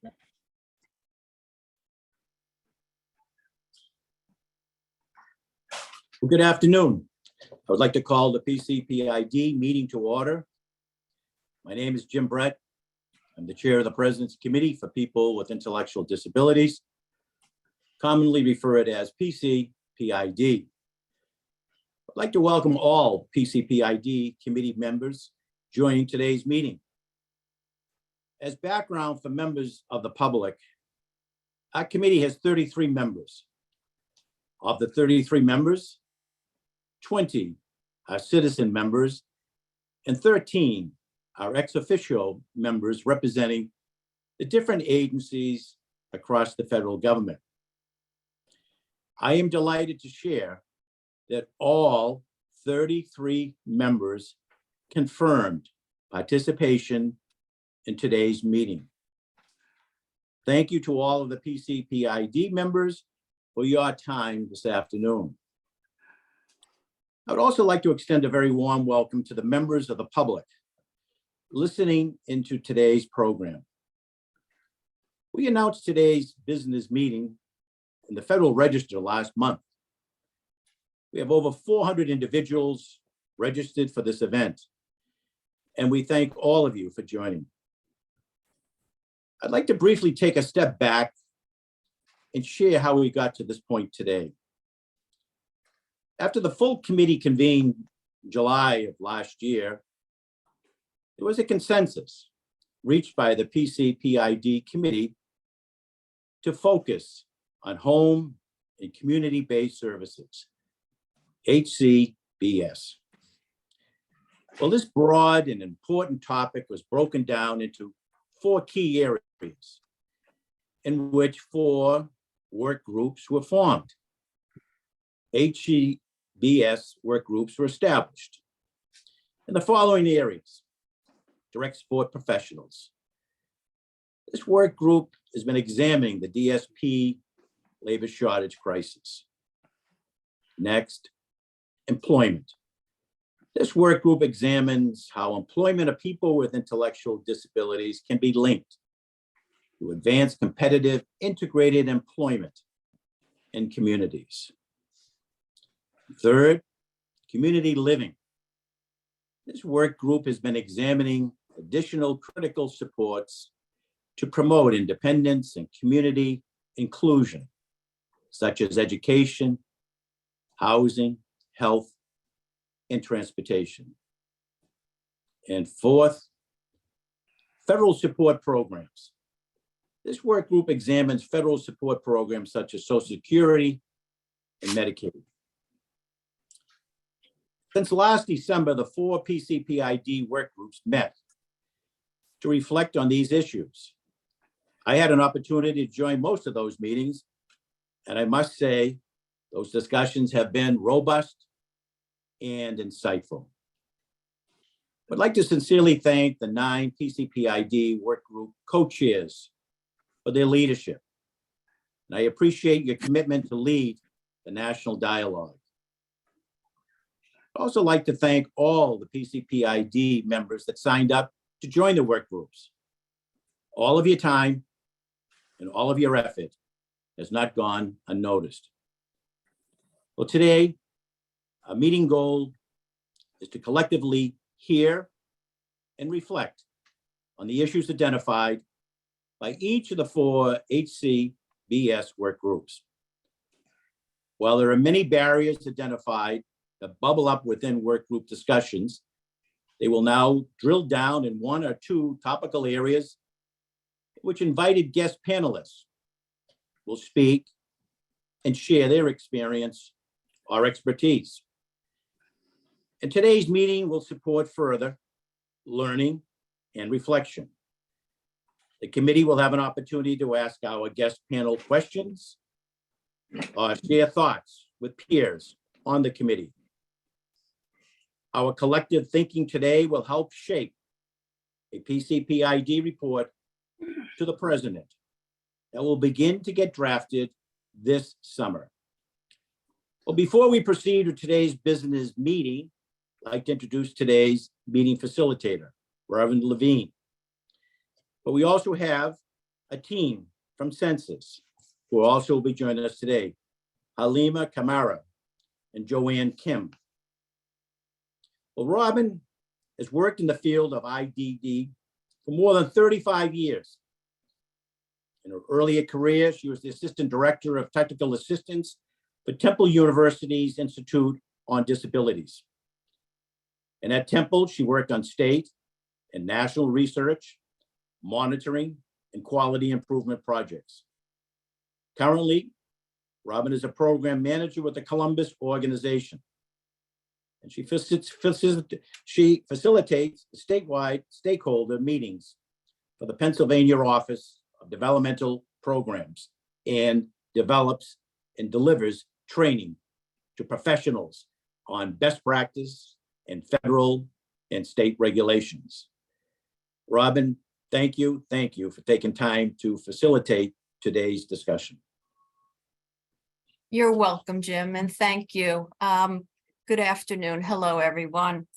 Well, good afternoon. I would like to call the PCPID meeting to order. My name is Jim Brett. I'm the chair of the President's Committee for People with Intellectual Disabilities, commonly referred as PCPID. I'd like to welcome all PCPID committee members joining today's meeting. As background for members of the public, our committee has 33 members. Of the 33 members, 20 are citizen members and 13 are ex officio members representing the different agencies across the federal government. I am delighted to share that all 33 members confirmed participation in today's meeting. Thank you to all of the PCPID members for your time this afternoon. I would also like to extend a very warm welcome to the members of the public listening into today's program. We announced today's business meeting in the Federal Register last month. We have over 400 individuals registered for this event, and we thank all of you for joining. I'd like to briefly take a step back and share how we got to this point today. After the full committee convened in July of last year, there was a consensus reached by the PCPID committee to focus on home and community-based services, HCBS. Well, this broad and important topic was broken down into 4 key areas in which 4 work groups were formed. HCBS work groups were established in the following areas: direct support professionals. This work group has been examining the DSP labor shortage crisis. Next, employment. This work group examines how employment of people with intellectual disabilities can be linked to advance competitive, integrated employment in communities. Third, community living. This work group has been examining additional critical supports to promote independence and community inclusion, such as education, housing, health, and transportation. And fourth, federal support programs. This work group examines federal support programs such as Social Security and Medicaid. Since last December, the 4 PCPID work groups met to reflect on these issues. I had an opportunity to join most of those meetings, and I must say, those discussions have been robust and insightful. I'd like to sincerely thank the 9 PCPID work group co-chairs for their leadership. And I appreciate your commitment to lead the national dialogue. I'd also like to thank all the PCPID members that signed up to join the work groups. All of your time and all of your effort has not gone unnoticed. Well, today, our meeting goal is to collectively hear and reflect on the issues identified by each of the 4 HCBS work groups. While there are many barriers identified that bubble up within work group discussions, they will now drill down in 1 or 2 topical areas which invited guest panelists will speak and share their experience or expertise. And today's meeting will support further learning and reflection. The committee will have an opportunity to ask our guest panel questions or share thoughts with peers on the committee. Our collective thinking today will help shape a PCPID report to the president that will begin to get drafted this summer. Well, before we proceed with today's business meeting, I'd like to introduce today's meeting facilitator, Reverend Levine. But we also have a team from Census, who also will be joining us today, Halima Kamara and Joanne Kim. Well, Robin has worked in the field of IDD for more than 35 years. In her earlier career, she was the Assistant Director of Technical Assistance for Temple University's Institute on Disabilities. And at Temple, she worked on state and national research, monitoring, and quality improvement projects. Currently, Robin is a program manager with the Columbus organization. And she facilitates statewide stakeholder meetings for the Pennsylvania Office of Developmental Programs and develops and delivers training to professionals on best practice and federal and state regulations. Robin, thank you for taking time to facilitate today's discussion. You're welcome, Jim, and thank you. Good afternoon. Hello, everyone.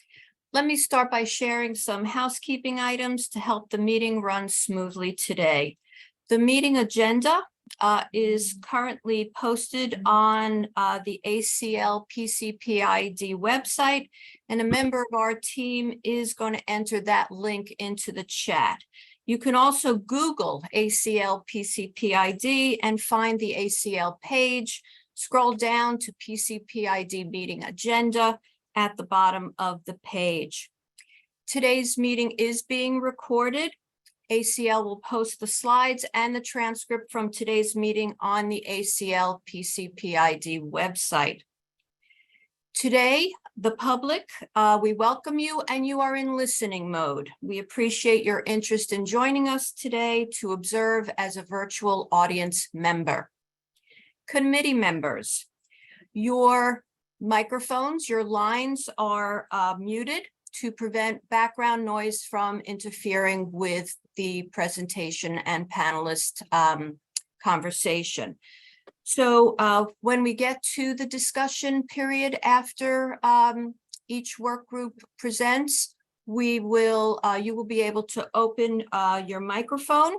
Let me start by sharing some housekeeping items to help the meeting run smoothly today. The meeting agenda is currently posted on the ACL PCPID website, and a member of our team is going to enter that link into the chat. You can also Google ACL PCPID and find the ACL page. Scroll down to PCPID meeting agenda at the bottom of the page. Today's meeting is being recorded. ACL will post the slides and the transcript from today's meeting on the ACL PCPID website. Today, the public, we welcome you and you are in listening mode. We appreciate your interest in joining us today to observe as a virtual audience member. Committee members, your microphones, your lines are muted to prevent background noise from interfering with the presentation and panelist conversation. So when we get to the discussion period after each work group presents, you will be able to open your microphone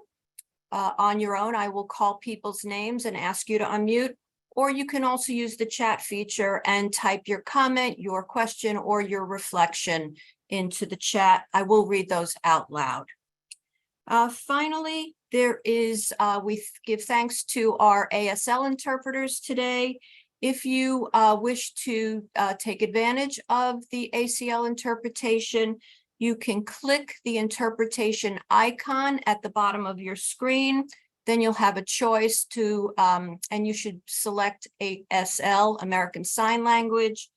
on your own. I will call people's names and ask you to unmute, or you can also use the chat feature and type your comment, your question, or your reflection into the chat. I will read those out loud. Finally, we give thanks to our ASL interpreters today. If you wish to take advantage of the ACL interpretation, you can click the interpretation icon at the bottom of your screen. Then you'll have a choice to, and you should select ASL, American Sign Language.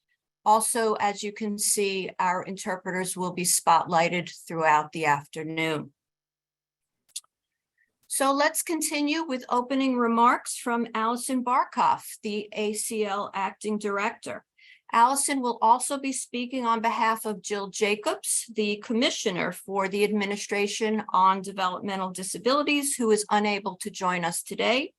Also, as you can see, our interpreters will be spotlighted throughout the afternoon. So let's continue with opening remarks from Allison Barkoff, the ACL Acting Director. Allison will also be speaking on behalf of Jill Jacobs, the Commissioner for the Administration on Developmental Disabilities, who is unable to join us today.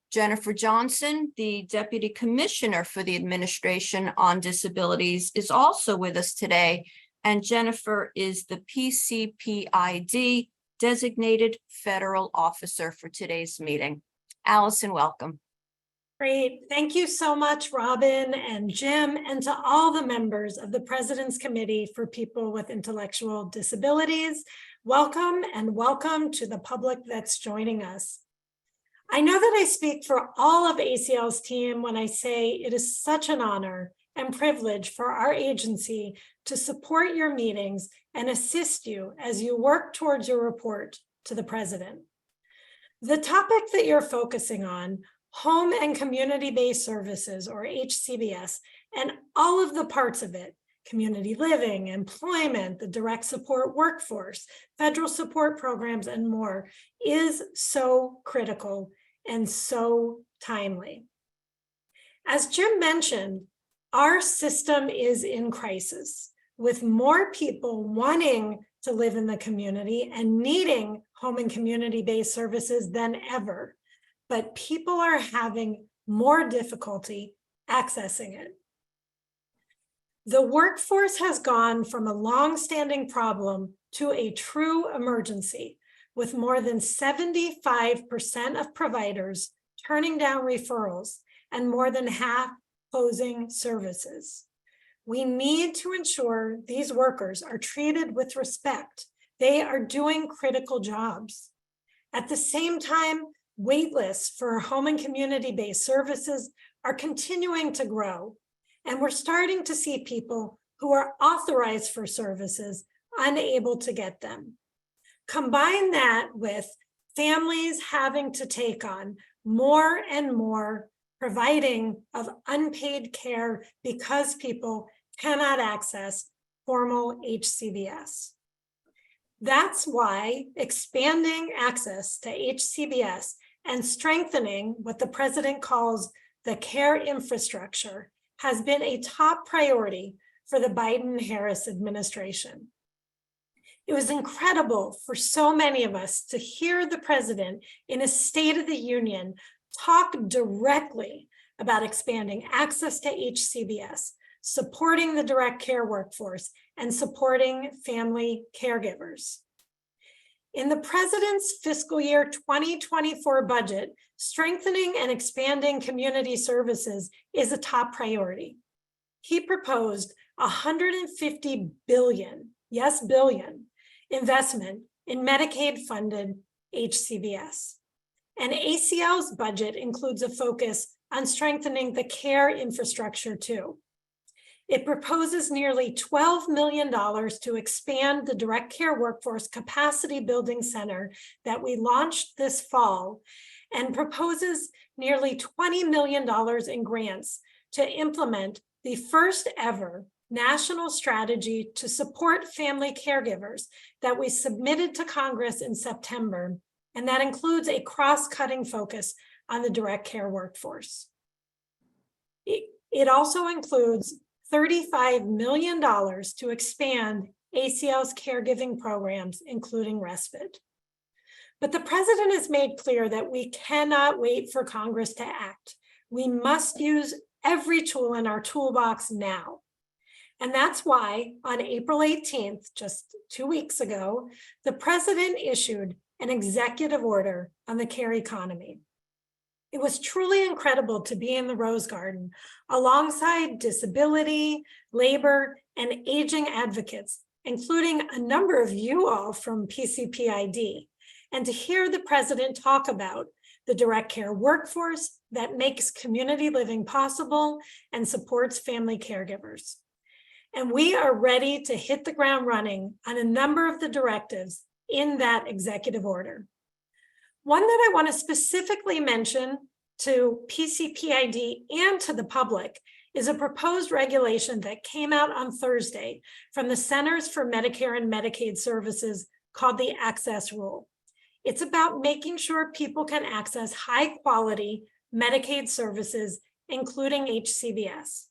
Jennifer Johnson, the Deputy Commissioner for the Administration on Disabilities, is also with us today, and Jennifer is the PCPID Designated Federal Officer for today's meeting. Allison, welcome. Great. Thank you so much, Robin and Jim, and to all the members of the President's Committee for People with Intellectual Disabilities. Welcome, and welcome to the public that's joining us. I know that I speak for all of ACL's team when I say it is such an honor and privilege for our agency to support your meetings and assist you as you work towards your report to the President. The topic that you're focusing on, Home and Community-Based Services, or HCBS, and all of the parts of it, community living, employment, the direct support workforce, federal support programs, and more, is so critical and so timely. As Jim mentioned, our system is in crisis, with more people wanting to live in the community and needing home and community-based services than ever. But people are having more difficulty accessing it. The workforce has gone from a long-standing problem to a true emergency, with more than 75% of providers turning down referrals and more than half closing services. We need to ensure these workers are treated with respect. They are doing critical jobs. At the same time, wait lists for home and community-based services are continuing to grow, and we're starting to see people who are authorized for services unable to get them. Combine that with families having to take on more and more providing of unpaid care because people cannot access formal HCBS. That's why expanding access to HCBS and strengthening what the president calls the care infrastructure has been a top priority for the Biden-Harris administration. It was incredible for so many of us to hear the president in a State of the Union talk directly about expanding access to HCBS, supporting the direct care workforce, and supporting family caregivers. In the president's fiscal year 2024 budget, strengthening and expanding community services is a top priority. He proposed $150 billion, yes, billion, investment in Medicaid-funded HCBS. And ACL's budget includes a focus on strengthening the care infrastructure too. It proposes nearly $12 million to expand the direct care workforce capacity building center that we launched this fall, and proposes nearly $20 million in grants to implement the first ever national strategy to support family caregivers that we submitted to Congress in September, and that includes a cross-cutting focus on the direct care workforce. It also includes $35 million to expand ACL's caregiving programs, including respite. But the president has made clear that we cannot wait for Congress to act. We must use every tool in our toolbox now. And that's why on April 18th, just 2 weeks ago, the president issued an executive order on the care economy. It was truly incredible to be in the Rose Garden alongside disability, labor, and aging advocates, including a number of you all from PCPID, and to hear the president talk about the direct care workforce that makes community living possible and supports family caregivers. And we are ready to hit the ground running on a number of the directives in that executive order. One that I want to specifically mention to PCPID and to the public is a proposed regulation that came out on Thursday from the Centers for Medicare and Medicaid Services called the Access Rule. It's about making sure people can access high quality Medicaid services, including HCBS.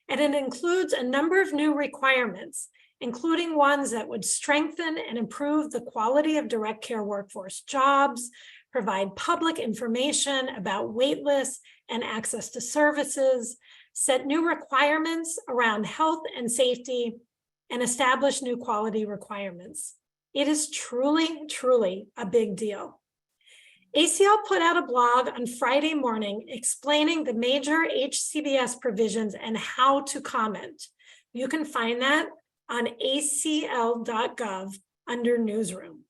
And it includes a number of new requirements, including ones that would strengthen and improve the quality of direct care workforce jobs, provide public information about wait lists and access to services, set new requirements around health and safety, and establish new quality requirements. It is truly, truly a big deal. ACL put out a blog on Friday morning explaining the major HCBS provisions and how to comment. You can find that on acl.gov under Newsroom.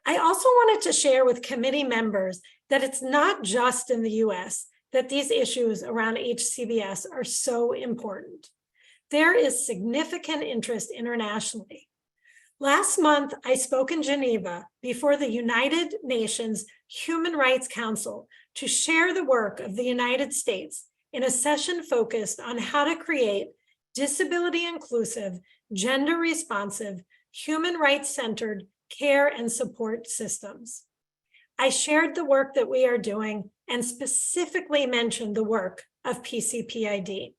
I also wanted to share with committee members that it's not just in the US that these issues around HCBS are so important. There is significant interest internationally. Last month, I spoke in Geneva before the United Nations Human Rights Council to share the work of the United States in a session focused on how to create disability-inclusive, gender-responsive, human rights-centered care and support systems. I shared the work that we are doing and specifically mentioned the work of PCPID.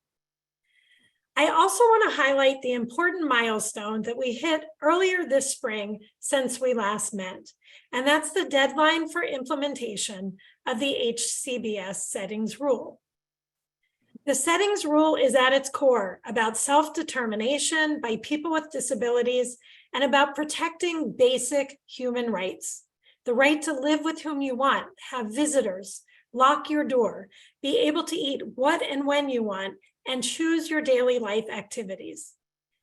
I also want to highlight the important milestone that we hit earlier this spring since we last met, and that's the deadline for implementation of the HCBS settings rule. The settings rule is at its core about self-determination by people with disabilities and about protecting basic human rights. The right to live with whom you want, have visitors, lock your door, be able to eat what and when you want, and choose your daily life activities.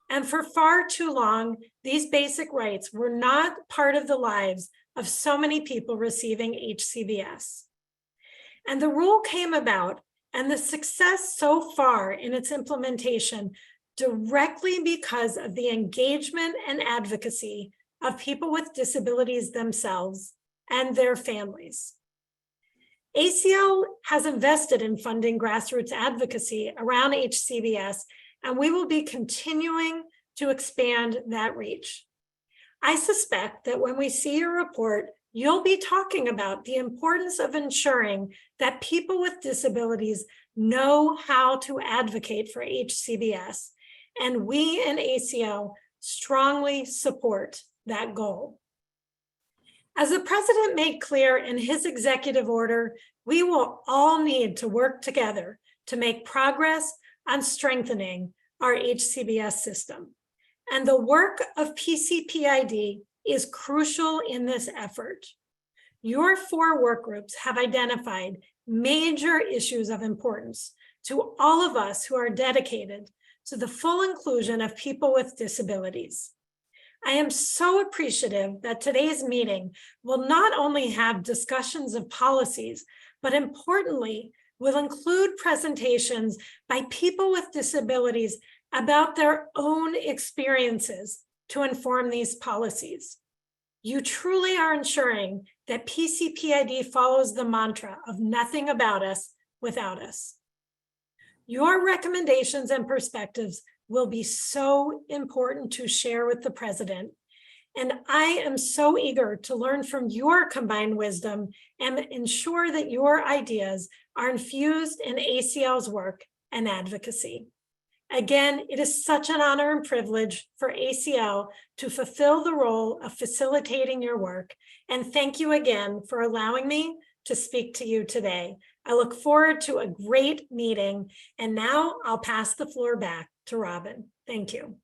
And for far too long, these basic rights were not part of the lives of so many people receiving HCBS. And the rule came about, and the success so far in its implementation directly because of the engagement and advocacy of people with disabilities themselves and their families. ACL has invested in funding grassroots advocacy around HCBS, and we will be continuing to expand that reach. I suspect that when we see your report, you'll be talking about the importance of ensuring that people with disabilities know how to advocate for HCBS, and we in ACL strongly support that goal. As the president made clear in his executive order, we will all need to work together to make progress on strengthening our HCBS system. And the work of PCPID is crucial in this effort. Your 4 work groups have identified major issues of importance to all of us who are dedicated to the full inclusion of people with disabilities. I am so appreciative that today's meeting will not only have discussions of policies, but importantly, will include presentations by people with disabilities about their own experiences to inform these policies. You truly are ensuring that PCPID follows the mantra of nothing about us without us. Your recommendations and perspectives will be so important to share with the president. And I am so eager to learn from your combined wisdom and ensure that your ideas are infused in ACL's work and advocacy. Again, it is such an honor and privilege for ACL to fulfill the role of facilitating your work. And thank you again for allowing me to speak to you today. I look forward to a great meeting. And now I'll pass the floor back to Robin. Thank you.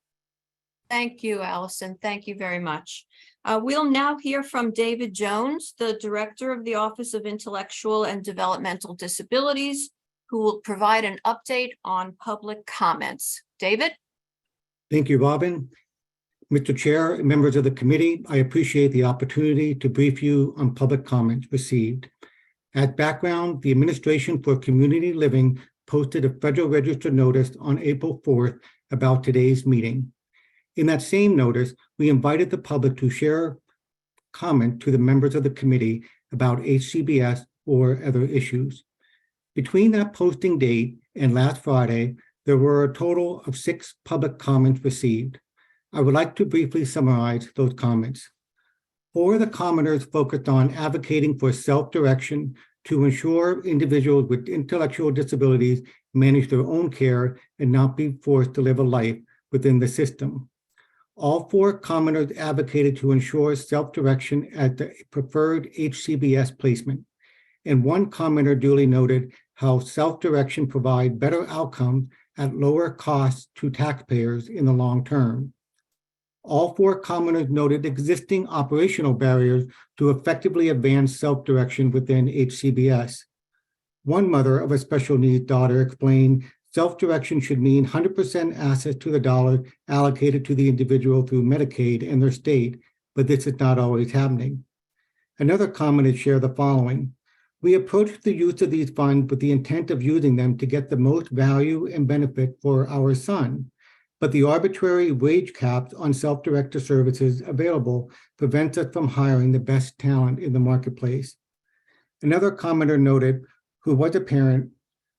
Thank you, Allison. Thank you very much. We'll now hear from David Jones, the Director of the Office of Intellectual and Developmental Disabilities, who will provide an update on public comments. David? Thank you, Robin. Mr. Chair, members of the committee, I appreciate the opportunity to brief you on public comments received. As background, the Administration for Community Living posted a Federal Register notice on April 4th about today's meeting. In that same notice, we invited the public to share comment to the members of the committee about HCBS or other issues. Between that posting date and last Friday, there were a total of 6 public comments received. I would like to briefly summarize those comments. 4 of the commenters focused on advocating for self-direction to ensure individuals with intellectual disabilities manage their own care and not be forced to live a life within the system. All 4 commenters advocated to ensure self-direction as the preferred HCBS placement. And one commenter duly noted how self-direction provides better outcomes at lower costs to taxpayers in the long term. All 4 commenters noted existing operational barriers to effectively advance self-direction within HCBS. One mother of a special needs daughter explained self-direction should mean 100% access to the dollar allocated to the individual through Medicaid and their state, but this is not always happening. Another commenter shared the following. We approached the use of these funds with the intent of using them to get the most value and benefit for our son, but the arbitrary wage caps on self-directed services available prevents us from hiring the best talent in the marketplace. Another commenter noted, who was a parent,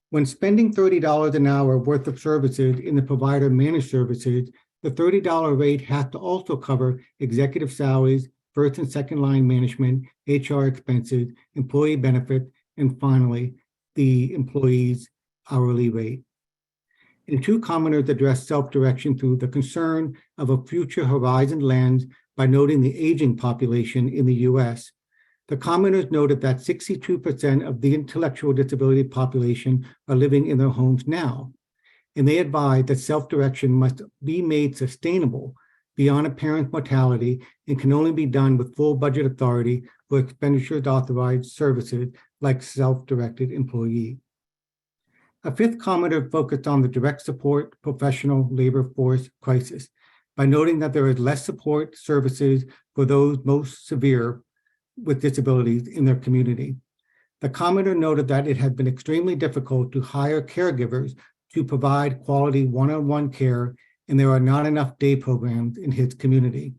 when spending $30 an hour worth of services in the provider managed services, the $30 rate has to also cover executive salaries, first and second line management, HR expenses, employee benefits, and finally, the employee's hourly rate. And 2 commenters addressed self-direction through the concern of a future horizon lens by noting the aging population in the U.S. The commenters noted that 62% of the intellectual disability population are living in their homes now, and they advised that self-direction must be made sustainable beyond a parent's mortality and can only be done with full budget authority for expenditures authorized services like self-directed employee. A fifth commenter focused on the direct support professional labor force crisis by noting that there is less support services for those most severe with disabilities in their community. The commenter noted that it had been extremely difficult to hire caregivers to provide quality one-on-one care, and there are not enough day programs in his community.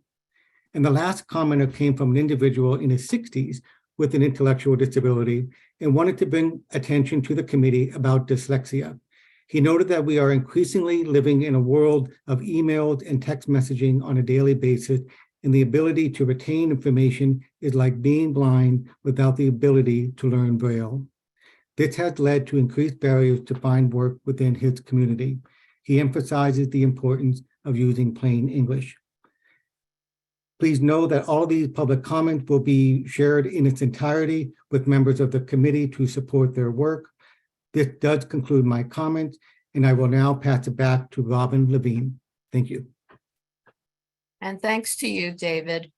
And the last commenter came from an individual in his 60s with an intellectual disability and wanted to bring attention to the committee about dyslexia. He noted that we are increasingly living in a world of emails and text messaging on a daily basis, and the ability to retain information is like being blind without the ability to learn Braille. This has led to increased barriers to find work within his community. He emphasizes the importance of using plain English. Please know that all these public comments will be shared in its entirety with members of the committee to support their work. This does conclude my comments, and I will now pass it back to Robin Levine. Thank you. And thanks to you, David.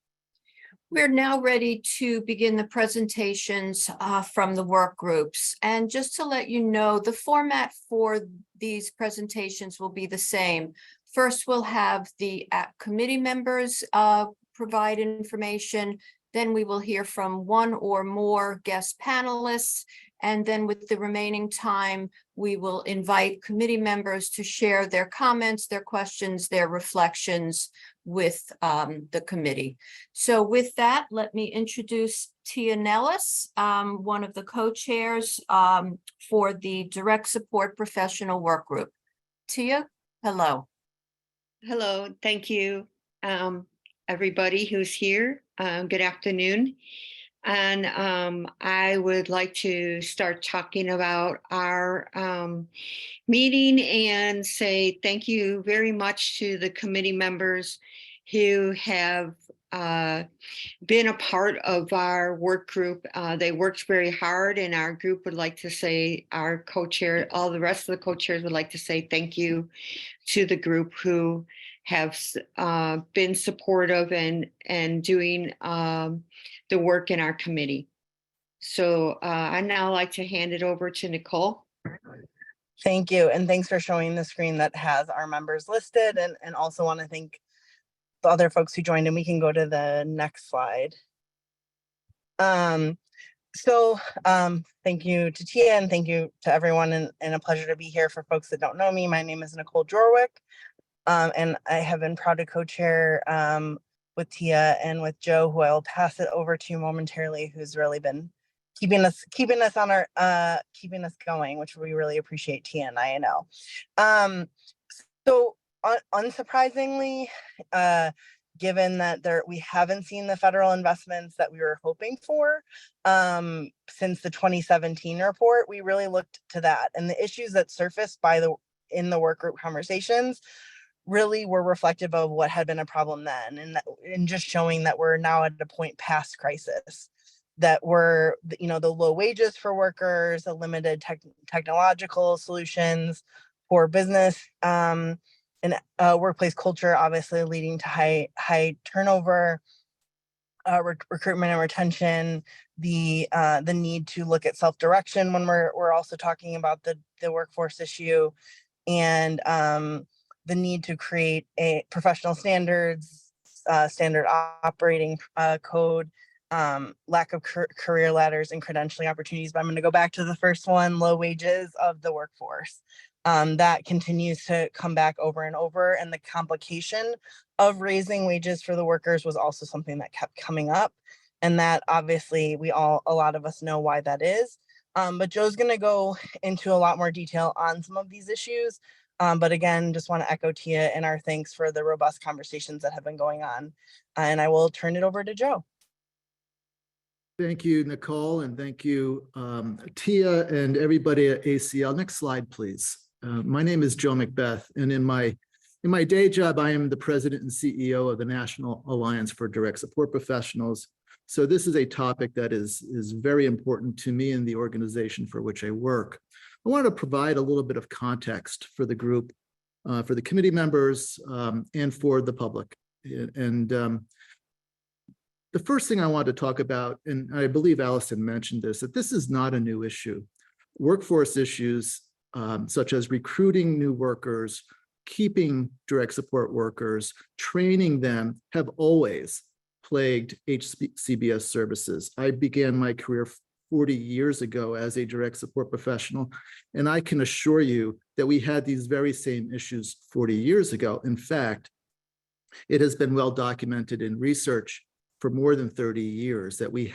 We're now ready to begin the presentations from the work groups. And just to let you know, the format for these presentations will be the same. First, we'll have the committee members provide information. Then we will hear from one or more guest panelists. And then with the remaining time, we will invite committee members to share their comments, their questions, their reflections with the committee. So with that, let me introduce Tia Nellis, one of the co-chairs for the Direct Support Professional Work Group. Tia, hello. Hello, thank you, everybody who's here. Good afternoon. And I would like to start talking about our meeting and say thank you very much to the committee members who have been a part of our work group. They worked very hard, and our group would like to say, our co-chair, all the rest of the co-chairs would like to say thank you to the group who have been supportive and doing the work in our committee. So I'd now like to hand it over to Nicole. Thank you. And thanks for showing the screen that has our members listed, and also want to thank the other folks who joined, and we can go to the next slide. Thank you to Tia, and thank you to everyone, and a pleasure to be here. For folks that don't know me, my name is Nicole Jorwick, and I have been proud to co-chair with Tia and with Joe, who I will pass it over to momentarily, who's really been keeping us on our keeping us going, which we really appreciate, Tia and I know. Unsurprisingly, given that we haven't seen the federal investments that we were hoping for since the 2017 report, we really looked to that, and the issues that surfaced in the work group conversations really were reflective of what had been a problem then, and just showing that we're now at a point past crisis, that we're, the low wages for workers, the limited technological solutions, poor business, and workplace culture, obviously leading to high turnover, recruitment and retention, the need to look at self-direction when we're also talking about the workforce issue, and the need to create a professional standards, standard operating code, lack of career ladders and credentialing opportunities. But I'm going to go back to the first one, low wages of the workforce. That continues to come back over and over, and the complication of raising wages for the workers was also something that kept coming up, and that obviously a lot of us know why that is. But Joe's going to go into a lot more detail on some of these issues. But again, just want to echo Tia and our thanks for the robust conversations that have been going on. And I will turn it over to Joe. Thank you, Nicole, and thank you, Tia and everybody at ACL. Next slide, please. My name is Joe Macbeth, and in my day job, I am the president and CEO of the National Alliance for Direct Support Professionals. So this is a topic that is very important to me and the organization for which I work. I want to provide a little bit of context for the group, for the committee members, and for the public. And the first thing I want to talk about, and I believe Allison mentioned this, that this is not a new issue. Workforce issues such as recruiting new workers, keeping direct support workers, training them have always plagued HCBS services. I began my career 40 years ago as a direct support professional, and I can assure you that we had these very same issues 40 years ago. In fact, it has been well documented in research for more than 30 years that we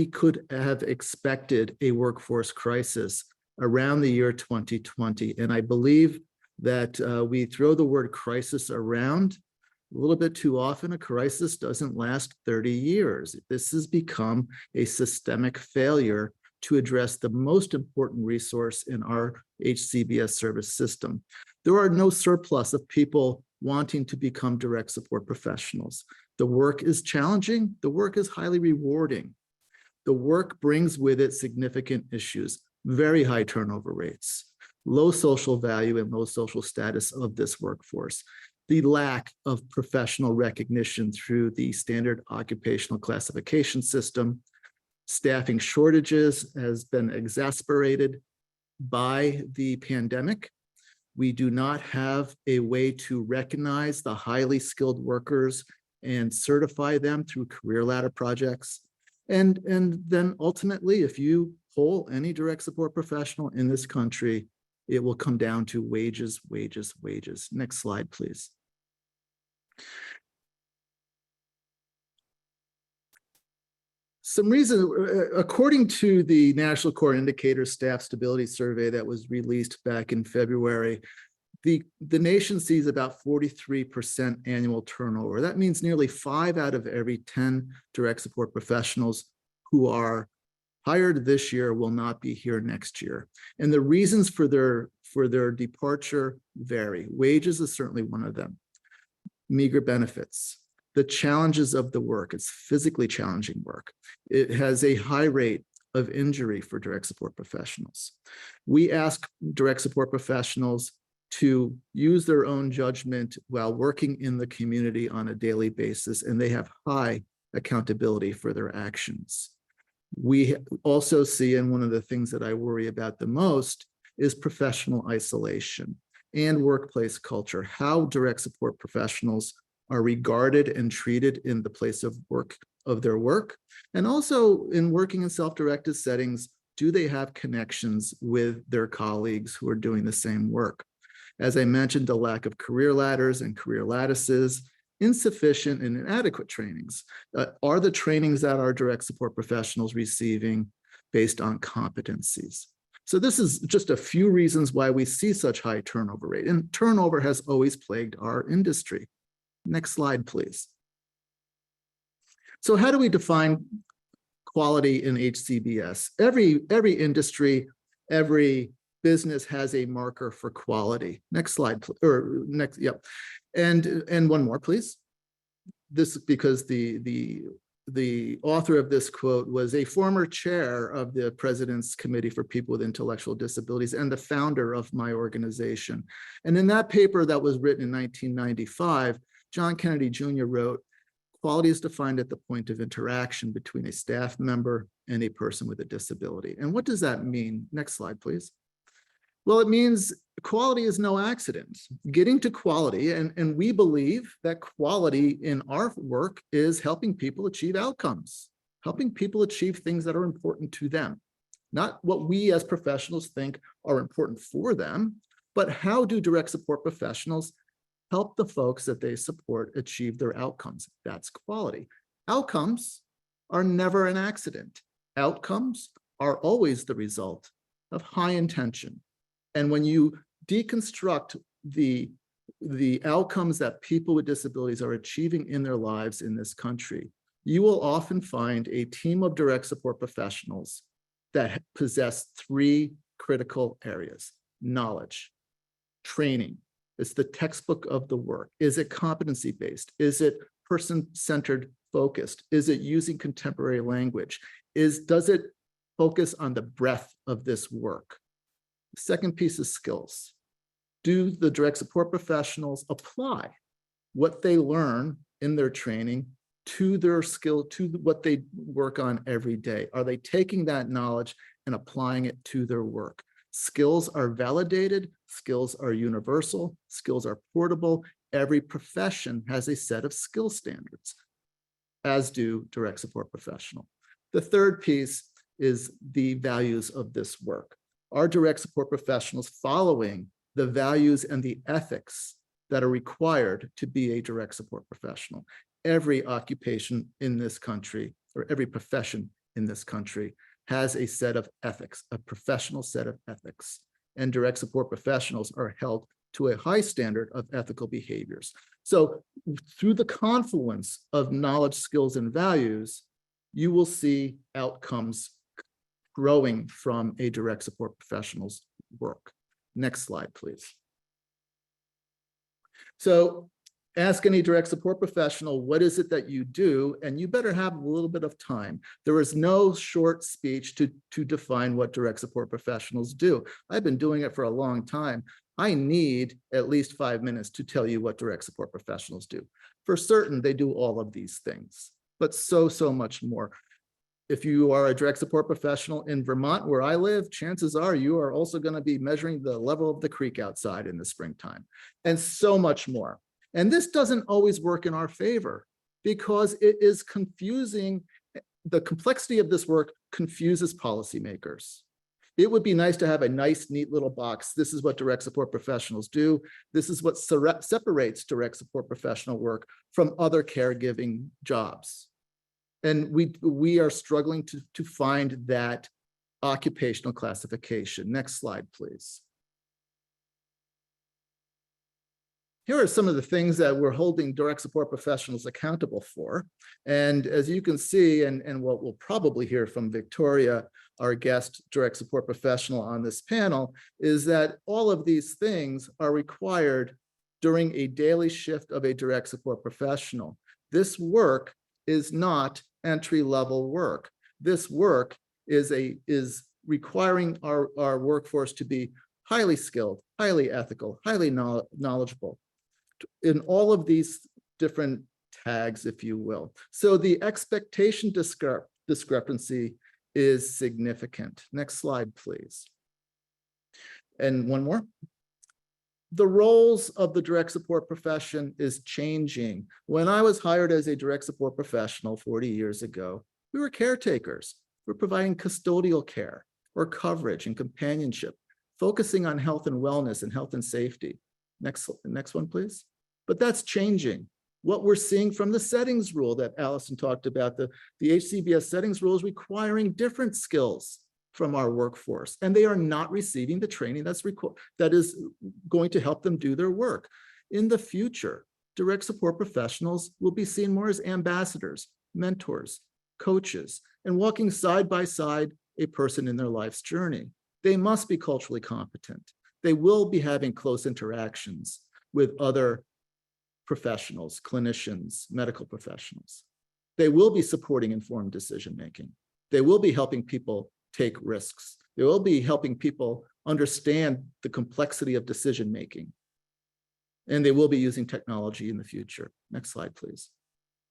could have expected a workforce crisis around the year 2020. And I believe that we throw the word crisis around a little bit too often. A crisis doesn't last 30 years. This has become a systemic failure to address the most important resource in our HCBS service system. There are no surplus of people wanting to become direct support professionals. The work is challenging. The work is highly rewarding. The work brings with it significant issues, very high turnover rates, low social value and low social status of this workforce, the lack of professional recognition through the standard occupational classification system, staffing shortages has been exacerbated by the pandemic. We do not have a way to recognize the highly skilled workers and certify them through career ladder projects. And then ultimately, if you poll any direct support professional in this country, it will come down to wages, wages, wages. Next slide, please. Some reason, according to the National Core Indicator Staff Stability Survey that was released back in February, the nation sees about 43% annual turnover. That means nearly 5 out of every 10 direct support professionals who are hired this year will not be here next year. And the reasons for their departure vary. Wages is certainly one of them. Meager benefits. The challenges of the work. It's physically challenging work. It has a high rate of injury for direct support professionals. We ask direct support professionals to use their own judgment while working in the community on a daily basis, and they have high accountability for their actions. We also see, and one of the things that I worry about the most is professional isolation and workplace culture, how direct support professionals are regarded and treated in the place of work of their work, and also in working in self-directed settings, do they have connections with their colleagues who are doing the same work? As I mentioned, the lack of career ladders and career lattices, insufficient and inadequate trainings. Are the trainings that our direct support professionals receiving based on competencies? So this is just a few reasons why we see such high turnover rate, and turnover has always plagued our industry. Next slide, please. So how do we define quality in HCBS? Every industry, every business has a marker for quality. Next slide, or next, yep. And one more, please. This is because the author of this quote was a former chair of the President's Committee for People with Intellectual Disabilities and the founder of my organization. And in that paper that was written in 1995, John Kennedy Jr. wrote, "Quality is defined at the point of interaction between a staff member and a person with a disability." And what does that mean? Next slide, please. Well, it means quality is no accident. Getting to quality, and we believe that quality in our work is helping people achieve outcomes, helping people achieve things that are important to them. Not what we as professionals think are important for them, but how do direct support professionals help the folks that they support achieve their outcomes? That's quality. Outcomes are never an accident. Outcomes are always the result of high intention. And when you deconstruct the outcomes that people with disabilities are achieving in their lives in this country, you will often find a team of direct support professionals that possess 3 critical areas: knowledge, training. It's the textbook of the work. Is it competency-based? Is it person-centered focused? Is it using contemporary language? Does it focus on the breadth of this work? Second piece is skills. Do the direct support professionals apply what they learn in their training to their skill, to what they work on every day? Are they taking that knowledge and applying it to their work? Skills are validated, skills are universal, skills are portable. Every profession has a set of skill standards, as do direct support professional. The third piece is the values of this work. Are direct support professionals following the values and the ethics that are required to be a direct support professional? Every occupation in this country, or every profession in this country, has a set of ethics, a professional set of ethics, and direct support professionals are held to a high standard of ethical behaviors. So through the confluence of knowledge, skills, and values, you will see outcomes growing from a direct support professional's work. Next slide, please. So ask any direct support professional, what is it that you do? And you better have a little bit of time. There is no short speech to define what direct support professionals do. I've been doing it for a long time. I need at least 5 minutes to tell you what direct support professionals do. For certain, they do all of these things, but so much more. If you are a direct support professional in Vermont, where I live, chances are you are also going to be measuring the level of the creek outside in the springtime, and so much more. And this doesn't always work in our favor because it is confusing. The complexity of this work confuses policymakers. It would be nice to have a nice, neat little box. This is what direct support professionals do. This is what separates direct support professional work from other caregiving jobs. And we are struggling to find that occupational classification. Next slide, please. Here are some of the things that we're holding direct support professionals accountable for. And as you can see, and what we'll probably hear from Victoria, our guest direct support professional on this panel, is that all of these things are required during a daily shift of a direct support professional. This work is not entry-level work. This work is requiring our workforce to be highly skilled, highly ethical, highly knowledgeable in all of these different tags, if you will. So the expectation discrepancy is significant. Next slide, please. And one more. The roles of the direct support profession is changing. When I was hired as a direct support professional 40 years ago, we were caretakers. We're providing custodial care or coverage and companionship, focusing on health and wellness and health and safety. Next one, please. But that's changing. What we're seeing from the settings rule that Allison talked about, the HCBS settings rule is requiring different skills from our workforce, and they are not receiving the training that is going to help them do their work. In the future, direct support professionals will be seen more as ambassadors, mentors, coaches, and walking side by side a person in their life's journey. They must be culturally competent. They will be having close interactions with other professionals, clinicians, medical professionals. They will be supporting informed decision-making. They will be helping people take risks. They will be helping people understand the complexity of decision-making. And they will be using technology in the future. Next slide, please.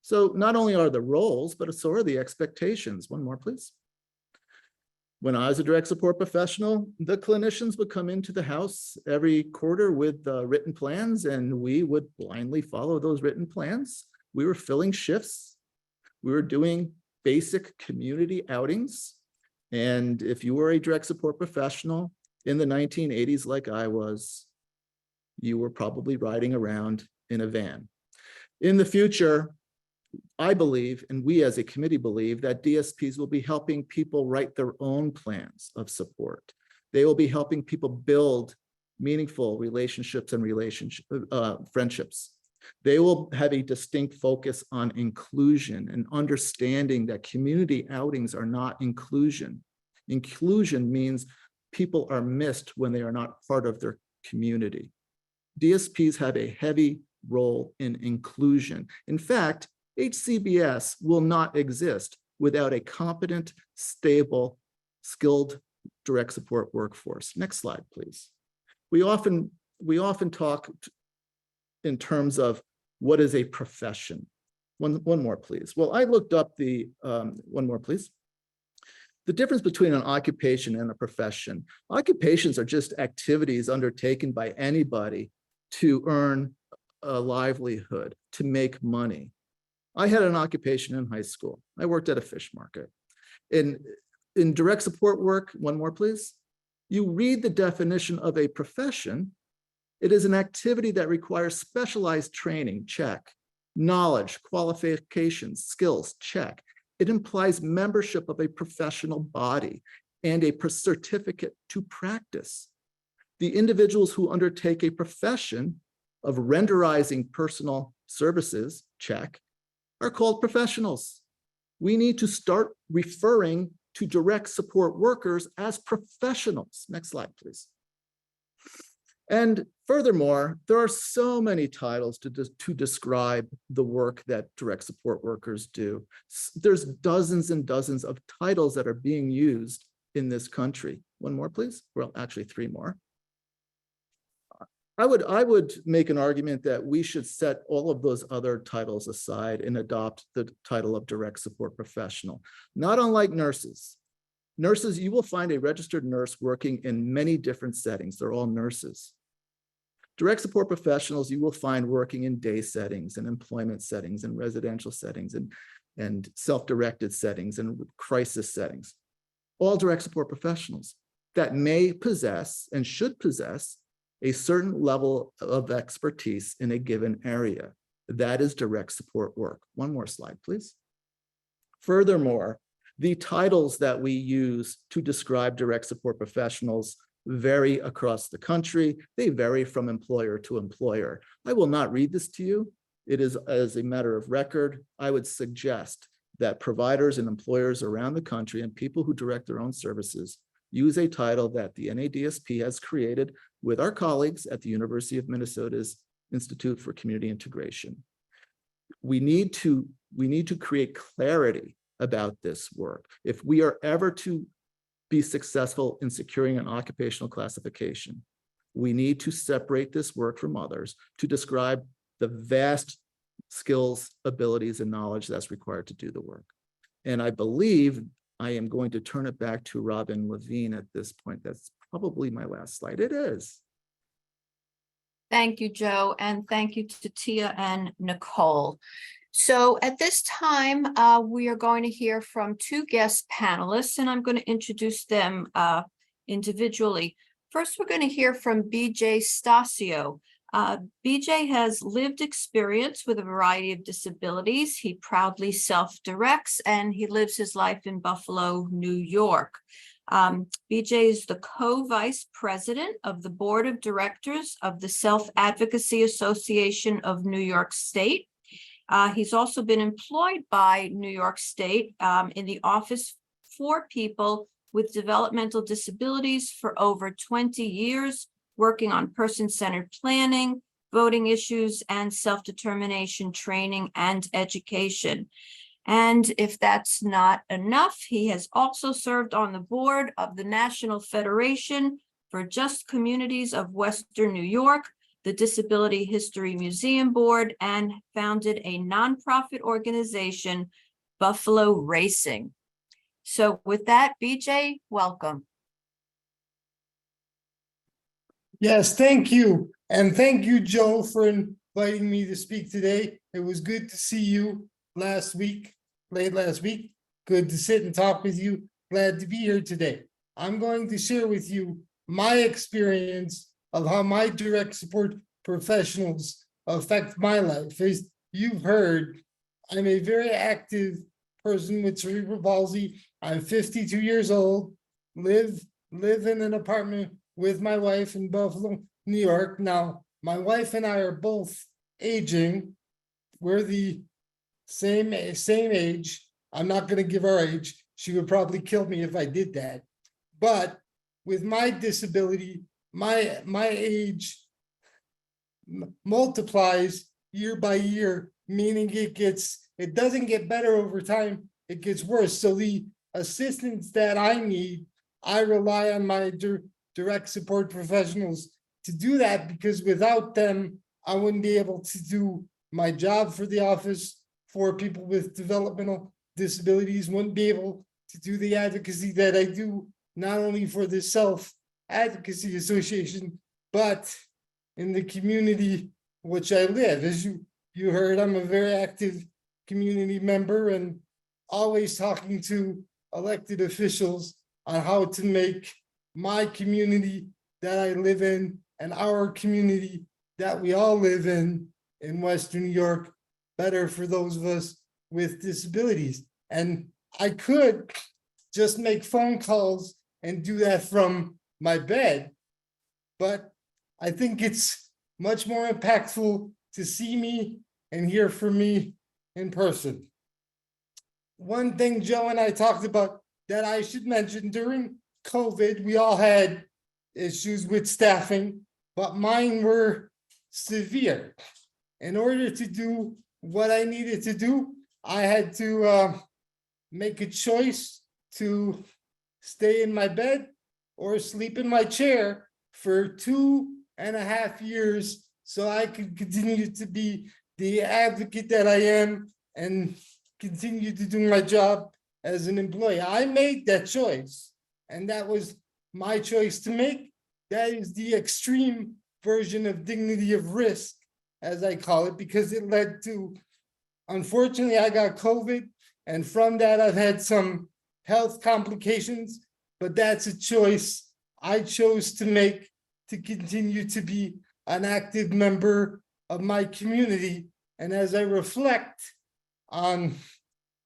So not only are the roles, but so are the expectations. One more, please. When I was a direct support professional, the clinicians would come into the house every quarter with written plans, and we would blindly follow those written plans. We were filling shifts. We were doing basic community outings. And if you were a direct support professional in the 1980s, like I was, you were probably riding around in a van. In the future, I believe, and we as a committee believe, that DSPs will be helping people write their own plans of support. They will be helping people build meaningful relationships and friendships. They will have a distinct focus on inclusion and understanding that community outings are not inclusion. Inclusion means people are missed when they are not part of their community. DSPs have a heavy role in inclusion. In fact, HCBS will not exist without a competent, stable, skilled direct support workforce. Next slide, please. We often talk in terms of What is a profession? One more, please. Well, I looked up one more, please. The difference between an occupation and a profession. Occupations are just activities undertaken by anybody to earn a livelihood, to make money. I had an occupation in high school. I worked at a fish market. In direct support work, one more, please. You read the definition of a profession. It is an activity that requires specialized training, check. Knowledge, qualifications, skills, check. It implies membership of a professional body and a certificate to practice. The individuals who undertake a profession of renderizing personal services, check, are called professionals. We need to start referring to direct support workers as professionals. Next slide, please. And furthermore, there are so many titles to describe the work that direct support workers do. There's dozens and dozens of titles that are being used in this country. One more, please. Well, actually, three more. I would make an argument that we should set all of those other titles aside and adopt the title of direct support professional. Not unlike nurses. Nurses, you will find a registered nurse working in many different settings. They're all nurses. Direct support professionals, you will find working in day settings and employment settings and residential settings and self-directed settings and crisis settings. All direct support professionals that may possess and should possess a certain level of expertise in a given area. That is direct support work. One more slide, please. Furthermore, the titles that we use to describe direct support professionals vary across the country. They vary from employer to employer. I will not read this to you. It is as a matter of record. I would suggest that providers and employers around the country and people who direct their own services use a title that the NADSP has created with our colleagues at the University of Minnesota's Institute for Community Integration. We need to create clarity about this work. If we are ever to be successful in securing an occupational classification, we need to separate this work from others to describe the vast skills, abilities, and knowledge that's required to do the work. And I believe I am going to turn it back to Robin Levine at this point. That's probably my last slide. It is. Thank you, Joe, and thank you to Tia and Nicole. So at this time, we are going to hear from two guest panelists, and I'm going to introduce them individually. First, we're going to hear from BJ Stasio. BJ has lived experience with a variety of disabilities. He proudly self-directs, and he lives his life in Buffalo, New York. BJ is the co-vice president of the board of directors of the Self-Advocacy Association of New York State. He's also been employed by New York State in the Office for People with Developmental Disabilities for over 20 years, working on person-centered planning, voting issues, and self-determination training and education. And if that's not enough, he has also served on the board of the National Federation for Just Communities of Western New York, the Disability History Museum Board, and founded a nonprofit organization, Buffalo Racing. So with that, BJ, welcome. Yes, thank you. And thank you, Joe, for inviting me to speak today. It was good to see you late last week. Good to sit and talk with you. Glad to be here today. I'm going to share with you my experience of how my direct support professionals affect my life. As you've heard, I'm a very active person with cerebral palsy. I'm 52 years old, live in an apartment with my wife in Buffalo, New York. Now, my wife and I are both aging. We're the same age. I'm not going to give our age. She would probably kill me if I did that. But with my disability, my age multiplies year by year, meaning it doesn't get better over time, it gets worse. So the assistance that I need, I rely on my direct support professionals to do that, because without them, I wouldn't be able to do my job for the Office for People with Developmental Disabilities wouldn't be able to do the advocacy that I do, not only for the Self-Advocacy Association, but in the community which I live. As you heard, I'm a very active community member and always talking to elected officials on how to make my community that I live in and our community that we all live in Western New York better for those of us with disabilities. And I could just make phone calls and do that from my bed, but I think it's much more impactful to see me and hear from me in person. One thing Joe and I talked about that I should mention, during COVID, we all had issues with staffing, but mine were severe. In order to do what I needed to do, I had to make a choice to stay in my bed or sleep in my chair for 2.5 years so I could continue to be the advocate that I am and continue to do my job as an employee. I made that choice, and that was my choice to make. That is the extreme version of dignity of risk, as I call it, because it led to, unfortunately, I got COVID, and from that I've had some health complications, but that's a choice I chose to make to continue to be an active member of my community. And as I reflect on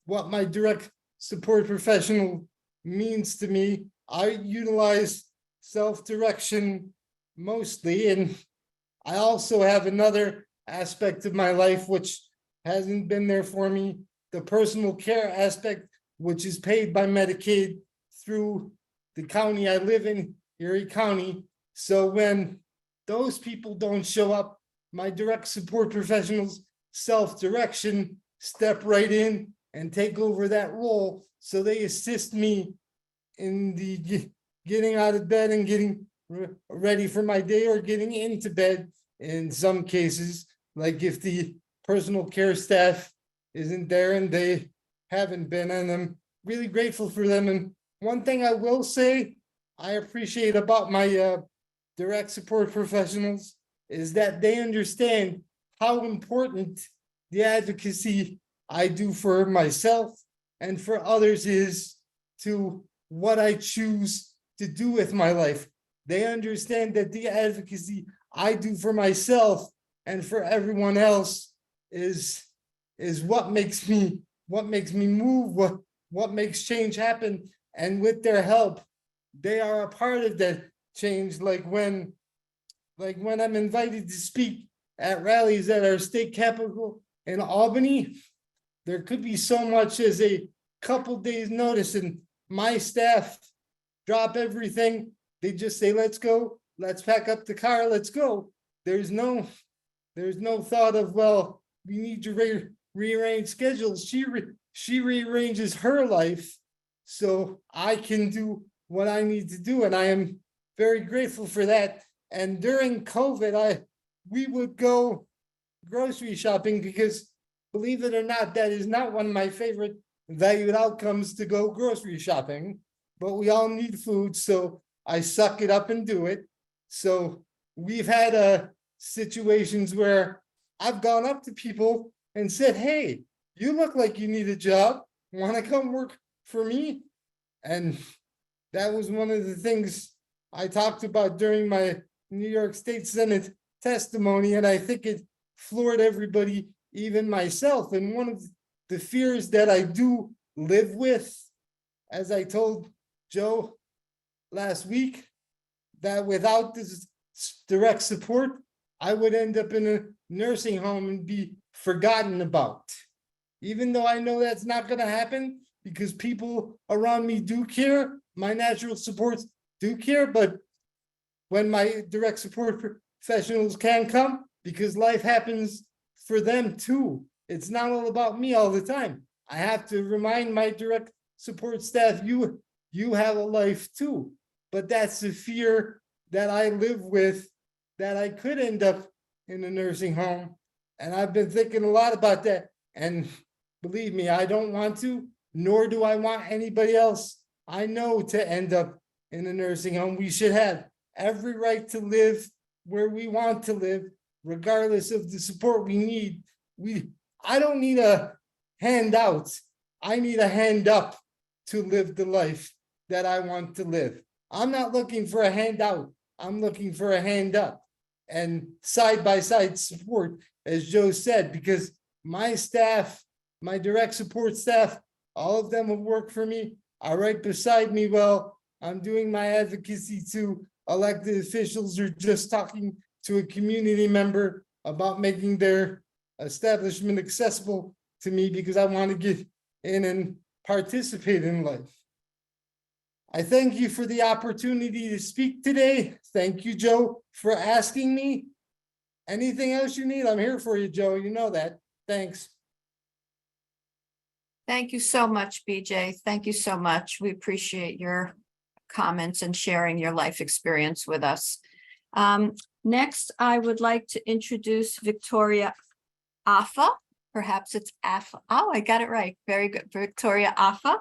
what my direct support professional means to me, I utilize self-direction mostly. And I also have another aspect of my life which hasn't been there for me, the personal care aspect, which is paid by Medicaid through the county I live in, Erie County. So when those people don't show up, my direct support professionals, self-direction, step right in and take over that role. So they assist me in the getting out of bed and getting ready for my day, or getting into bed in some cases, like if the personal care staff isn't there and they haven't been, and I'm really grateful for them. And one thing I will say I appreciate about my direct support professionals is that they understand how important the advocacy I do for myself and for others is to what I choose to do with my life. They understand that the advocacy I do for myself and for everyone else is what makes me move, what makes change happen. And with their help, they are a part of that change. Like when I'm invited to speak at rallies at our state capitol in Albany, there could be so much as a couple days notice, and my staff drop everything. They just say, let's go, let's pack up the car, let's go. There's no thought of, well, we need to rearrange schedules. She rearranges her life so I can do what I need to do. And I am very grateful for that. And during COVID, we would go grocery shopping because, believe it or not, that is not one of my favorite valued outcomes, to go grocery shopping, but we all need food. So I suck it up and do it. So we've had situations where I've gone up to people and said, hey, you look like you need a job. Want to come work for me? And that was one of the things I talked about during my New York State Senate testimony. And I think it floored everybody, even myself. And one of the fears that I do live with, as I told Joe last week, that without this direct support, I would end up in a nursing home and be forgotten about. Even though I know that's not going to happen, because people around me do care, my natural supports do care, but when my direct support professionals can come, because life happens for them too. It's not all about me all the time. I have to remind my direct support staff, you have a life too. But that's the fear that I live with, that I could end up in a nursing home. And I've been thinking a lot about that. And believe me, I don't want to, nor do I want anybody else I know to end up in a nursing home. We should have every right to live where we want to live, regardless of the support we need. I don't need a handout. I need a hand up to live the life that I want to live. I'm not looking for a handout. I'm looking for a hand up and side by side support, as Joe said, because my staff, my direct support staff, all of them have worked for me, are right beside me while I'm doing my advocacy to elected officials or just talking to a community member about making their establishment accessible to me because I want to get in and participate in life. I thank you for the opportunity to speak today. Thank you, Joe, for asking me. Anything else you need, I'm here for you, Joe. You know that. Thanks. Thank you so much, BJ. Thank you so much. We appreciate your comments and sharing your life experience with us. Next, I would like to introduce Victoria Affa. Perhaps it's Affa. Oh, I got it right. Very good. Victoria Affa.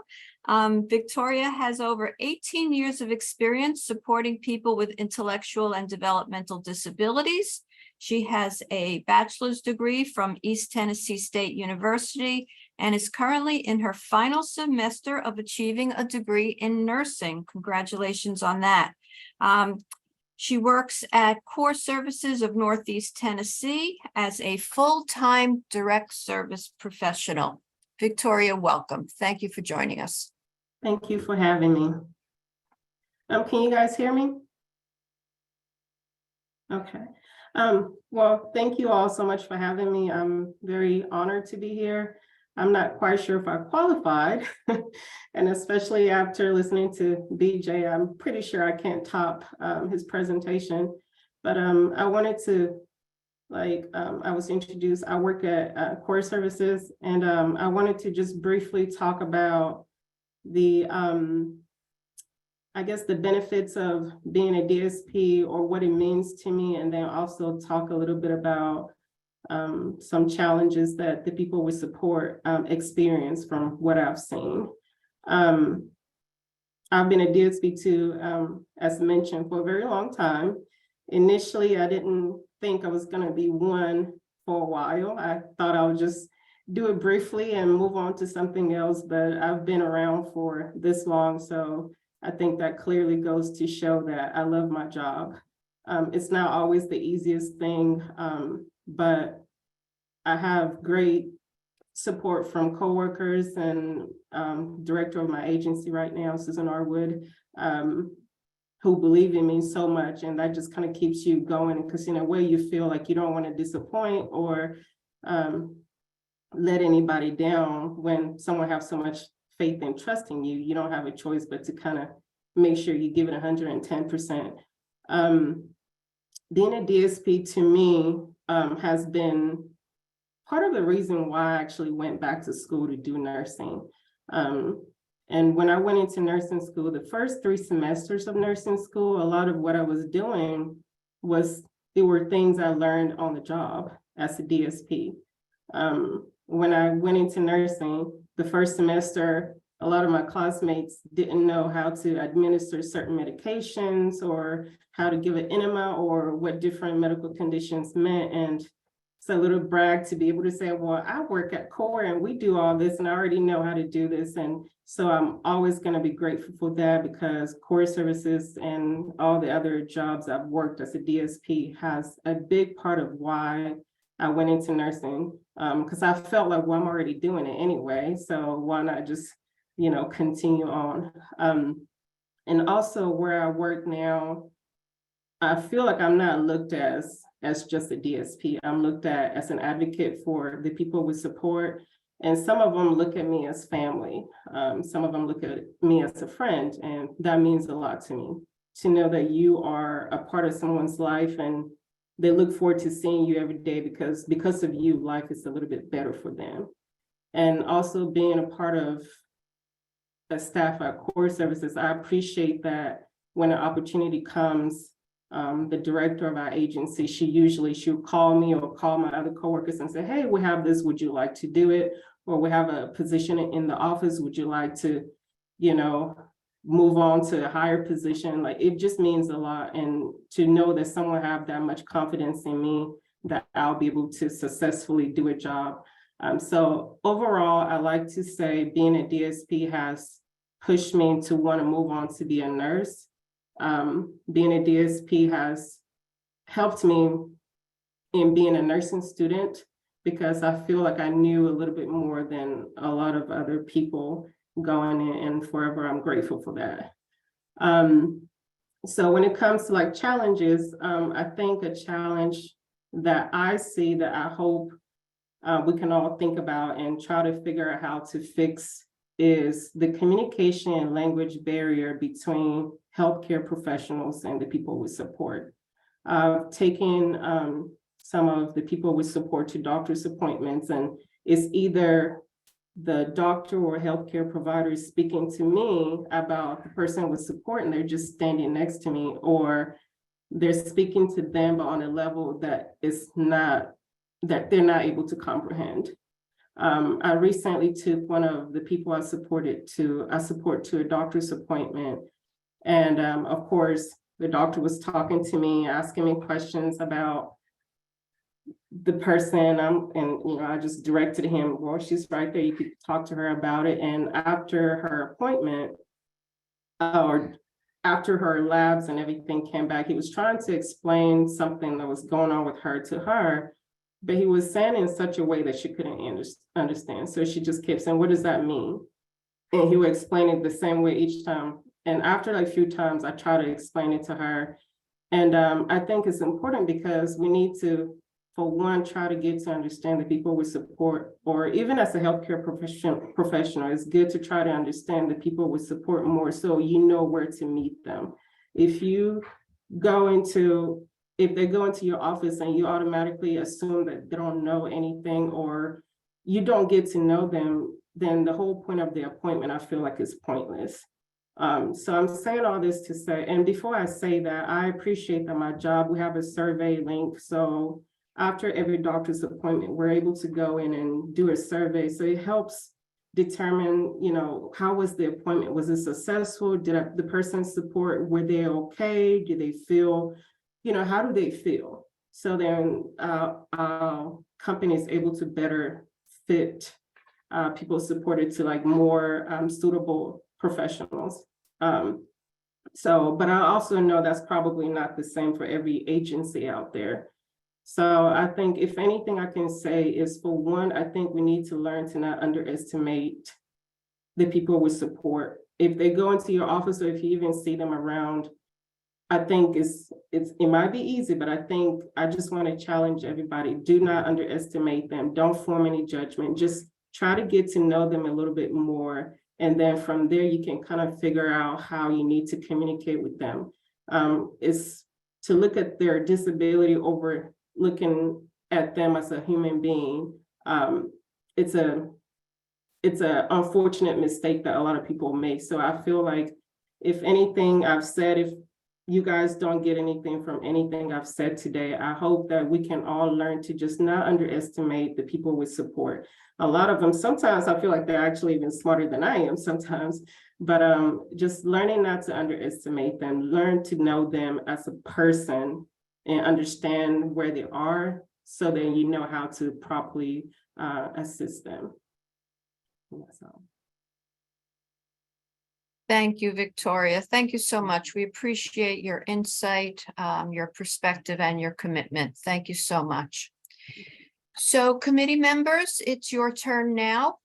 Victoria has over 18 years of experience supporting people with intellectual and developmental disabilities. She has a bachelor's degree from East Tennessee State University and is currently in her final semester of achieving a degree in nursing. Congratulations on that. She works at Core Services of Northeast Tennessee as a full-time direct service professional. Victoria, welcome. Thank you for joining us. Thank you for having me. Can you guys hear me? Okay. Well, thank you all so much for having me. I'm very honored to be here. I'm not quite sure if I qualified, and especially after listening to BJ, I'm pretty sure I can't top his presentation. But I wanted to, I was introduced, I work at Core Services, and I wanted to just briefly talk about the, I guess, the benefits of being a DSP or what it means to me, and then also talk a little bit about some challenges that the people with support experience from what I've seen. I've been a DSP too, as mentioned, for a very long time. Initially, I didn't think I was going to be one for a while. I thought I would just do it briefly and move on to something else, but I've been around for this long, so I think that clearly goes to show that I love my job. It's not always the easiest thing, but I have great support from coworkers and director of my agency right now, Susan Arwood, who believe in me so much, and that just kind of keeps you going, because in a way you feel like you don't want to disappoint or let anybody down. When someone has so much faith and trust in you, you don't have a choice but to kind of make sure you give it 110%. Being a DSP to me has been part of the reason why I actually went back to school to do nursing. And when I went into nursing school, the first 3 semesters of nursing school, a lot of what I was doing was, there were things I learned on the job as a DSP. When I went into nursing, the first semester, a lot of my classmates didn't know how to administer certain medications or how to give an enema or what different medical conditions meant. And it's a little brag to be able to say, well, I work at Core and we do all this and I already know how to do this. And so I'm always going to be grateful for that, because Core Services and all the other jobs I've worked as a DSP has a big part of why I went into nursing, because I felt like, well, I'm already doing it anyway, so why not just, continue on. And also where I work now, I feel like I'm not looked at as just a DSP. I'm looked at as an advocate for the people with support. And some of them look at me as family. Some of them look at me as a friend. And that means a lot to me, to know that you are a part of someone's life and they look forward to seeing you every day because of you, life is a little bit better for them. And also being a part of a staff at Core Services, I appreciate that when an opportunity comes the director of our agency, she'll call me or call my other coworkers and say, hey, we have this, would you like to do it? Or we have a position in the office, would you like to, move on to a higher position? Like, it just means a lot. And to know that someone have that much confidence in me, that I'll be able to successfully do a job. So overall, I like to say being a DSP has pushed me to want to move on to be a nurse. Being a DSP has helped me in being a nursing student, because I feel like I knew a little bit more than a lot of other people going in, and forever I'm grateful for that. So when it comes to like challenges, I think a challenge that I see that I hope we can all think about and try to figure out how to fix is the communication and language barrier between healthcare professionals and the people with support. Taking some of the people with support to doctor's appointments, and it's either the doctor or healthcare provider is speaking to me about the person with support and they're just standing next to me, or they're speaking to them but on a level that is not, that they're not able to comprehend. I recently took one of the people I support to a doctor's appointment. And of course, the doctor was talking to me, asking me questions about the person, and I just directed him, well, she's right there, you could talk to her about it. And after her appointment, or after her labs and everything came back, he was trying to explain something that was going on with her to her, but he was saying in such a way that she couldn't understand. So she just kept saying, what does that mean? And he would explain it the same way each time. And after like a few times, I try to explain it to her. And I think it's important because we need to, for one, try to get to understand the people with support, or even as a healthcare professional, it's good to try to understand the people with support more, so you know where to meet them. If they go into your office and you automatically assume that they don't know anything, or you don't get to know them, then the whole point of the appointment, I feel like, is pointless. So I'm saying all this to say, and before I say that, I appreciate that my job, we have a survey link. So after every doctor's appointment, we're able to go in and do a survey. So it helps determine, how was the appointment? Was it successful? Did the person support, were they okay? Do they feel, how do they feel? So then our company is able to better fit people supported to like more suitable professionals. But I also know that's probably not the same for every agency out there. So I think if anything I can say is, for one, I think we need to learn to not underestimate the people with support. If they go into your office, or if you even see them around, I think it might be easy, but I just want to challenge everybody. Do not underestimate them. Don't form any judgment. Just try to get to know them a little bit more. And then from there, you can kind of figure out how you need to communicate with them. It's to look at their disability over looking at them as a human being. It's an unfortunate mistake that a lot of people make. So I feel like, if anything I've said, if you guys don't get anything from anything I've said today, I hope that we can all learn to just not underestimate the people with support. A lot of them, sometimes I feel like they're actually even smarter than I am sometimes, but just learning not to underestimate them, learn to know them as a person and understand where they are, so that you know how to properly assist them. That's all. Thank you, Victoria. Thank you so much. We appreciate your insight, your perspective, and your commitment. Thank you so much. So committee members, it's your turn now.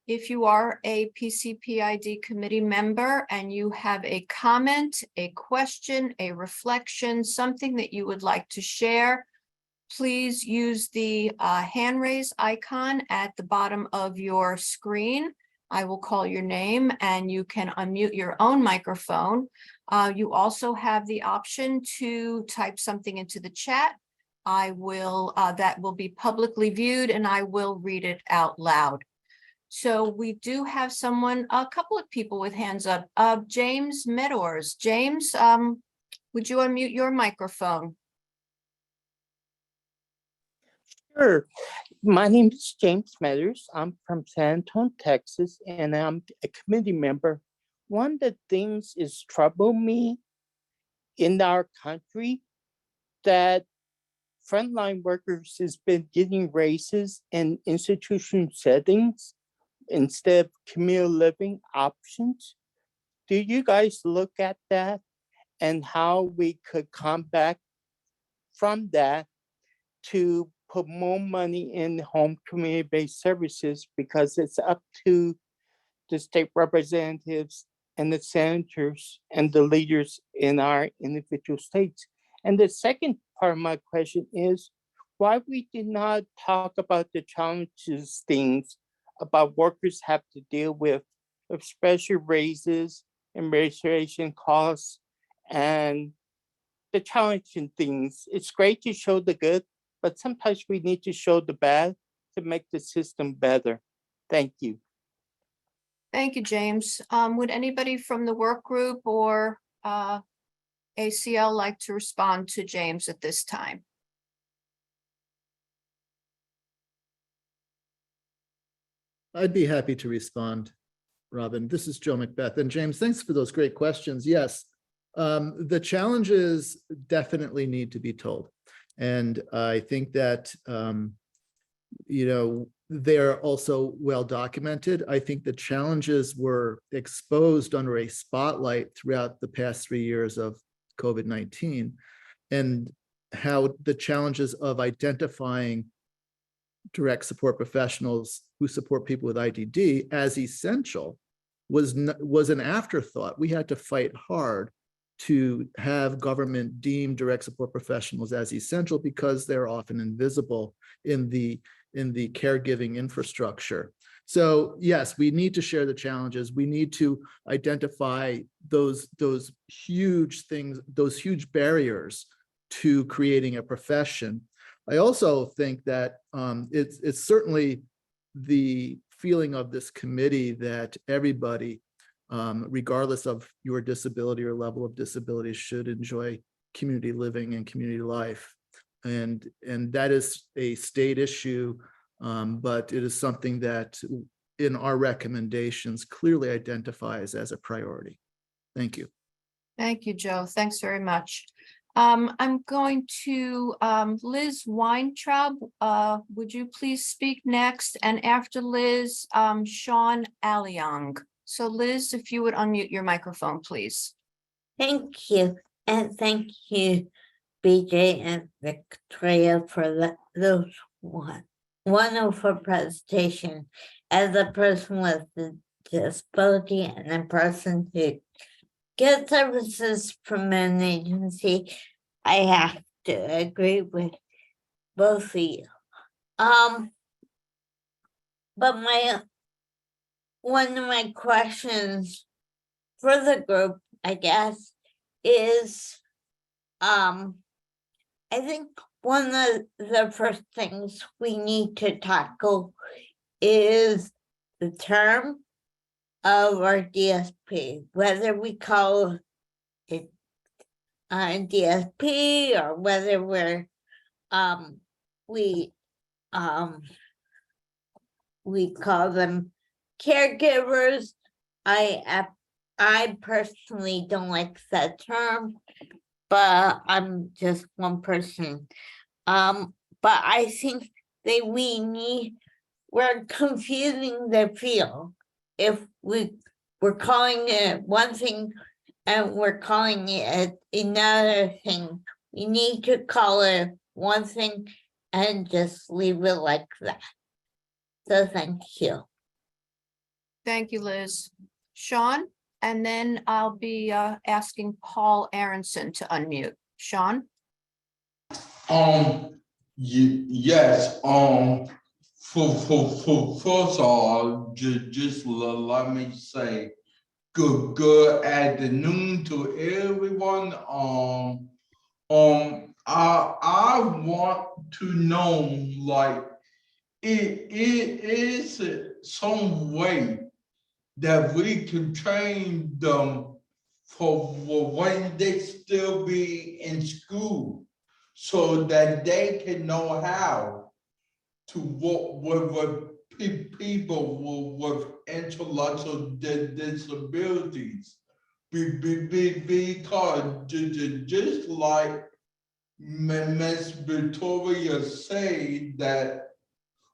If you are a PCPID committee member and you have a comment, a question, a reflection, something that you would like to share, please use the hand raise icon at the bottom of your screen. I will call your name and you can unmute your own microphone. You also have the option to type something into the chat. That will be publicly viewed and I will read it out loud. So we do have a couple of people with hands up. James Meadors. James, Would you unmute your microphone? Sure. My name is James Meadows. I'm from San Antonio, Texas, and I'm a committee member. One of the things is trouble me in our country that frontline workers has been getting raises in institution settings instead of community living options. Do you guys look at that and how we could come back from that to put more money in home community-based services, because it's up to the state representatives and the senators and the leaders in our individual states. And the second part of my question is why we did not talk about the challenges, things about workers have to deal with, especially raises, administration costs, and the challenging things. It's great to show the good, but sometimes we need to show the bad to make the system better. Thank you. Thank you, James. Would anybody from the work group or ACL like to respond to James at this time? I'd be happy to respond, Robin. This is Joe Macbeth. And James, thanks for those great questions. Yes, the challenges definitely need to be told. And I think that, they're also well documented. I think the challenges were exposed under a spotlight throughout the past 3 years of COVID-19, and how the challenges of identifying direct support professionals who support people with IDD as essential was an afterthought. We had to fight hard to have government deem direct support professionals as essential because they're often invisible in the caregiving infrastructure. So yes, we need to share the challenges. We need to identify those huge things, those huge barriers to creating a profession. I also think that it's certainly the feeling of this committee that everybody, regardless of your disability or level of disability, should enjoy community living and community life. And that is a state issue, but it is something that in our recommendations clearly identifies as a priority. Thank you. Thank you, Joe. Thanks very much. I'm going to Liz Weintraub. Would you please speak next? And after Liz, Sean Aliang. So Liz, if you would unmute your microphone, please. Thank you. And thank you, BJ and Victoria, for those wonderful presentation. As a person with a disability and a person who gets services from an agency, I have to agree with both of you. But one of my questions for the group, I guess, is I think one of the first things we need to tackle is the term of our DSP, whether we call it DSP or whether we call them caregivers. I personally don't like that term, but I'm just one person. But I think that we're confusing the field. If we're calling it one thing and we're calling it another thing, we need to call it one thing and just leave it like that. So thank you. Thank you, Liz. Sean, and then I'll be asking Paul Aronson to unmute. Sean? Yes, for first of all, just let me say good afternoon to everyone. I want to know, like, it is some way that we can train them for when they still be in school, so that they can know how to work with people with intellectual disabilities. Because just like Miss Victoria said, that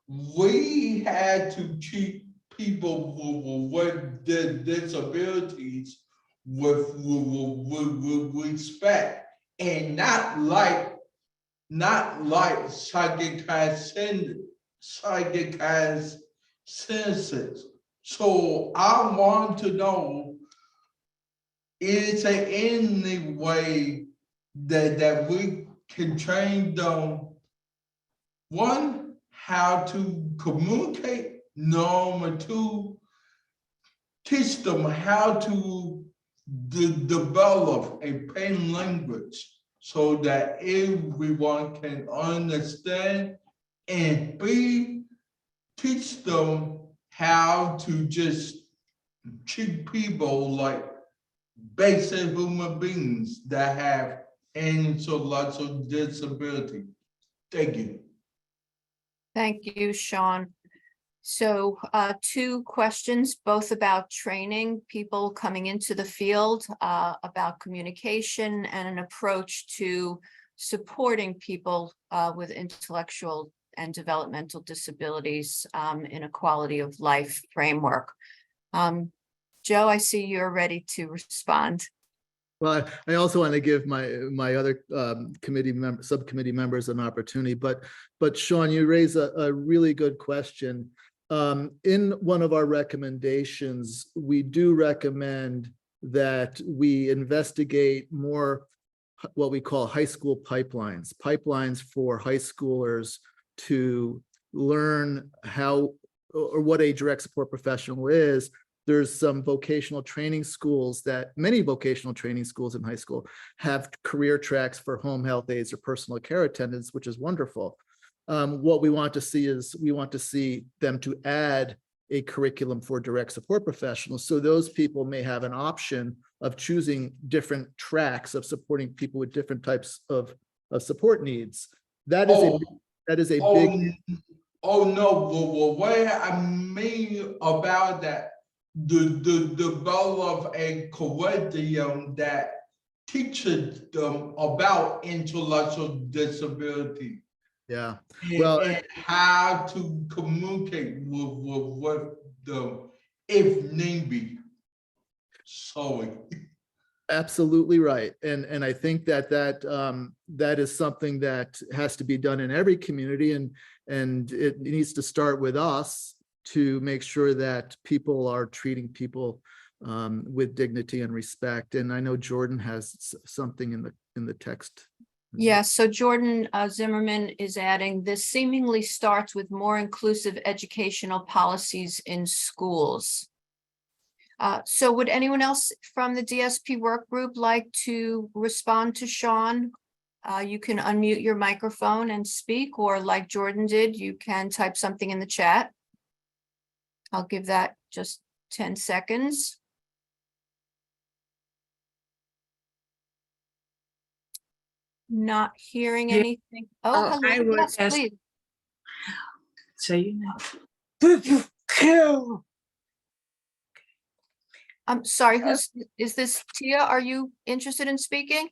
we had to treat people with disabilities with respect, and not like psychic as citizens. So I want to know, is there any way that we can train them, one, how to communicate, number two, teach them how to develop a plain language so that everyone can understand, and B, teach them how to just treat people like basic human beings that have intellectual disability. Thank you. Thank you, Sean. So two questions, both about training people coming into the field, about communication and an approach to supporting people with intellectual and developmental disabilities in a quality of life framework. Joe, I see you're ready to respond. Well, I also want to give my other subcommittee members an opportunity, but Sean, you raise a really good question. In one of our recommendations, we do recommend that we investigate more what we call high school pipelines for high schoolers to learn how or what a direct support professional is. There's some vocational training schools many vocational training schools in high school have career tracks for home health aides or personal care attendants, which is wonderful. What we want to see is them to add a curriculum for direct support professionals. So those people may have an option of choosing different tracks of supporting people with different types of support needs. That is a big. Oh no, well, what I mean about that, the develop a curriculum that teaches them about intellectual disability. Yeah, Well, and how to communicate with them if need be. Sorry. Absolutely right. And I think that is something that has to be done in every community, and it needs to start with us to make sure that people are treating people with dignity and respect. And I know Jordan has something in the text. Yeah, so Jordan Zimmerman is adding, this seemingly starts with more inclusive educational policies in schools. So would anyone else from the DSP work group like to respond to Sean? You can unmute your microphone and speak, or like Jordan did, you can type something in the chat. I'll give that just 10 seconds. Not hearing anything. Oh, hello. Yes, please. So you know. I'm sorry, is this Tia? Are you interested in speaking?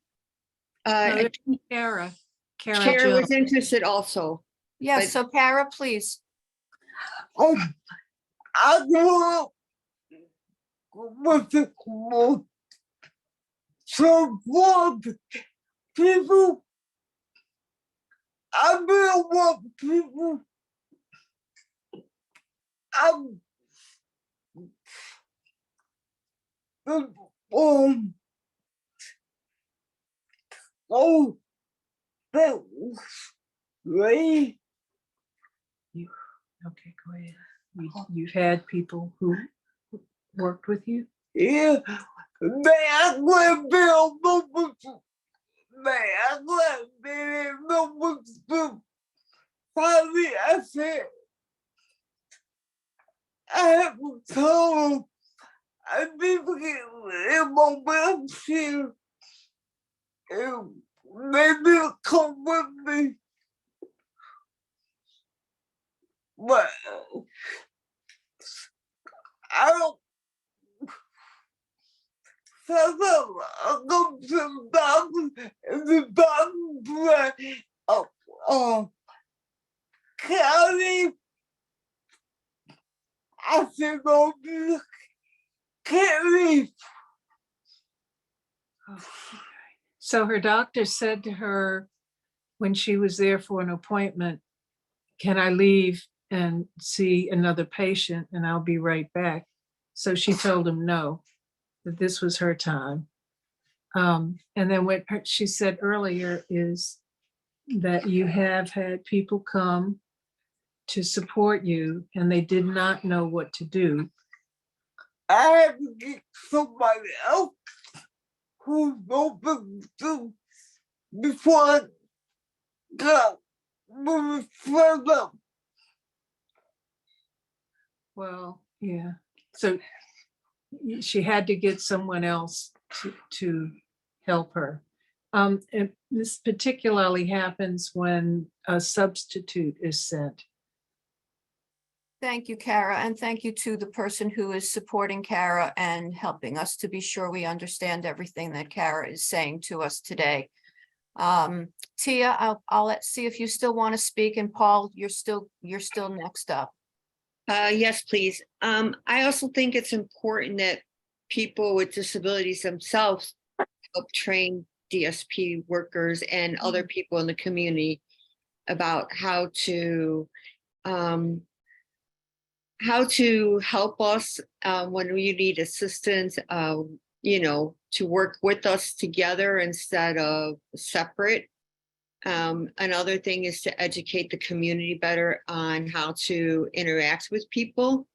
Kara was interested also. Yes, so Kara, please. I grew up with the support people. I built what people. Oh, that was great. Okay, go ahead. You've had people who worked with you? Yeah, they would build finally I said, I have told I people get mobility. ask you if maybe come with me. But I don't feel that I'll go to the doctor and the doctor said, Kelly, I said, no, can't leave. So her doctor said to her when she was there for an appointment, can I leave and see another patient and I'll be right back? So she told him no, that this was her time. And then what she said earlier is that you have had people come to support you and they did not know what to do. I had to get somebody else who's open to before I got moving further. Well, yeah. So she had to get someone else to help her. And this particularly happens when a substitute is sent. Thank you, Kara, and thank you to the person who is supporting Kara and helping us to be sure we understand everything that Kara is saying to us today. Tia, I'll see if you still want to speak, and Paul, you're still next up. Yes, please. I also think it's important that people with disabilities themselves help train DSP workers and other people in the community about how to help us when we need assistance, to work with us together instead of separate. Another thing is to educate the community better on how to interact with people.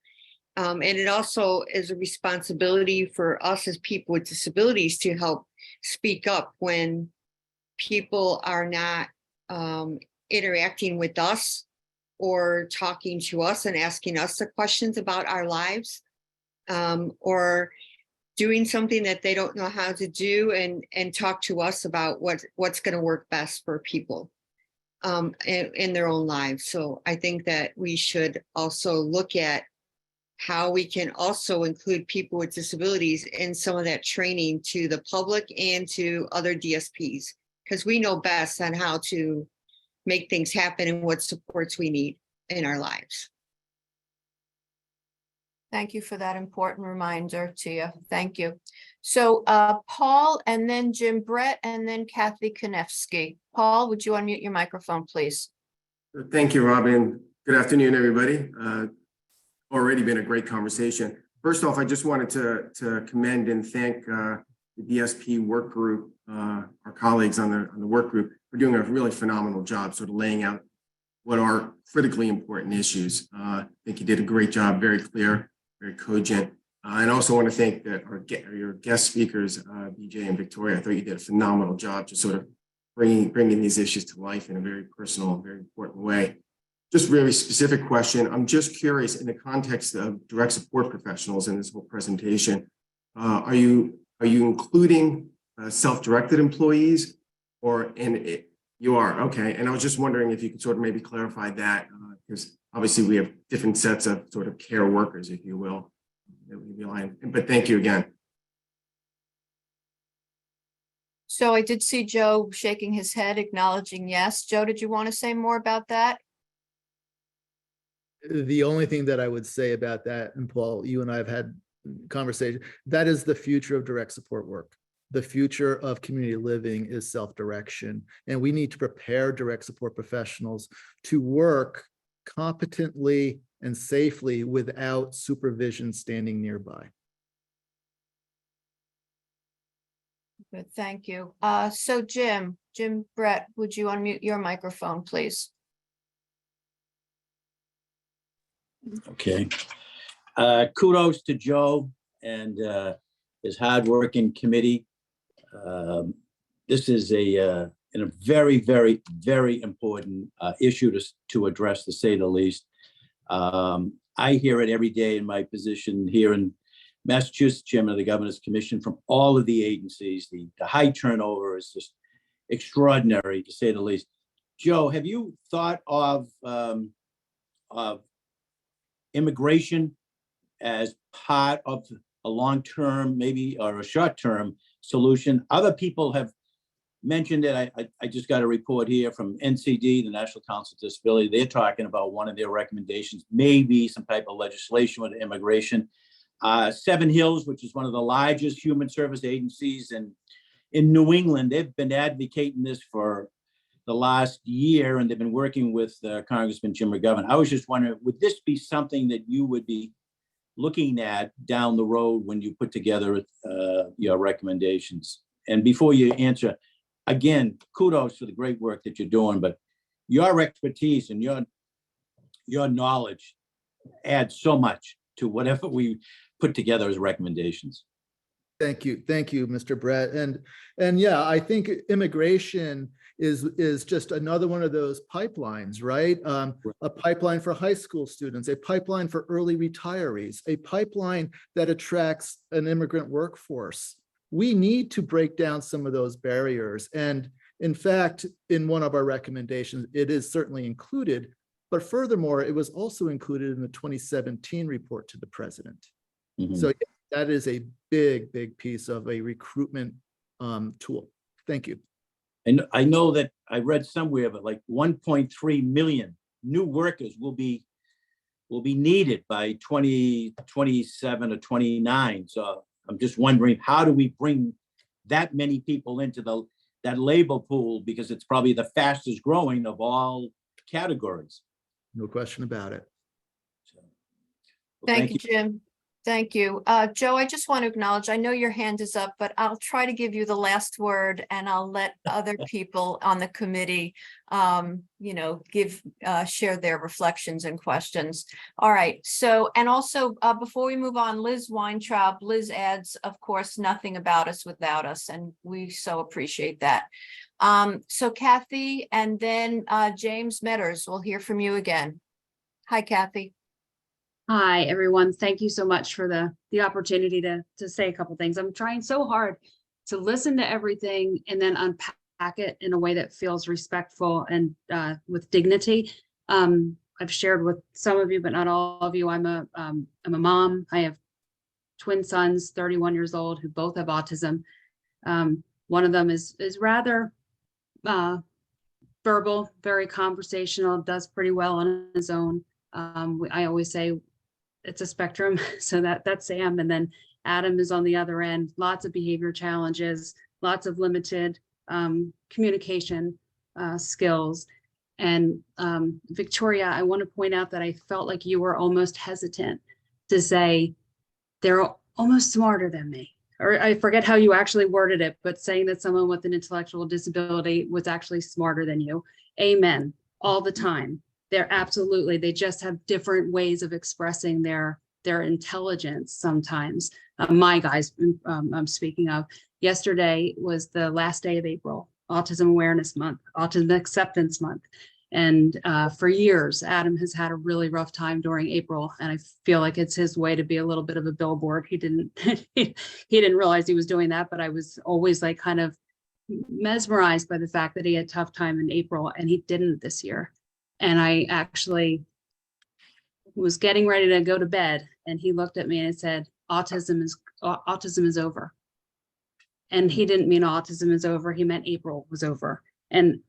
And it also is a responsibility for us as people with disabilities to help speak up when people are not interacting with us or talking to us and asking us the questions about our lives, or doing something that they don't know how to do and talk to us about what's going to work best for people in their own lives. So I think that we should also look at how we can also include people with disabilities in some of that training to the public and to other DSPs, because we know best on how to make things happen and what supports we need in our lives. Thank you for that important reminder, Tia. Thank you. So Paul, and then Jim Brett, and then Kathy Konevsky. Paul, would you unmute your microphone, please? Thank you, Robin. Good afternoon, everybody. Already been a great conversation. First off, I just wanted to commend and thank the DSP work group, our colleagues on the work group, for doing a really phenomenal job sort of laying out what are critically important issues. I think you did a great job, very clear, very cogent. And I also want to thank your guest speakers, BJ and Victoria. I thought you did a phenomenal job just sort of bringing these issues to life in a very personal, very important way. Just really specific question. I'm just curious, in the context of direct support professionals in this whole presentation, are you including self-directed employees, you are? Okay. And I was just wondering if you could sort of maybe clarify that, because obviously we have different sets of sort of care workers, if you will. But thank you again. So I did see Joe shaking his head, acknowledging yes. Joe, did you want to say more about that? The only thing that I would say about that, and Paul, you and I have had conversation, that is the future of direct support work. The future of community living is self-direction, and we need to prepare direct support professionals to work competently and safely without supervision standing nearby. Good, thank you. So Jim Brett, would you unmute your microphone, please? Okay. Kudos to Joe and his hardworking committee. This is a very, very, very important issue to address, to say the least. I hear it every day in my position here in Massachusetts chairman of the Governor's Commission, from all of the agencies. The high turnover is just extraordinary, to say the least. Joe, have you thought of immigration as part of a long-term, maybe, or a short-term solution? Other people have mentioned it. I just got a report here from NCD, the National Council of Disability. They're talking about one of their recommendations, maybe some type of legislation with immigration. Seven Hills, which is one of the largest human service agencies in New England, they've been advocating this for the last year, and they've been working with Congressman Jim McGovern. I was just wondering, would this be something that you would be looking at down the road when you put together your recommendations? And before you answer, again, kudos for the great work that you're doing, but your expertise and your knowledge adds so much to whatever we put together as recommendations. Thank you, Mr. Brett. And yeah, I think immigration is just another one of those pipelines, right? A pipeline for high school students, a pipeline for early retirees, a pipeline that attracts an immigrant workforce. We need to break down some of those barriers. And in fact, in one of our recommendations, it is certainly included, but furthermore, it was also included in the 2017 report to the president. Mhm. So that is a big piece of a recruitment tool. Thank you. And I know that I read somewhere, but like 1.3 million new workers will be needed by 2027 or 29. So I'm just wondering, how do we bring that many people into that labor pool? Because it's probably the fastest growing of all categories. No question about it. So, well, Thank you, Jim. Thank you. Joe, I just want to acknowledge, I know your hand is up, but I'll try to give you the last word, and I'll let other people on the committee, share their reflections and questions. All right. So, and also before we move on, Liz Weintraub, Liz adds, of course, nothing about us without us, and we so appreciate that. So Kathy, and then James Metters, we'll hear from you again. Hi, Kathy. Hi, everyone. Thank you so much for the opportunity to say a couple things. I'm trying so hard to listen to everything and then unpack it in a way that feels respectful and with dignity. I've shared with some of you, but not all of you. I'm a mom. I have twin sons, 31 years old, who both have autism. One of them is rather verbal, very conversational, does pretty well on his own. I always say it's a spectrum, so that's Sam. And then Adam is on the other end, lots of behavior challenges, lots of limited communication skills. And Victoria, I want to point out that I felt like you were almost hesitant to say they're almost smarter than me. Or I forget how you actually worded it, but saying that someone with an intellectual disability was actually smarter than you. Amen. All the time. They're absolutely, they just have different ways of expressing their intelligence sometimes. My guys, I'm speaking of, yesterday was the last day of April, Autism Awareness Month, Autism Acceptance Month. And for years, Adam has had a really rough time during April. And I feel like it's his way to be a little bit of a billboard. He didn't, he didn't realize he was doing that, but I was always like kind of mesmerized by the fact that he had a tough time in April, and he didn't this year. And I actually was getting ready to go to bed, and he looked at me and said, autism is over. And he didn't mean autism is over. He meant April was over. And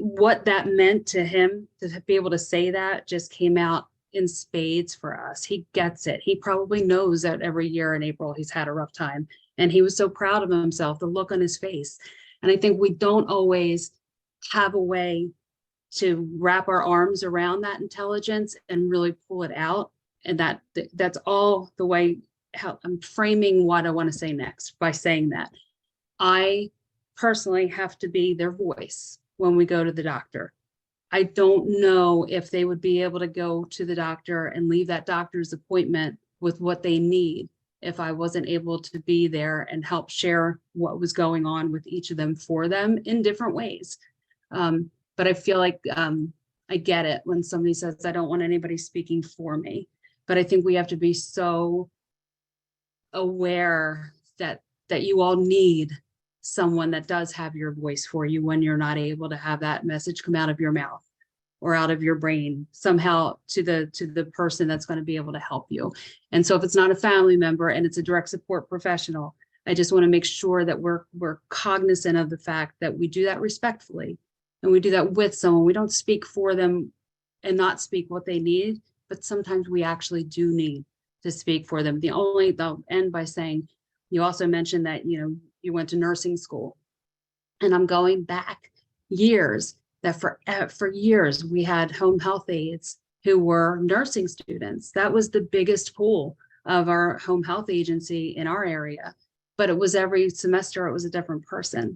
what that meant to him to be able to say that just came out in spades for us. He gets it. He probably knows that every year in April he's had a rough time, and he was so proud of himself, the look on his face. And I think we don't always have a way to wrap our arms around that intelligence and really pull it out. And that's all the way how I'm framing what I want to say next by saying that. I personally have to be their voice when we go to the doctor. I don't know if they would be able to go to the doctor and leave that doctor's appointment with what they need if I wasn't able to be there and help share what was going on with each of them for them in different ways. But I feel like I get it when somebody says, I don't want anybody speaking for me. But I think we have to be so aware that you all need someone that does have your voice for you when you're not able to have that message come out of your mouth or out of your brain somehow to the person that's going to be able to help you. And so if it's not a family member and it's a direct support professional, I just want to make sure that we're cognizant of the fact that we do that respectfully and we do that with someone. We don't speak for them and not speak what they need, but sometimes we actually do need to speak for them. They'll end by saying, you also mentioned that, you went to nursing school, and I'm going back years, that for years we had home health aides who were nursing students. That was the biggest pool of our home health agency in our area, but it was every semester, it was a different person.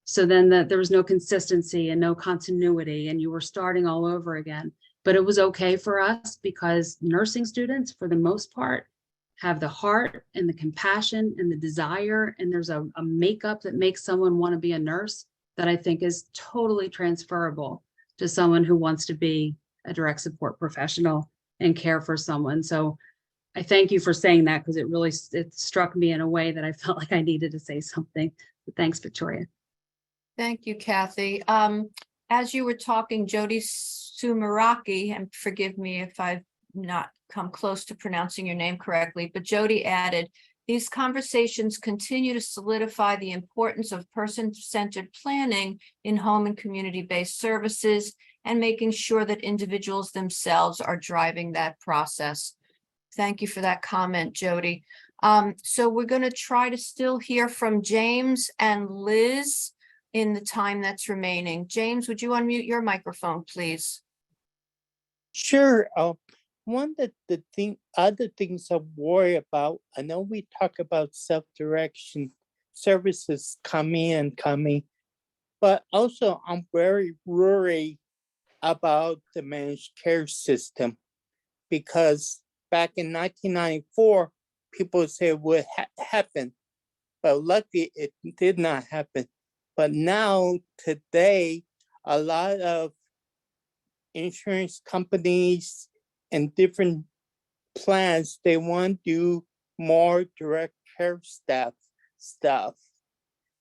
So then there was no consistency and no continuity, and you were starting all over again. But it was okay for us because nursing students, for the most part, have the heart and the compassion and the desire, and there's a makeup that makes someone want to be a nurse that I think is totally transferable to someone who wants to be a direct support professional and care for someone. So I thank you for saying that, because it struck me in a way that I felt like I needed to say something. But thanks, Victoria. Thank you, Kathy. As you were talking, Jody Sumaraki, and forgive me if I've not come close to pronouncing your name correctly, but Jody added, these conversations continue to solidify the importance of person-centered planning in home and community-based services and making sure that individuals themselves are driving that process. Thank you for that comment, Jody. So we're going to try to still hear from James and Liz in the time that's remaining. James, would you unmute your microphone, please? Sure. One of the other things I worry about, I know we talk about self-direction services coming, but also I'm very worried about the managed care system, because back in 1994, people said would happen, but luckily it did not happen. But now, today, a lot of insurance companies and different plans, they want to do more direct care stuff,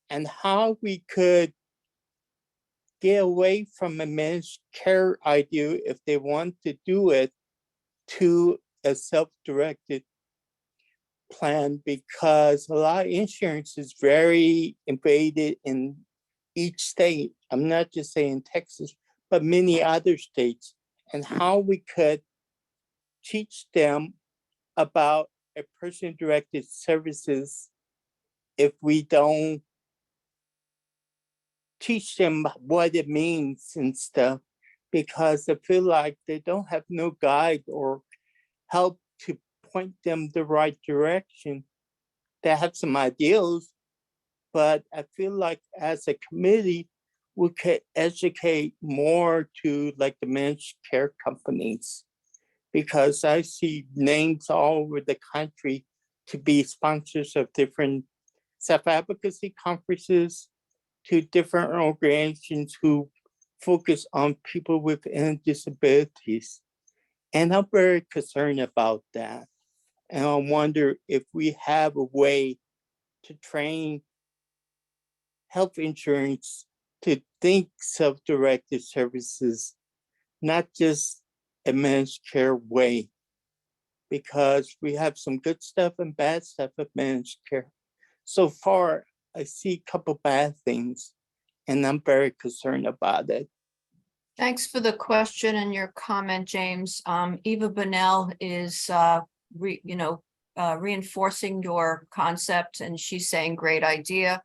and how we could get away from a managed care idea if they want to do it to a self-directed plan, because a lot of insurance is very invaded in each state. I'm not just saying Texas, but many other states, and how we could teach them about a person-directed services if we don't teach them what it means and stuff, because I feel like they don't have no guide or help to point them the right direction. They have some ideals, but I feel like as a committee, we could educate more to like the managed care companies, because I see names all over the country to be sponsors of different self-advocacy conferences, to different organizations who focus on people with disabilities. And I'm very concerned about that. And I wonder if we have a way to train health insurance to think self-directed services, not just a managed care way, because we have some good stuff and bad stuff with managed care. So far, I see a couple bad things, and I'm very concerned about it. Thanks for the question and your comment, James. Eva Bunnell is reinforcing your concept, and she's saying great idea.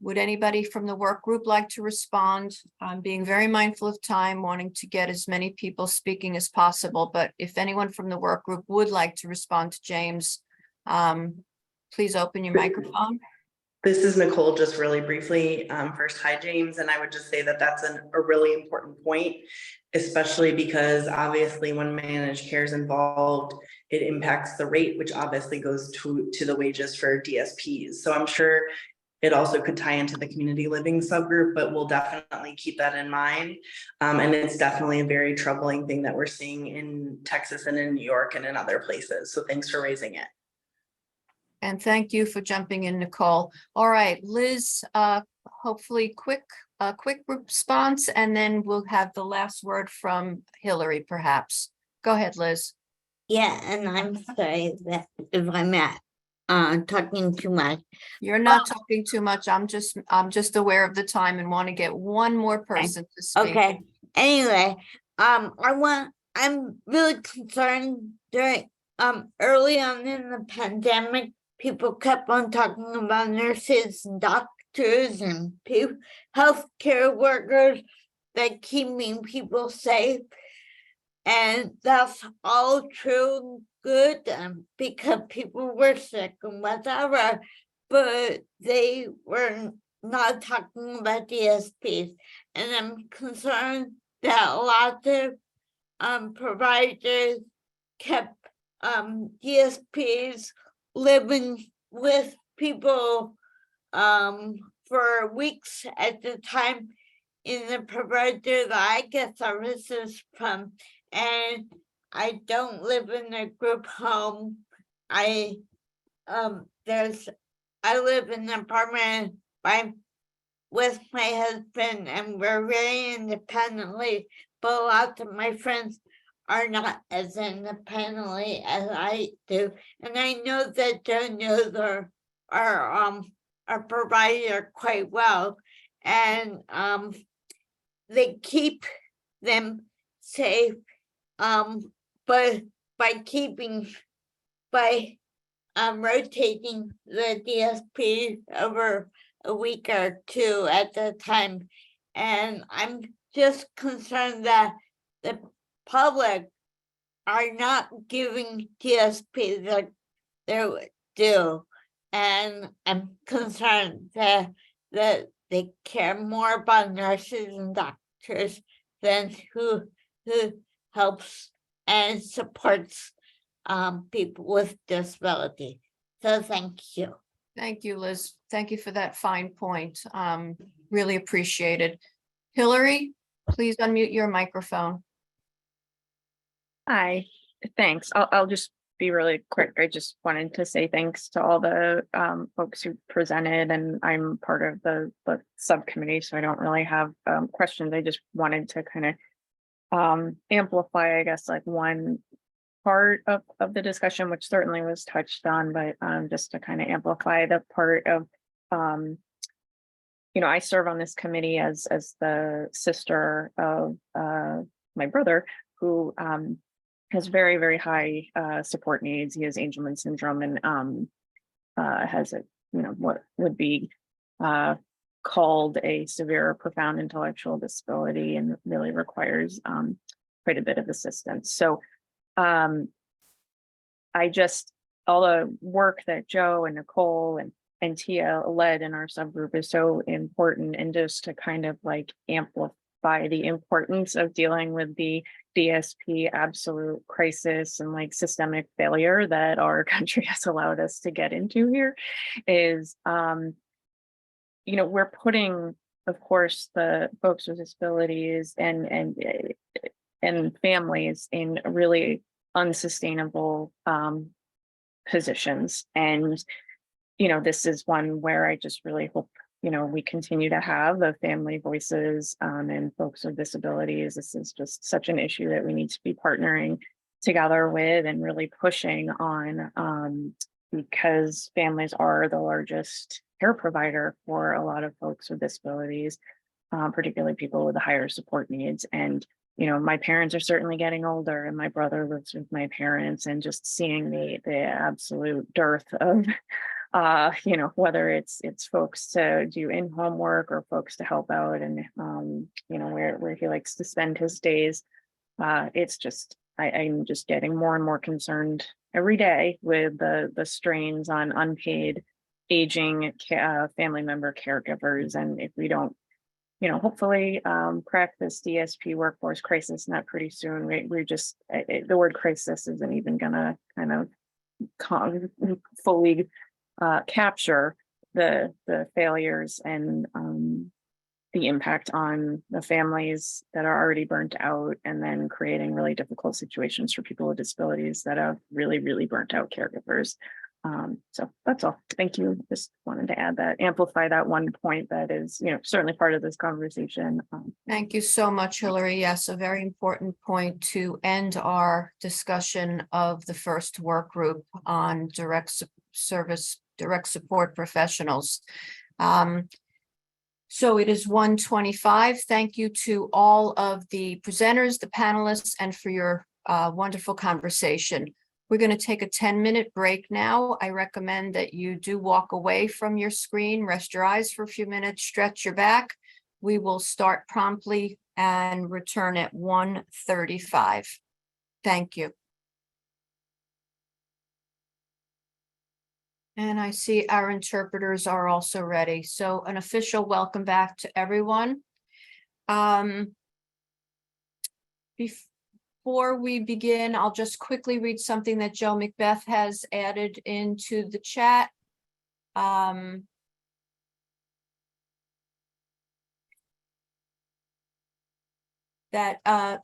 Would anybody from the work group like to respond? I'm being very mindful of time, wanting to get as many people speaking as possible, but if anyone from the work group would like to respond to James, please open your microphone. This is Nicole, just really briefly. First, hi, James. And I would just say that that's a really important point, especially because obviously when managed care is involved, it impacts the rate, which obviously goes to the wages for DSPs. So I'm sure it also could tie into the community living subgroup, but we'll definitely keep that in mind. And it's definitely a very troubling thing that we're seeing in Texas and in New York and in other places. So thanks for raising it. And thank you for jumping in, Nicole. All right, Liz, hopefully a quick response, and then we'll have the last word from Hillary, perhaps. Go ahead, Liz. Yeah, and I'm sorry that if I'm talking too much. You're not talking too much. I'm just aware of the time and want to get one more person to speak. Okay, anyway, I'm really concerned during, early on in the pandemic, people kept on talking about nurses and doctors and healthcare workers that keeping people safe. And that's all true and good, because people were sick and whatever, but they were not talking about DSPs. And I'm concerned that a lot of providers kept DSPs living with people for weeks at a time in the provider that I get services from. And I don't live in a group home. I live in an apartment with my husband, and we're very independently, but a lot of my friends are not as independently as I do. And I know that Joe knows our provider quite well. And they keep them safe, but by rotating the DSP over a week or two at a time. And I'm just concerned that the public are not giving DSP their due. And I'm concerned that they care more about nurses and doctors than who helps and supports people with disability. So thank you. Thank you, Liz. Thank you for that fine point. Really appreciated. Hillary, please unmute your microphone. Hi, thanks. I'll just be really quick. I just wanted to say thanks to all the folks who presented, and I'm part of the subcommittee, so I don't really have questions. I just wanted to kind of amplify, I guess, like one part of the discussion, which certainly was touched on, but just to kind of amplify the part of, I serve on this committee as the sister of my brother, who has very, very high support needs. He has Angelman syndrome and has what would be called a severe or profound intellectual disability, and really requires quite a bit of assistance. So all the work that Joe and Nicole and Tia led in our subgroup is so important, and just to kind of like amplify the importance of dealing with the DSP absolute crisis and like systemic failure that our country has allowed us to get into here is, we're putting, of course, the folks with disabilities and families in really unsustainable positions. And, this is one where I just really hope, we continue to have the family voices and folks with disabilities. This is just such an issue that we need to be partnering together with and really pushing on, because families are the largest care provider for a lot of folks with disabilities, particularly people with the higher support needs. And my parents are certainly getting older, and my brother lives with my parents, and just seeing the absolute dearth of, whether it's folks to do in-home work or folks to help out, and where he likes to spend his days. It's just, I'm just getting more and more concerned every day with the strains on unpaid aging family member caregivers. And if we don't, hopefully crack this DSP workforce crisis not pretty soon, we're just, the word crisis isn't even gonna kind of fully capture the failures and the impact on the families that are already burnt out, and then creating really difficult situations for people with disabilities that have really, really burnt out caregivers. So that's all. Thank you. Just wanted to add that, amplify that one point that is, certainly part of this conversation. Thank you so much, Hillary. Yes, a very important point to end our discussion of the first work group on direct support professionals. So it is 1:25. Thank you to all of the presenters, the panelists, and for your wonderful conversation. We're going to take a 10-minute break now. I recommend that you do walk away from your screen, rest your eyes for a few minutes, stretch your back. We will start promptly and return at 1:35. Thank you. And I see our interpreters are also ready. So an official welcome back to everyone. Before we begin, I'll just quickly read something that Joe Macbeth has added into the chat. To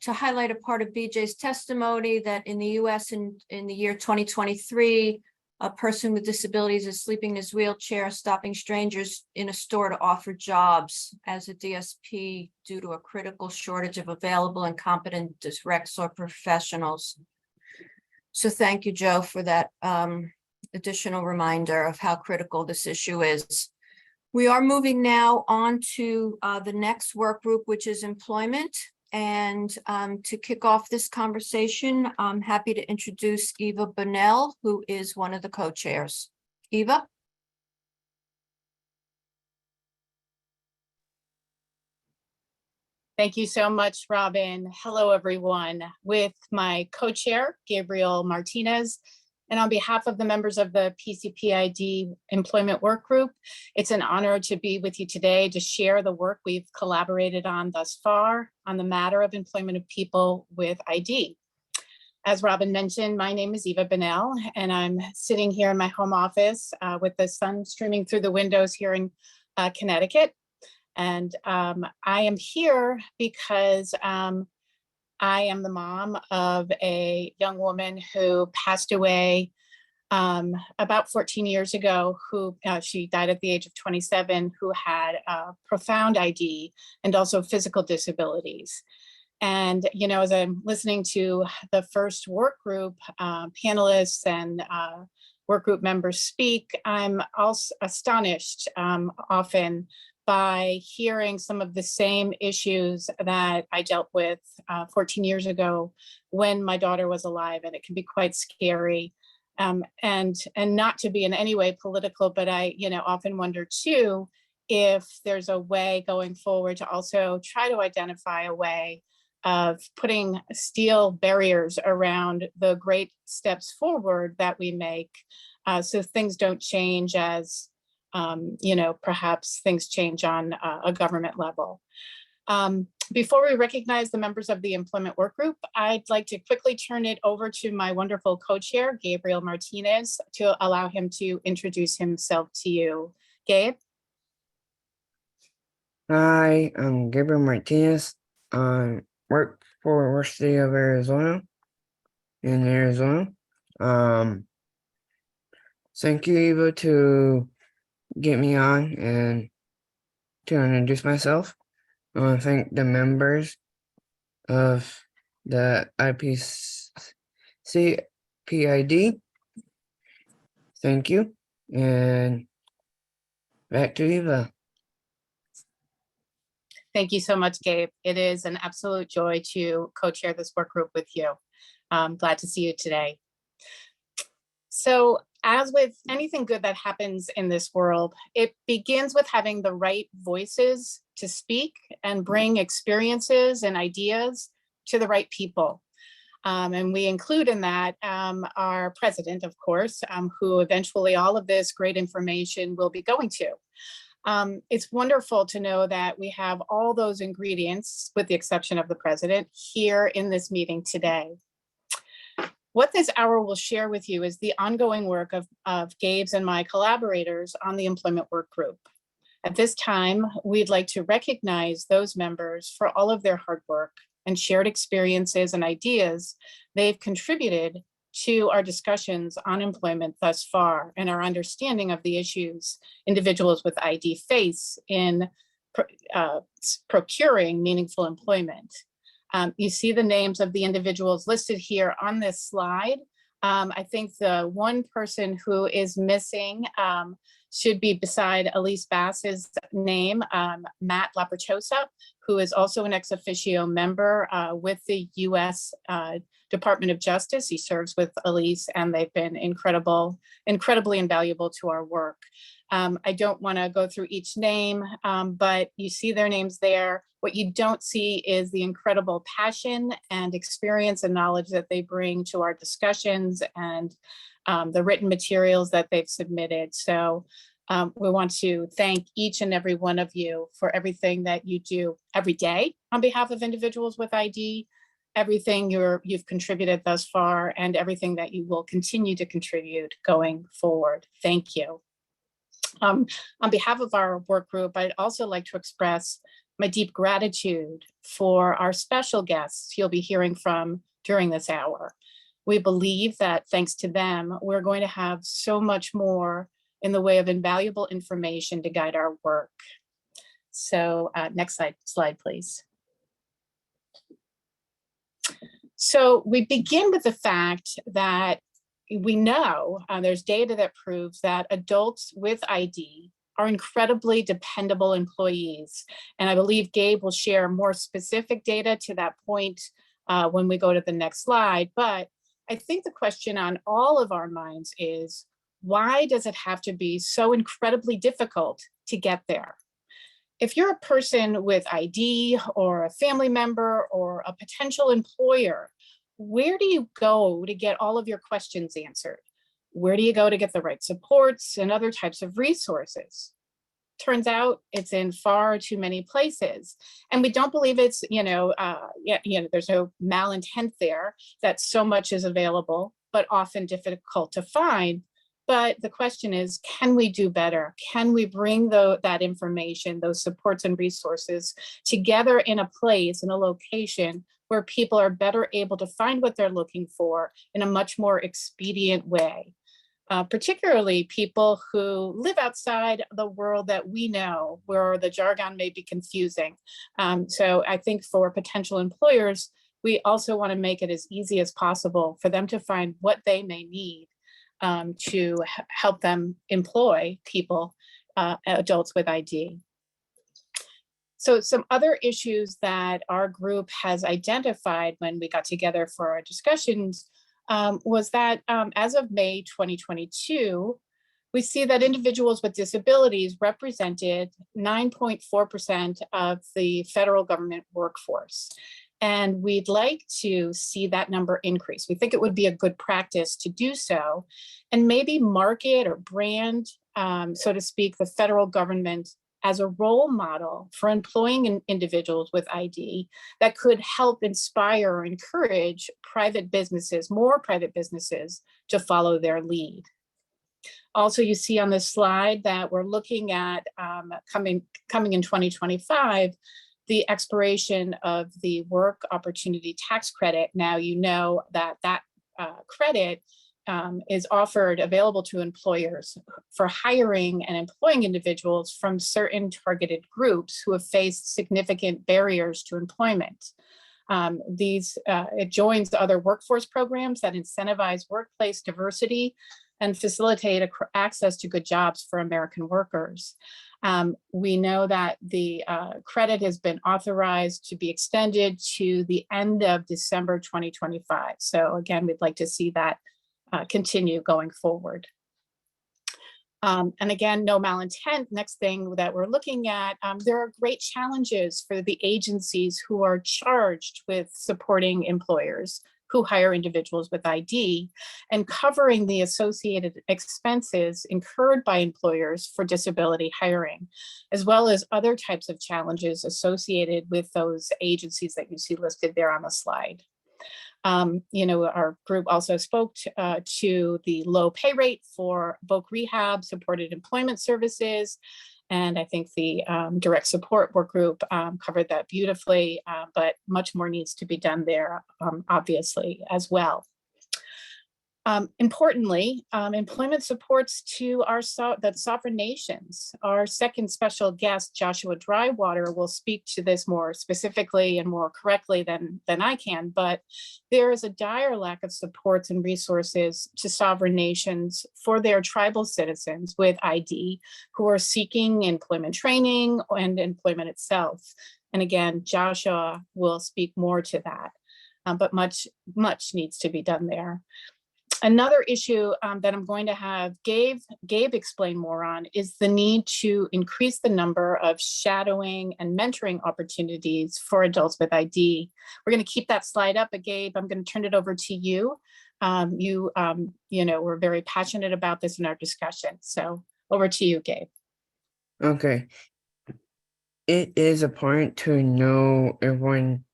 highlight a part of BJ's testimony that in the US in the year 2023, a person with disabilities is sleeping in his wheelchair, stopping strangers in a store to offer jobs as a DSP due to a critical shortage of available and competent directs or professionals. So thank you, Joe, for that additional reminder of how critical this issue is. We are moving now on to the next work group, which is employment. And to kick off this conversation, I'm happy to introduce Eva Bunnell, who is one of the co-chairs. Eva? Thank you so much, Robin. Hello, everyone. With my co-chair, Gabriel Martinez, and on behalf of the members of the PCPID Employment Work Group, it's an honor to be with you today to share the work we've collaborated on thus far on the matter of employment of people with ID. As Robin mentioned, my name is Eva Bunnell, and I'm sitting here in my home office with the sun streaming through the windows here in Connecticut. And I am here because I am the mom of a young woman who passed away about 14 years ago, who she died at the age of 27, who had profound ID and also physical disabilities. And, as I'm listening to the first work group panelists and work group members speak, I'm also astonished often by hearing some of the same issues that I dealt with 14 years ago when my daughter was alive, and it can be quite scary. And not to be in any way political, but I, often wonder too, if there's a way going forward to also try to identify a way of putting steel barriers around the great steps forward that we make, so things don't change as perhaps things change on a government level. Before we recognize the members of the Employment Work Group, I'd like to quickly turn it over to my wonderful co-chair, Gabriel Martinez, to allow him to introduce himself to you. Gabe? Hi, I'm Gabriel Martinez. I work for University of Arizona in Arizona. Thank you, Eva, to get me on and to introduce myself. I want to thank the members of the PCPID. Thank you, and back to Eva. Thank you so much, Gabe. It is an absolute joy to co-chair this work group with you. I'm glad to see you today. So, as with anything good that happens in this world, it begins with having the right voices to speak and bring experiences and ideas to the right people. And we include in that our president, of course, who eventually all of this great information will be going to. It's wonderful to know that we have all those ingredients, with the exception of the president, here in this meeting today. What this hour will share with you is the ongoing work of Gabe's and my collaborators on the Employment Work Group. At this time, we'd like to recognize those members for all of their hard work and shared experiences and ideas they've contributed to our discussions on employment thus far and our understanding of the issues individuals with ID face in procuring meaningful employment. You see the names of the individuals listed here on this slide. I think the one person who is missing should be beside Elise Bass's name, Matt Laprochosa, who is also an ex officio member with the U.S. Department of Justice. He serves with Elise, and they've been incredibly invaluable to our work. I don't want to go through each name, but you see their names there. What you don't see is the incredible passion and experience and knowledge that they bring to our discussions and the written materials that they've submitted. So we want to thank each and every one of you for everything that you do every day on behalf of individuals with ID, everything you've contributed thus far, and everything that you will continue to contribute going forward. Thank you. On behalf of our work group, I'd also like to express my deep gratitude for our special guests you'll be hearing from during this hour. We believe that thanks to them, we're going to have so much more in the way of invaluable information to guide our work. So next slide, please. So we begin with the fact that we know there's data that proves that adults with ID are incredibly dependable employees. And I believe Gabe will share more specific data to that point when we go to the next slide. But I think the question on all of our minds is, why does it have to be so incredibly difficult to get there? If you're a person with ID or a family member or a potential employer, where do you go to get all of your questions answered? Where do you go to get the right supports and other types of resources? Turns out it's in far too many places. And we don't believe it's, there's no malintent there, that so much is available, but often difficult to find. But the question is, can we do better? Can we bring that information, those supports and resources together in a place, in a location where people are better able to find what they're looking for in a much more expedient way? Particularly people who live outside the world that we know, where the jargon may be confusing. So I think for potential employers, we also want to make it as easy as possible for them to find what they may need to help them employ people, adults with ID. So some other issues that our group has identified when we got together for our discussions was that as of May 2022, we see that individuals with disabilities represented 9.4% of the federal government workforce. And we'd like to see that number increase. We think it would be a good practice to do so, and maybe market or brand, so to speak, the federal government as a role model for employing individuals with ID that could help inspire or encourage private businesses, more private businesses, to follow their lead. Also, you see on this slide that we're looking at coming in 2025, the expiration of the work opportunity tax credit. Now, you know that credit is available to employers for hiring and employing individuals from certain targeted groups who have faced significant barriers to employment. It joins other workforce programs that incentivize workplace diversity and facilitate access to good jobs for American workers. We know that the credit has been authorized to be extended to the end of December 2025. So again, we'd like to see that continue going forward. And again, no malintent. Next thing that we're looking at, there are great challenges for the agencies who are charged with supporting employers who hire individuals with ID and covering the associated expenses incurred by employers for disability hiring, as well as other types of challenges associated with those agencies that you see listed there on the slide. Our group also spoke to the low pay rate for voc rehab, supported employment services, and I think the direct support work group covered that beautifully, but much more needs to be done there, obviously, as well. Importantly, employment supports to the sovereign nations. Our second special guest, Joshua Drywater, will speak to this more specifically and more correctly than I can, but there is a dire lack of supports and resources to sovereign nations for their tribal citizens with ID who are seeking employment training and employment itself. And again, Joshua will speak more to that, but much needs to be done there. Another issue that I'm going to have Gabe explain more on is the need to increase the number of shadowing and mentoring opportunities for adults with ID. We're going to keep that slide up, but Gabe, I'm going to turn it over to you. You know, we're very passionate about this in our discussion. So over to you, Gabe. Okay. It is important to know everyone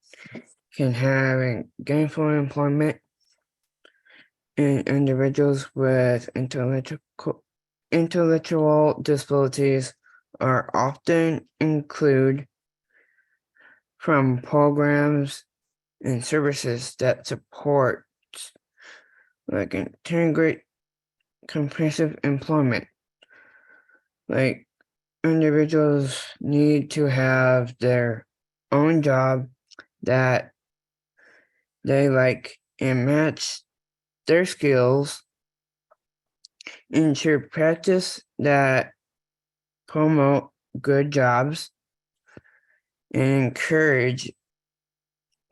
can have gainful employment, and individuals with intellectual disabilities are often included from programs and services that support like integrate comprehensive employment. Like individuals need to have their own job that they like and match their skills, ensure practice that promote good jobs, and encourage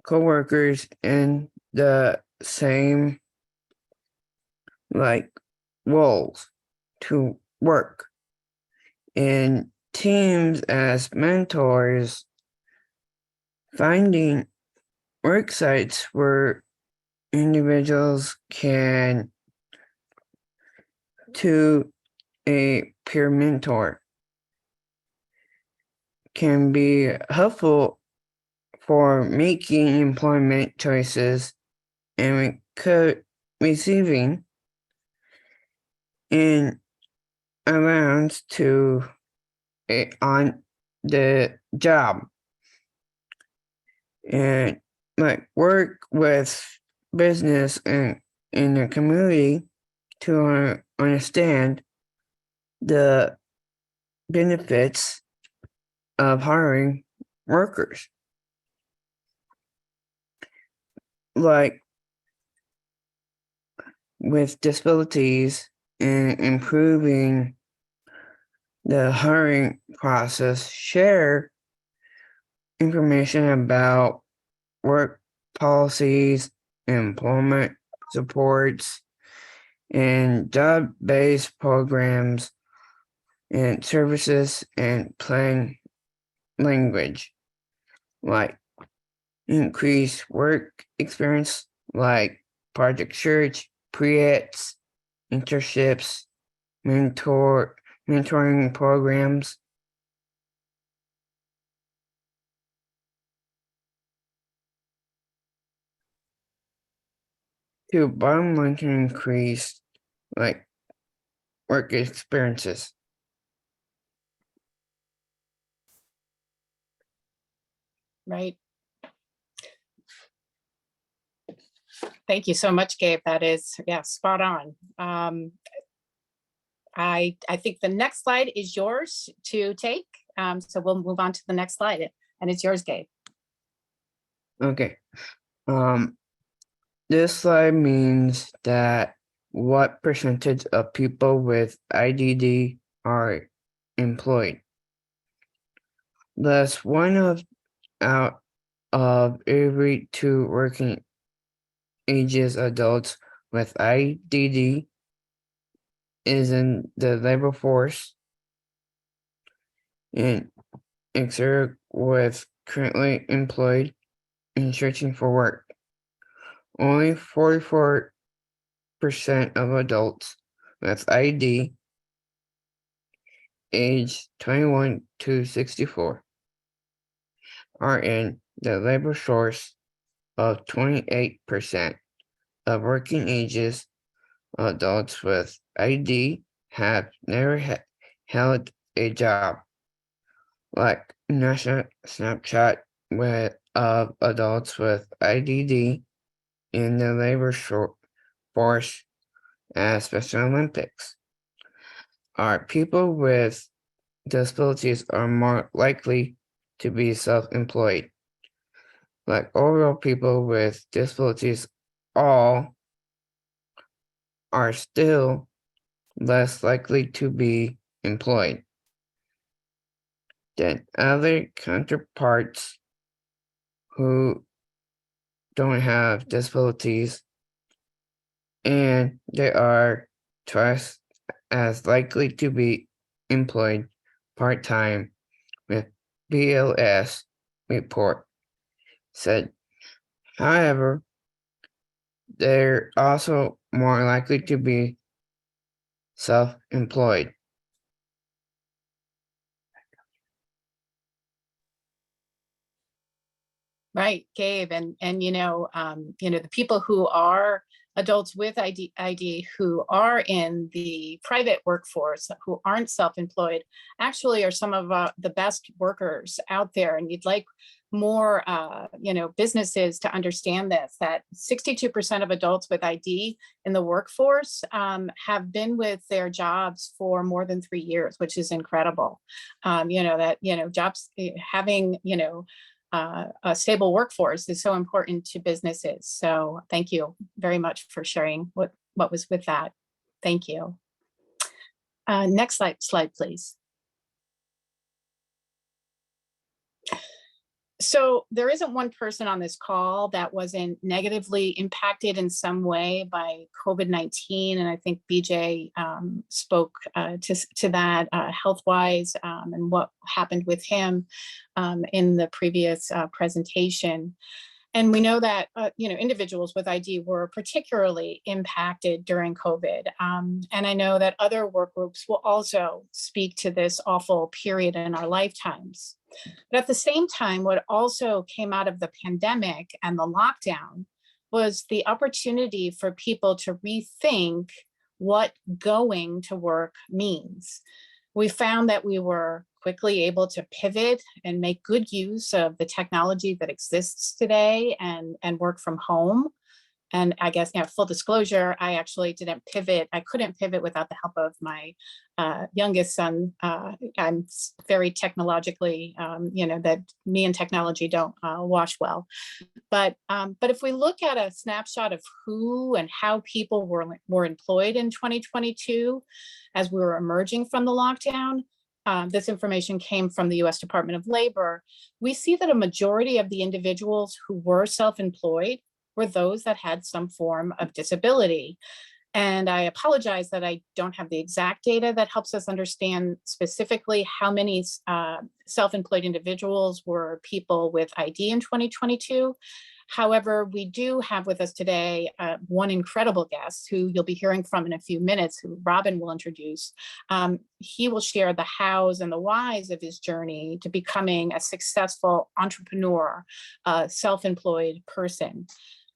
coworkers in the same roles to work in teams as mentors, finding work sites where individuals can to a peer mentor can be helpful for making employment choices and receiving in around to on the job and work with business and in the community to understand the benefits of hiring workers. Like with disabilities and improving the hiring process, share information about work policies, employment supports, and job-based programs and services, and plain language, like increased work experience, like project search, pre-eds, internships, mentoring programs. To bottom line to increase work experiences. Right. Thank you so much, Gabe. That is, yeah, spot on. I think the next slide is yours to take. So we'll move on to the next slide, and it's yours, Gabe. Okay. This slide means that what percentage of people with IDD are employed. Thus, out of every 2 working ages adults with IDD is in the labor force and exert with currently employed and searching for work. Only 44% of adults with ID age 21 to 64 are in the labor force of 28% of working ages adults with ID have never held a job. Like national snapshot of adults with IDD in the labor force as Special Olympics. Our people with disabilities are more likely to be self-employed. Like overall people with disabilities, all are still less likely to be employed than other counterparts who don't have disabilities, and they are twice as likely to be employed part-time with BLS report said. However, they're also more likely to be self-employed. Right, Gabe, and the people who are adults with ID who are in the private workforce, who aren't self-employed, actually are some of the best workers out there. And you'd like more, businesses to understand this, that 62% of adults with ID in the workforce have been with their jobs for more than 3 years, which is incredible. Jobs having, a stable workforce is so important to businesses. So thank you very much for sharing what was with that. Thank you. Next slide, please. So there isn't one person on this call that wasn't negatively impacted in some way by COVID-19. And I think BJ spoke to that health-wise and what happened with him in the previous presentation. And we know that, individuals with ID were particularly impacted during COVID. And I know that other work groups will also speak to this awful period in our lifetimes. But at the same time, what also came out of the pandemic and the lockdown was the opportunity for people to rethink what going to work means. We found that we were quickly able to pivot and make good use of the technology that exists today and work from home. And I guess, full disclosure, I actually didn't pivot. I couldn't pivot without the help of my youngest son. I'm very technologically, that me and technology don't wash well. But if we look at a snapshot of who and how people were employed in 2022, as we were emerging from the lockdown, this information came from the US Department of Labor. We see that a majority of the individuals who were self-employed were those that had some form of disability. And I apologize that I don't have the exact data that helps us understand specifically how many self-employed individuals were people with ID in 2022. However, we do have with us today one incredible guest who you'll be hearing from in a few minutes, who Robin will introduce. He will share the hows and the whys of his journey to becoming a successful entrepreneur, self-employed person.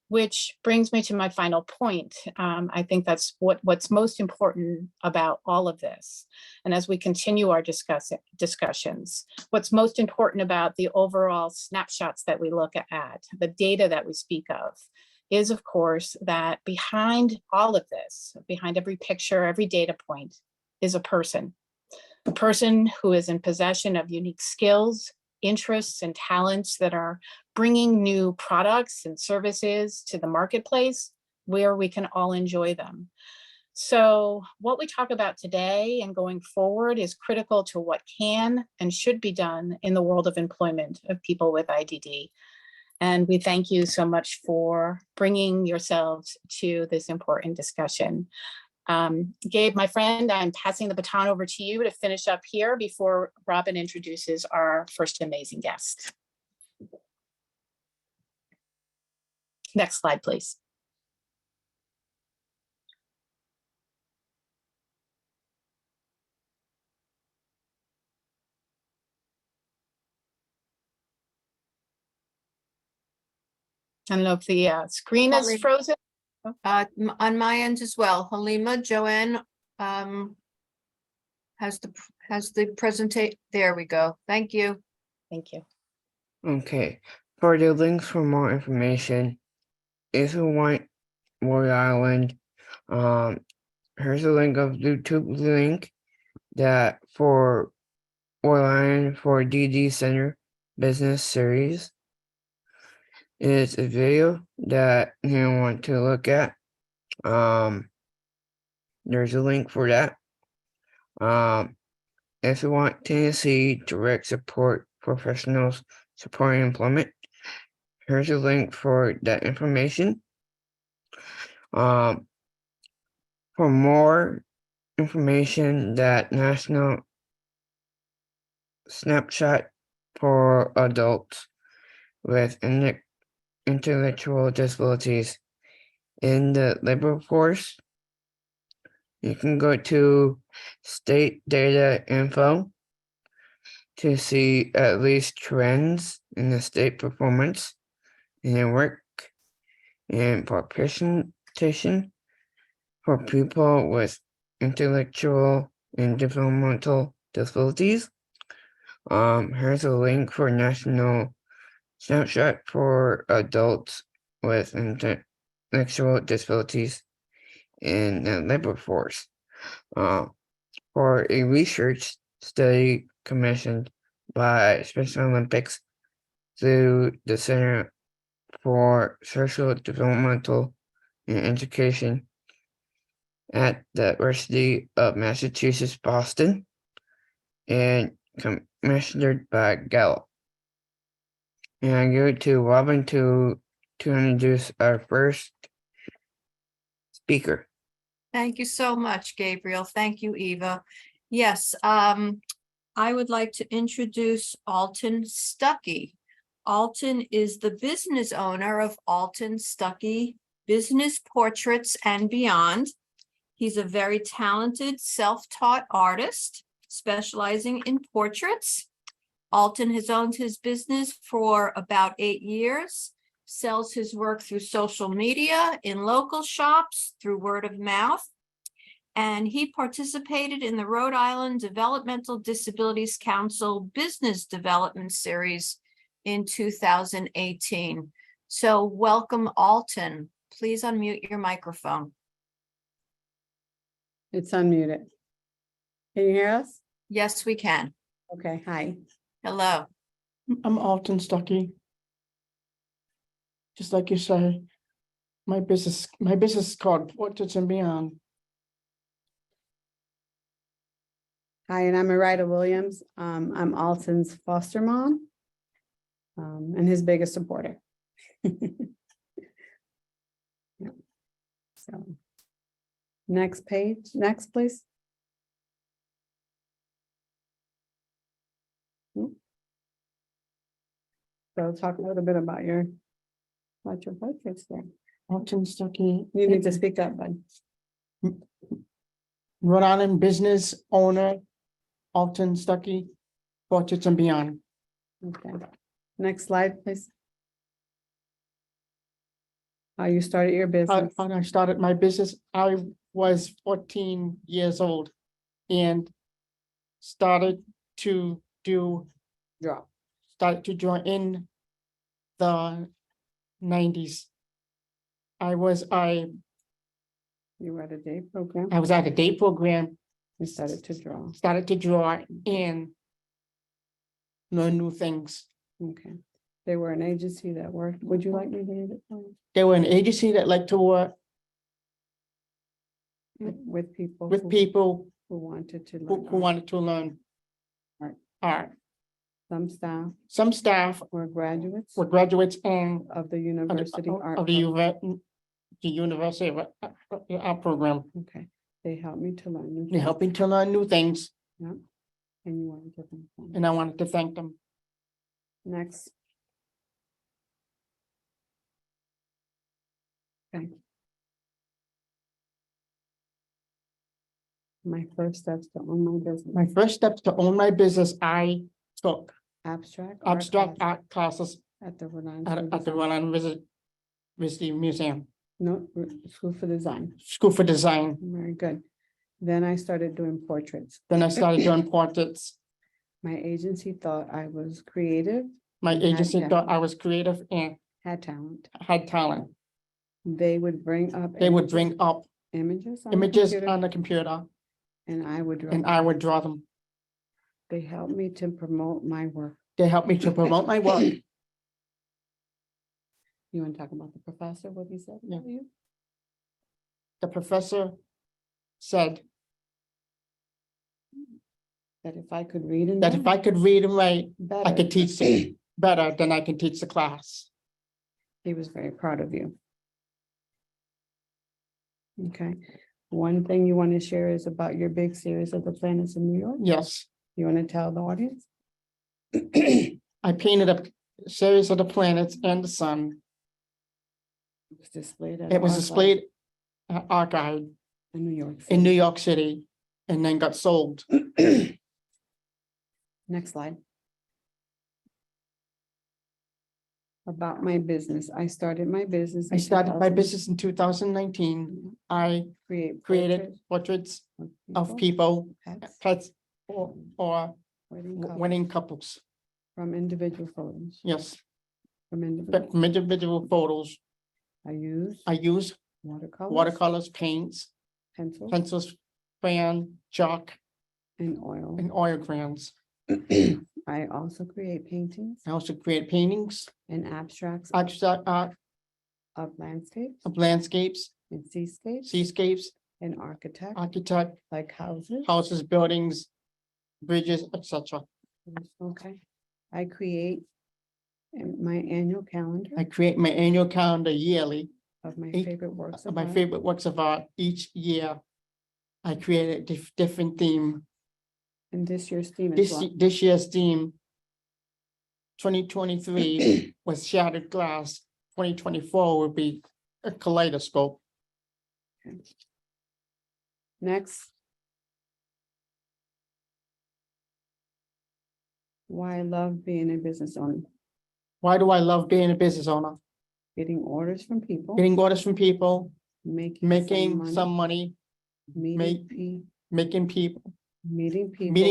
Which brings me to my final point. I think that's what's most important about all of this. And as we continue our discussions, what's most important about the overall snapshots that we look at, the data that we speak of, is of course that behind all of this, behind every picture, every data point, is a person who is in possession of unique skills, interests, and talents that are bringing new products and services to the marketplace where we can all enjoy them. So what we talk about today and going forward is critical to what can and should be done in the world of employment of people with IDD. And we thank you so much for bringing yourselves to this important discussion. Gabe, my friend, I'm passing the baton over to you to finish up here before Robin introduces our first amazing guest. Next slide, please. I don't know if the screen is frozen. On my end as well, Halima, Joanne has the presentation. There we go. Thank you. Thank you. Okay, for the links for more information, if you want Warrior Island, here's a link of YouTube link that for Orline for DD Center Business Series. It's a video that you want to look at. There's a link for that. If you want to see direct support professionals supporting employment, here's a link for that information. For more information, that national snapshot for adults with intellectual disabilities in the labor force, you can go to state data info to see at least trends in the state performance in their work and participation for people with intellectual and developmental disabilities. Here's a link for national snapshot for adults with intellectual disabilities in the labor force. For a research study commissioned by Special Olympics through the Center for Social Developmental and Education at the University of Massachusetts, Boston, and commissioned by Gallup. And I go to Robin to introduce our first speaker. Thank you so much, Gabriel. Thank you, Eva. Yes, I would like to introduce Alton Stuckey. Alton is the business owner of Alton Stuckey Business Portraits and Beyond. He's a very talented, self-taught artist specializing in portraits. Alton has owned his business for about 8 years, sells his work through social media, in local shops, through word of mouth. And he participated in the Rhode Island Developmental Disabilities Council Business Development Series in 2018. So welcome, Alton. Please unmute your microphone. It's unmuted. Can you hear us? Yes, we can. Okay, hi. Hello. I'm Alton Stuckey. Just like you say, my business is called Portraits and Beyond. Hi, and I'm Marita Williams. I'm Alton's foster mom and his biggest supporter. Yeah. So next page, next, please. So talk a little bit about your portraits there. Alton Stuckey. You need to speak up, bud. Rhode Island business owner, Alton Stuckey, Portraits and Beyond. Okay. Next slide, please. How you started your business. How I started my business, I was 14 years old and started to draw in the 90s. You were at a day program? I was at a day program. You started to draw. Started to draw and learn new things. Okay. They were an agency that worked. Would you like me to read it? They were an agency that liked to work with people who wanted to learn who wanted to learn art. Some staff were graduates and of the university art of the university art program. Okay, they helped me to learn new They helped me to learn new things. Yeah, and you wanted to thank them. And I wanted to thank them. Next. Okay. My first steps to own my business. My first steps to own my business, I took abstract art classes at the Rhode Island at the Rhode Island Museum. No, School for Design. School for Design. Very good. Then I started doing portraits. Then I started doing portraits. My agency thought I was creative. My agency thought I was creative and had talent. Had talent. They would bring up. They would bring up Images on the images computer, on the computer, and I would draw. and I would draw them. They help me to promote my work. They help me to promote my work. You want to talk about the professor, what he said Yeah. about you? The professor said That if I could read and that if I write could read and write, I better, could teach better than I can teach the class. he was very proud of you. Okay, one thing you want to share is about your big series of the planets in New York. Yes, You want to tell the audience? I painted a series of the planets and the sun. It was displayed at. It was Archive displayed at Archive in New York. in New City. York City and then got sold. Next slide. About my business. I started my business. I in started my 2000 business in 2019. I Create created portraits of people, pets, pets, or wedding couples, wedding couples. from individual photos. Yes, From but from individual photos. I use I use watercolors, paints, pencils, pencils, crayon, chalk, and oil. and oil crayons. I also create paintings I also create paintings, and abstracts abstract art of landscapes of landscapes, and seascapes seascapes, and architect, like houses. houses, buildings, bridges, etc. Okay. I create my annual calendar I create my annual calendar yearly of my each- favorite works of of my art. favorite works of art each year. I create a different theme. And this year's theme is what? This year's theme, 2023 was shattered glass. 2024 will be a kaleidoscope. Next. Why I love being a business owner. Why do I love being a business owner? Getting orders from people. Getting orders from people, Making some money, making people, meeting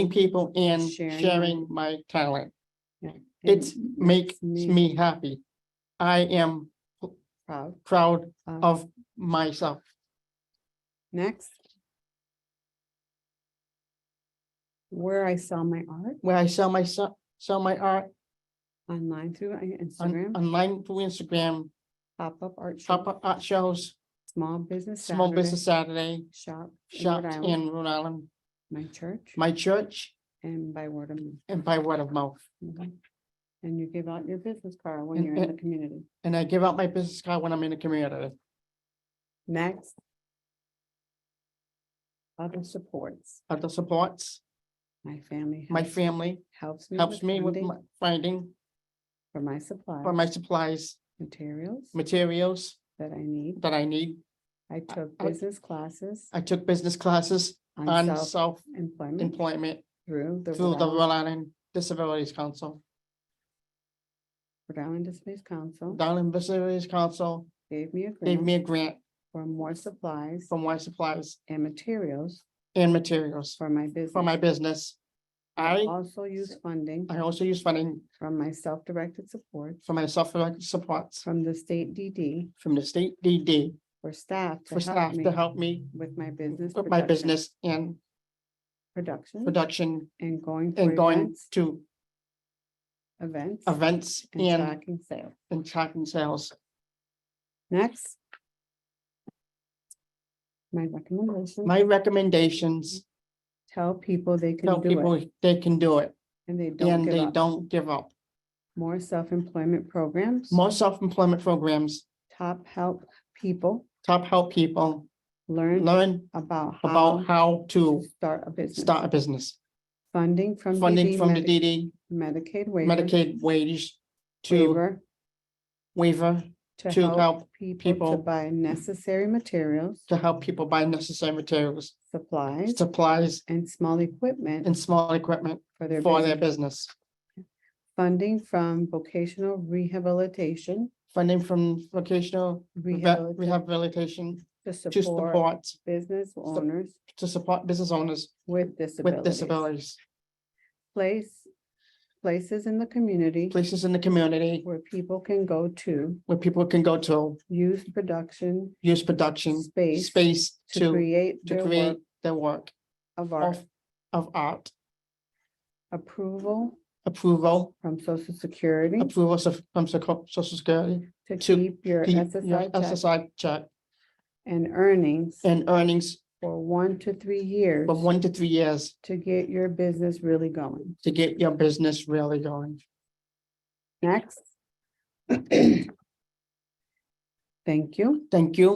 people and sharing sharing my talent. Yeah. It makes me me happy. I am proud of- of myself. Next. Where I sell my art Where I sell my art online through Instagram, online through Instagram, pop-up art show, pop-up art shows, small business Small Saturday, Business Saturday, shop in shops Rhode Island, in Rhode Island, my church, my church, and by word of mouth. and by word of mouth. Okay. And you give out your business card when you're in the community. And I give out my business card when I'm in the community. Next. Other supports. Other supports, My family. my family helps helps me with funding my finding for my supplies. for my supplies, Materials that I need. I took I- business classes I took business classes on on self-employment self-employment through the through the Rhode Island Disabilities Council. Rhode Island Disabilities Council Rhode Island Disabilities Council gave me a gave me a grant grant for more supplies for my supplies and materials and materials for my business. for my business. I also use funding I also use funding from my self-directed support for my self-directed supports from the state DD from the state DD for staff for staff to help me with my business. with my production- business and production and going and to going events, to events events and and tracking sales. tracking sales. Next. My recommendation. My recommendations Tell people they can tell do people it they can do it and they don't and give they up. don't give up. More self-employment programs. More self-employment programs, Top help people help people learn about about how to start a business. start a business. Funding from Funding DD from the DD, Medicaid waiver. Medicaid wage to waiver to to help help people to people buy necessary materials, to help people buy necessary materials, supplies, and small equipment and small equipment for their for their business. business. Funding from vocational rehabilitation Funding from vocational rehabilitation to to support business owners business owners with with disabilities. place places in the community places in the community where people can go to where people can go to use production use production space to create their create work their work of art. of art. Approval Approval, from Social Security approvals from Social Security to to keep your keep your SSI check SSI check and earnings and earnings for 1 to 3 years for 1 to 3 years to get your business really going. to get your business really going. Next. Thank you. Thank you.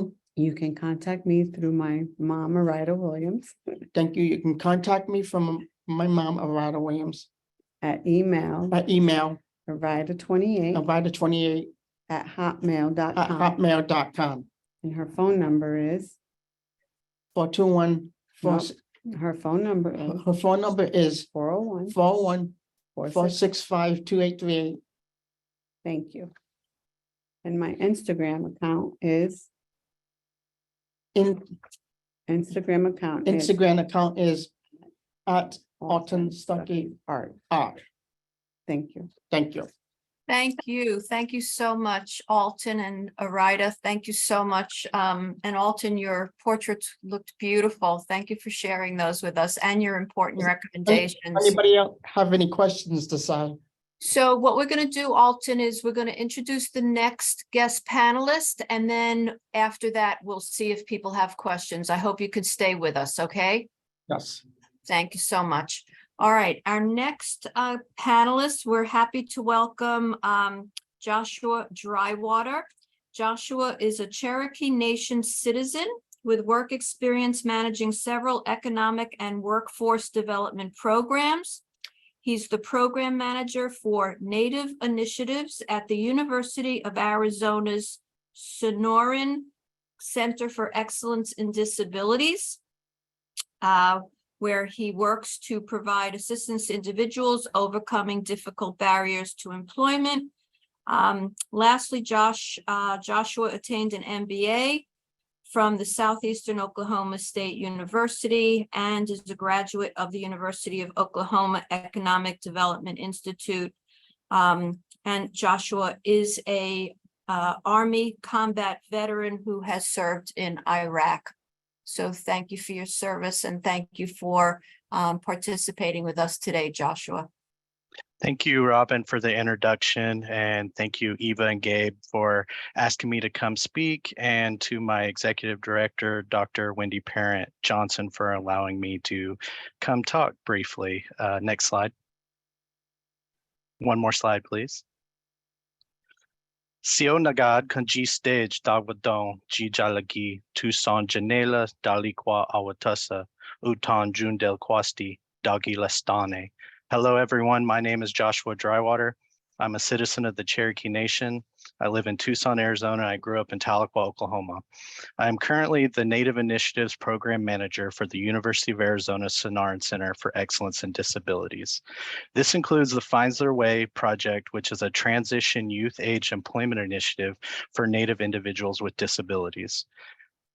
You can contact me through my mom, Arida Williams, Thank you. You can contact me from my mom, Arada Williams, at email at email, Arida28 Arida28 at at hotmail.com. hotmail.com. And her phone number is, 421 nope, her phone number is Her phone number is 401 401 46. 465 2838. Thank you. And my Instagram account is Instagram account is at Alton Stuckey Art. Art. Thank you. Thank you. Thank you. Thank you so much, Alton and Arida. Thank you so much. And Alton, your portraits looked beautiful. Thank you for sharing those with us and your important recommendations. Anybody else have any questions to say? So what we're going to do, Alton, is we're going to introduce the next guest panelist, and then after that, we'll see if people have questions. I hope you could stay with us, okay? Yes. Thank you so much. All right, our next panelist, we're happy to welcome Joshua Drywater. Joshua is a Cherokee Nation citizen with work experience managing several economic and workforce development programs. He's the program manager for Native Initiatives at the University of Arizona's Sonoran Center for Excellence in Disabilities, where he works to provide assistance to individuals overcoming difficult barriers to employment. Lastly, Joshua attained an MBA from the Southeastern Oklahoma State University and is a graduate of the University of Oklahoma Economic Development Institute. And Joshua is a Army combat veteran who has served in Iraq. So thank you for your service and thank you for participating with us today, Joshua. Thank you, Robin, for the introduction, and thank you, Eva and Gabe, for asking me to come speak, and to my executive director, Dr. Wendy Parent Johnson, for allowing me to come talk briefly. Next slide. One more slide, please. Sio nagad kanji stage dawadon jijalagi tucson janela dalikwa awatasa utan jundel kwasti dagi lestane. Hello, everyone. My name is Joshua Drywater. I'm a citizen of the Cherokee Nation. I live in Tucson, Arizona. I grew up in Tahlequah, Oklahoma. I am currently the Native Initiatives Program Manager for the University of Arizona Sonoran Center for Excellence in Disabilities. This includes the Finds Their Way project, which is a transition youth age employment initiative for Native individuals with disabilities.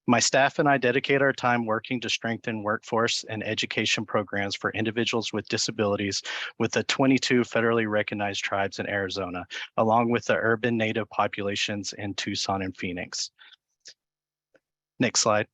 My staff and I dedicate our time working to strengthen workforce and education programs for individuals with disabilities with the 22 federally recognized tribes in Arizona, along with the urban Native populations in Tucson and Phoenix. Next slide.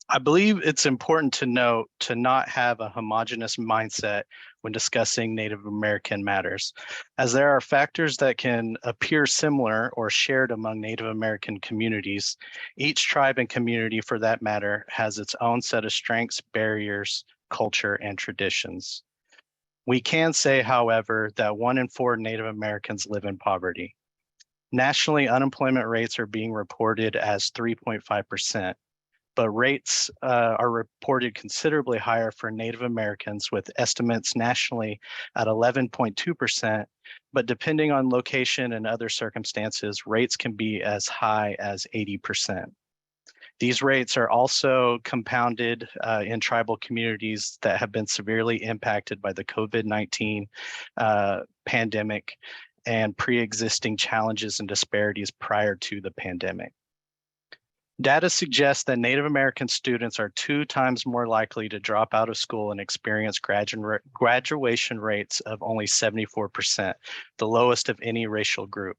I believe it's important to note to not have a homogeneous mindset when discussing Native American matters, as there are factors that can appear similar or shared among Native American communities. Each tribe and community, for that matter, has its own set of strengths, barriers, culture, and traditions. We can say, however, that 1 in 4 Native Americans live in poverty. Nationally, unemployment rates are being reported as 3.5%. But rates are reported considerably higher for Native Americans, with estimates nationally at 11.2%, but depending on location and other circumstances, rates can be as high as 80%. These rates are also compounded in tribal communities that have been severely impacted by the COVID-19 pandemic and pre-existing challenges and disparities prior to the pandemic. Data suggests that Native American students are 2 times more likely to drop out of school and experience graduation rates of only 74%, the lowest of any racial group.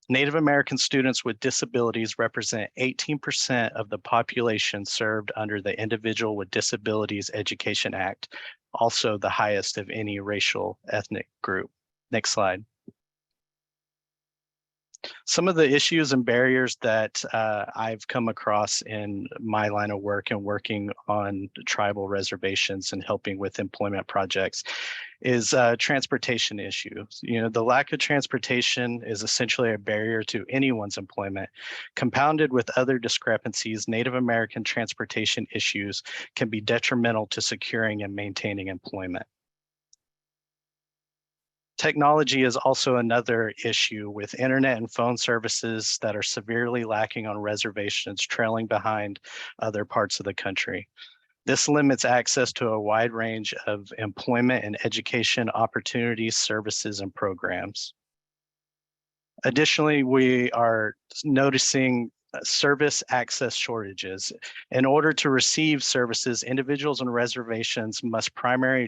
Native American students with disabilities represent 18% of the population served under the Individual with Disabilities Education Act, also the highest of any racial ethnic group. Next slide. Some of the issues and barriers that I've come across in my line of work and working on tribal reservations and helping with employment projects is transportation issues. You know, the lack of transportation is essentially a barrier to anyone's employment. Compounded with other discrepancies, Native American transportation issues can be detrimental to securing and maintaining employment. Technology is also another issue, with internet and phone services that are severely lacking on reservations, trailing behind other parts of the country. This limits access to a wide range of employment and education opportunities, services, and programs. Additionally, we are noticing service access shortages. In order to receive services, individuals on reservations must primarily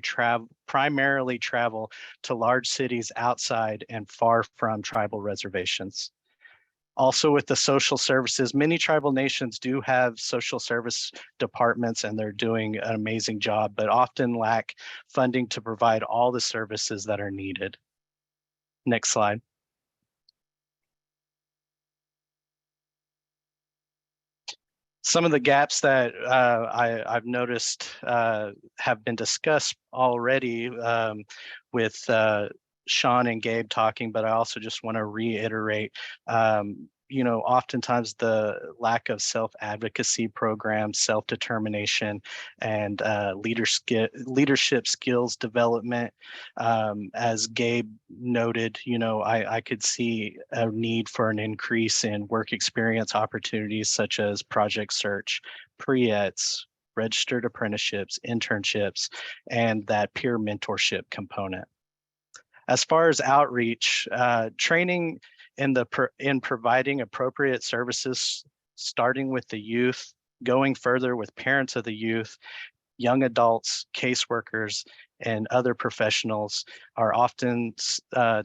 travel to large cities outside and far from tribal reservations. Also, with the social services, many tribal nations do have social service departments and they're doing an amazing job, but often lack funding to provide all the services that are needed. Next slide. Some of the gaps that I've noticed have been discussed already with Sean and Gabe talking, but I also just want to reiterate, you know, oftentimes the lack of self-advocacy programs, self-determination, and leadership skills development. As Gabe noted, you know, I could see a need for an increase in work experience opportunities such as project search, pre-eds, registered apprenticeships, internships, and that peer mentorship component. As far as outreach, training in providing appropriate services, starting with the youth, going further with parents of the youth, young adults, caseworkers, and other professionals are often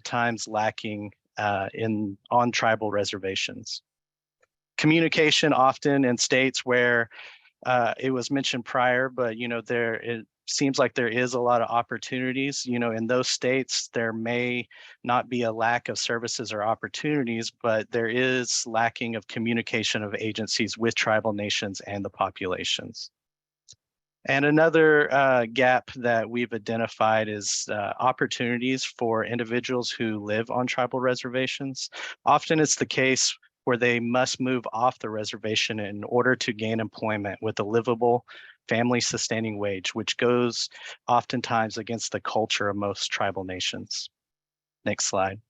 times lacking on tribal reservations. Communication often in states where it was mentioned prior, but you know, it seems like there is a lot of opportunities. You know, in those states, there may not be a lack of services or opportunities, but there is lacking of communication of agencies with tribal nations and the populations. And another gap that we've identified is opportunities for individuals who live on tribal reservations. Often it's the case where they must move off the reservation in order to gain employment with a livable, family-sustaining wage, which goes oftentimes against the culture of most tribal nations. Next slide.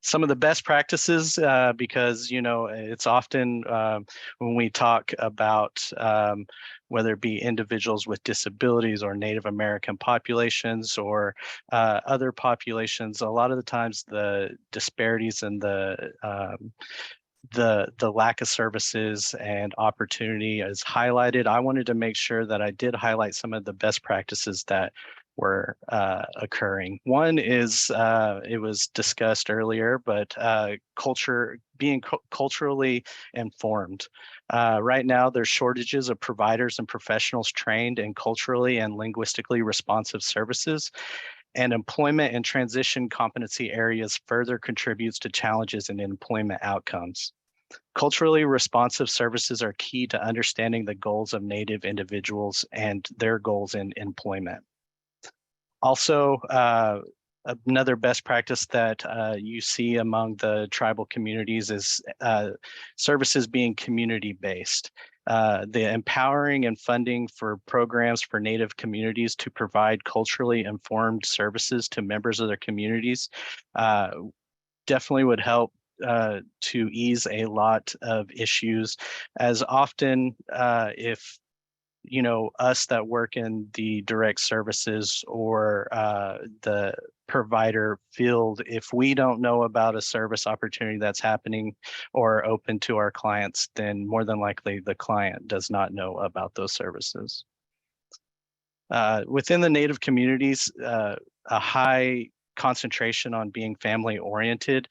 Some of the best practices, because you know, it's often when we talk about whether it be individuals with disabilities or Native American populations or other populations, a lot of the times the disparities and the lack of services and opportunity is highlighted. I wanted to make sure that I did highlight some of the best practices that were occurring. One is, it was discussed earlier, but being culturally informed. Right now, there's shortages of providers and professionals trained in culturally and linguistically responsive services, and employment and transition competency areas further contributes to challenges in employment outcomes. Culturally responsive services are key to understanding the goals of Native individuals and their goals in employment. Also, another best practice that you see among the tribal communities is services being community-based. The empowering and funding for programs for Native communities to provide culturally informed services to members of their communities definitely would help to ease a lot of issues, as often if us that work in the direct services or the provider field, if we don't know about a service opportunity that's happening or open to our clients, then more than likely the client does not know about those services. Within the Native communities, a high concentration on being family oriented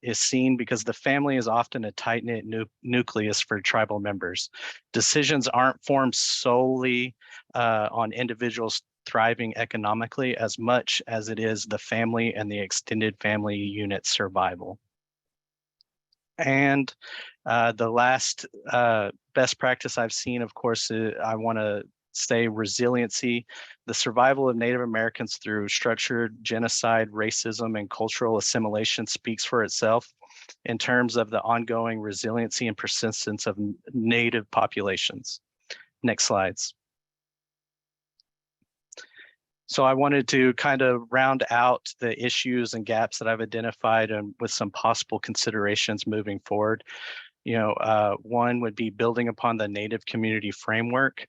is seen because the family is often a tight-knit nucleus for tribal members. Decisions aren't formed solely on individuals thriving economically as much as it is the family and the extended family unit survival. And the last best practice I've seen, of course, I want to say resiliency. The survival of Native Americans through structured genocide, racism, and cultural assimilation speaks for itself in terms of the ongoing resiliency and persistence of Native populations. Next slides. So I wanted to kind of round out the issues and gaps that I've identified and with some possible considerations moving forward. One would be building upon the Native community framework.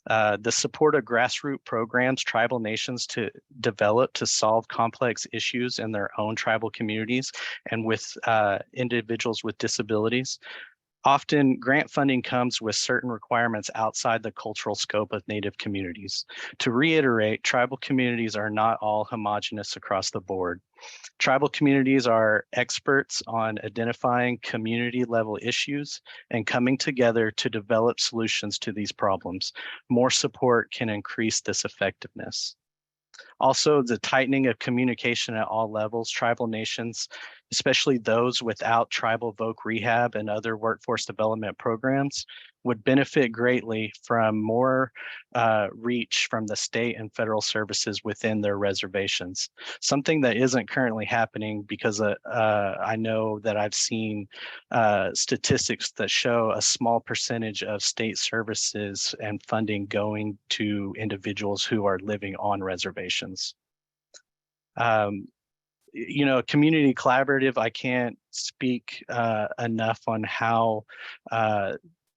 The support of grassroots programs tribal nations to develop to solve complex issues in their own tribal communities and with individuals with disabilities. Often grant funding comes with certain requirements outside the cultural scope of Native communities. To reiterate, tribal communities are not all homogeneous across the board. Tribal communities are experts on identifying community level issues and coming together to develop solutions to these problems. More support can increase this effectiveness. Also, the tightening of communication at all levels, tribal nations, especially those without tribal voc rehab and other workforce development programs, would benefit greatly from more reach from the state and federal services within their reservations. Something that isn't currently happening because I know that I've seen statistics that show a small percentage of state services and funding going to individuals who are living on reservations. Community collaborative, I can't speak enough on how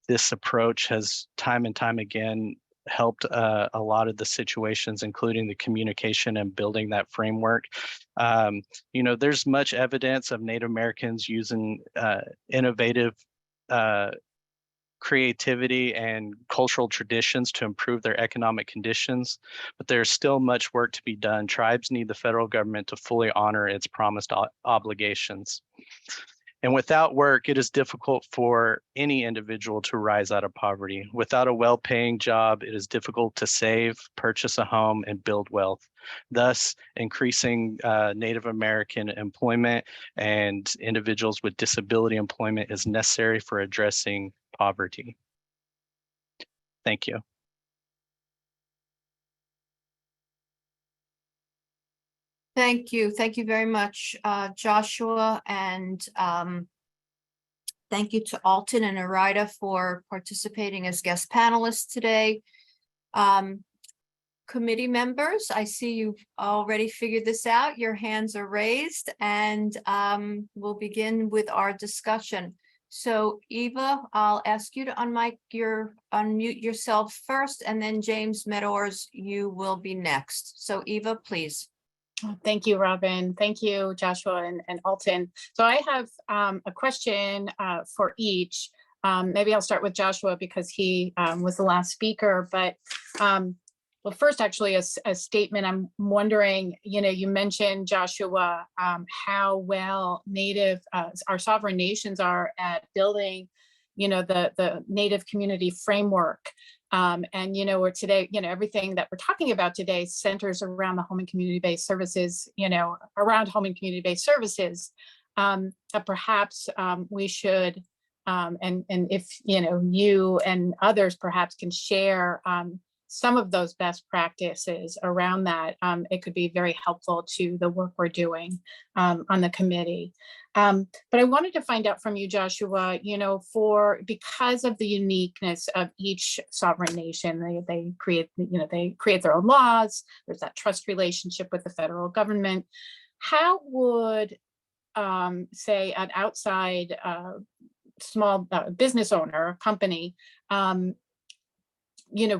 this approach has time and time again helped a lot of the situations, including the communication and building that framework. There's much evidence of Native Americans using innovative creativity and cultural traditions to improve their economic conditions, but there's still much work to be done. Tribes need the federal government to fully honor its promised obligations. And without work, it is difficult for any individual to rise out of poverty. Without a well-paying job, it is difficult to save, purchase a home, and build wealth. Thus, increasing Native American employment and individuals with disability employment is necessary for addressing poverty. Thank you. Thank you. Thank you very much, Joshua. And thank you to Alton and Arida for participating as guest panelists today. Committee members, I see you've already figured this out. Your hands are raised, and we'll begin with our discussion. So Eva, I'll ask you to unmute yourself first, and then James Meadors, you will be next. So Eva, please. Thank you, Robin. Thank you, Joshua and Alton. So I have a question for each. Maybe I'll start with Joshua because he was the last speaker, but well, first, actually, a statement. I'm wondering, you mentioned, Joshua, how well our sovereign nations are at building, the Native community framework. And, we're today, everything that we're talking about today centers around the home and community-based services, around home and community-based services. Perhaps we should, and if, you and others perhaps can share some of those best practices around that, it could be very helpful to the work we're doing on the committee. But I wanted to find out from you, Joshua, because of the uniqueness of each sovereign nation, they create their own laws. There's that trust relationship with the federal government. How would, say, an outside small business owner, company,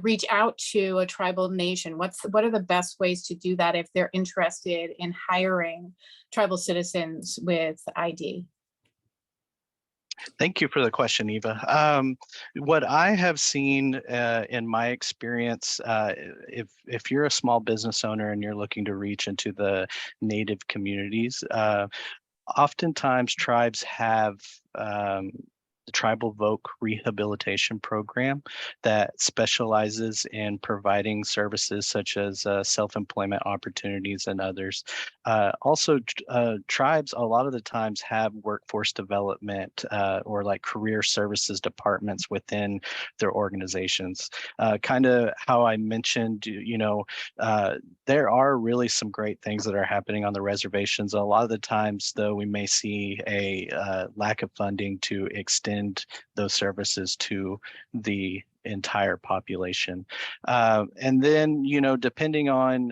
reach out to a tribal nation? What are the best ways to do that if they're interested in hiring tribal citizens with ID? Thank you for the question, Eva. What I have seen in my experience, if you're a small business owner and you're looking to reach into the Native communities, oftentimes tribes have the Tribal Voc Rehabilitation Program that specializes in providing services such as self-employment opportunities and others. Also, tribes a lot of the times have workforce development or like career services departments within their organizations. Kind of how I mentioned, there are really some great things that are happening on the reservations. A lot of the times, though, we may see a lack of funding to extend those services to the entire population. And then, depending on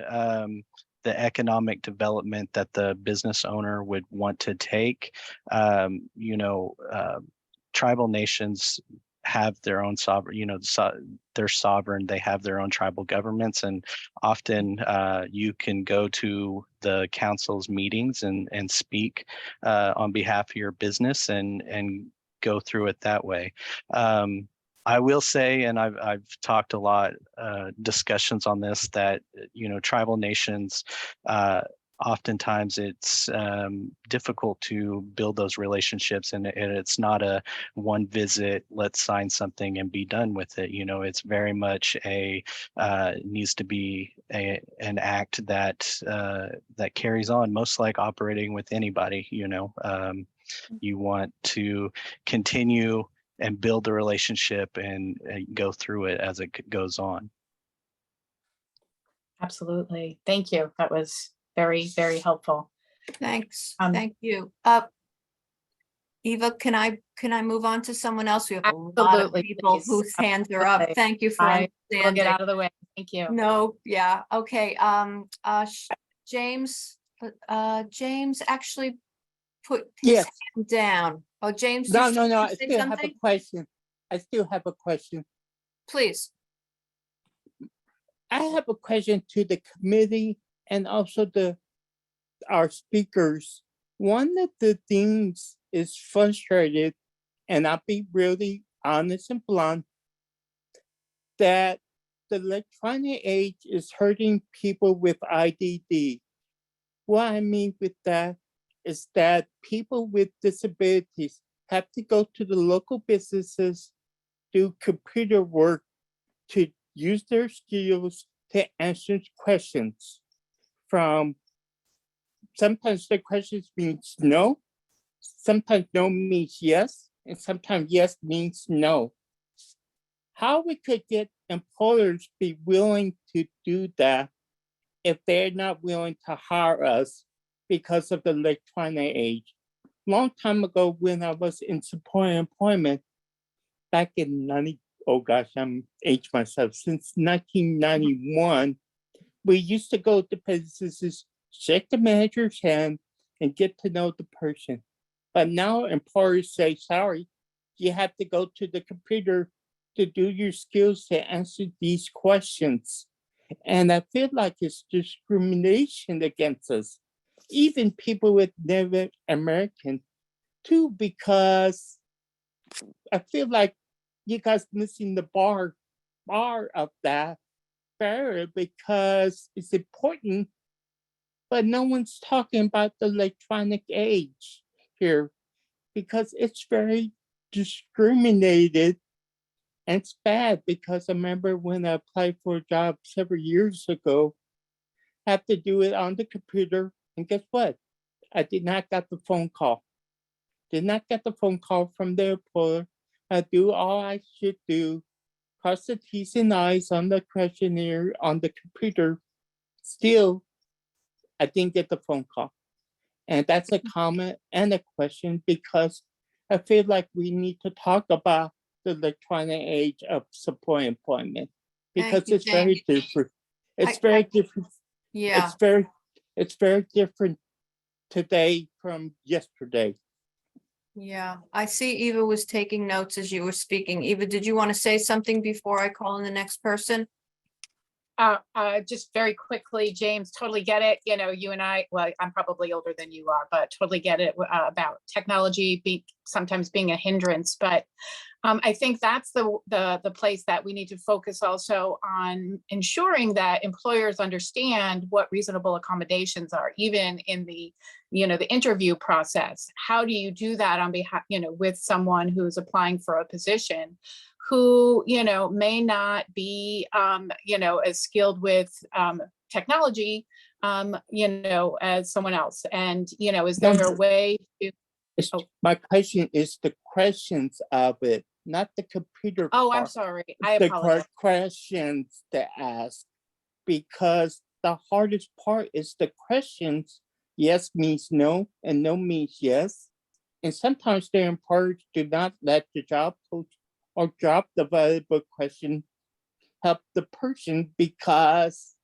the economic development that the business owner would want to take, tribal nations have their own sovereign, they're sovereign, they have their own tribal governments, and often you can go to the council's meetings and speak on behalf of your business and go through it that way. I will say, and I've talked a lot, discussions on this, that, tribal nations, oftentimes it's difficult to build those relationships, and it's not a one visit, let's sign something and be done with it. It's very much needs to be an act that carries on, most like operating with anybody. You want to continue and build the relationship and go through it as it goes on. Absolutely. Thank you. That was very, very helpful. Thanks. Thank you. Eva, can I move on to someone else? We have a lot of Absolutely, people please. whose hands are up. Absolutely. Thank you for I will understanding. get out of the way. Thank you. No, yeah, okay. James actually put his Yes. hand down. Oh, James. No, you no, no, want I to say still have a something? question. I still have a question. Please. I have a question to the committee and also our speakers. One of the things is frustrated, and I'll be really honest and blunt, that the electronic age is hurting people with IDD. What I mean with that is that people with disabilities have to go to the local businesses, do computer work to use their skills to answer questions. From sometimes the questions means no, sometimes no means yes, and sometimes yes means no. How we could get employers be willing to do that if they're not willing to hire us because of the electronic age? Long time ago, when I was in support employment, back in I'm aged myself, since 1991, we used to go to businesses, shake the manager's hand, and get to know the person. But now employers say, sorry, you have to go to the computer to do your skills to answer these questions. And I feel like it's discrimination against us, even people with Native American too, because I feel like you guys missing the bar of that barrier, because it's important, but no one's talking about the electronic age here, because it's very discriminated. And it's bad, because I remember when I applied for a job several years ago, I had to do it on the computer, and guess what? I did not get the phone call. Did not get the phone call from the employer. I do all I should do, cross the T's and I's on the questionnaire on the computer. Still, I didn't get the phone call. And that's a comment and a question, because I feel like we need to talk about the electronic age of support employment, because Thank you, it's very James. different. It's very different. Yeah. It's very different today from yesterday. Yeah, I see Eva was taking notes as you were speaking. Eva, did you want to say something before I call in the next person? Just very quickly, James, totally get it. You know, you and I, well, I'm probably older than you are, but totally get it about technology sometimes being a hindrance. But I think that's the place that we need to focus also on ensuring that employers understand what reasonable accommodations are, even in the, you know, the interview process. How do you do that on behalf, you know, with someone who's applying for a position who, you know, may not be, you know, as skilled with technology, you know, as someone else? And, you know, is there a way to? My question is the questions of it, not the computer. Oh, I'm part. sorry. I The apologize. questions to ask, because the hardest part is the questions. Yes means no, and no means yes. And sometimes the employers do not let the job coach or drop the valuable question help the person because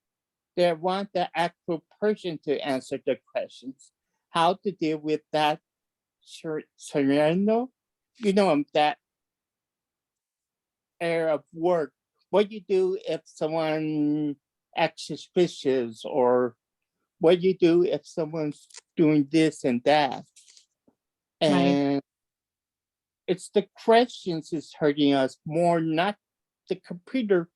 they want the actual person to answer the questions. How to deal with that scenario, you know, that area of work. What you do if someone acts suspicious, or what you do if someone's doing this and that. And it's the questions is hurting us more, not the computer,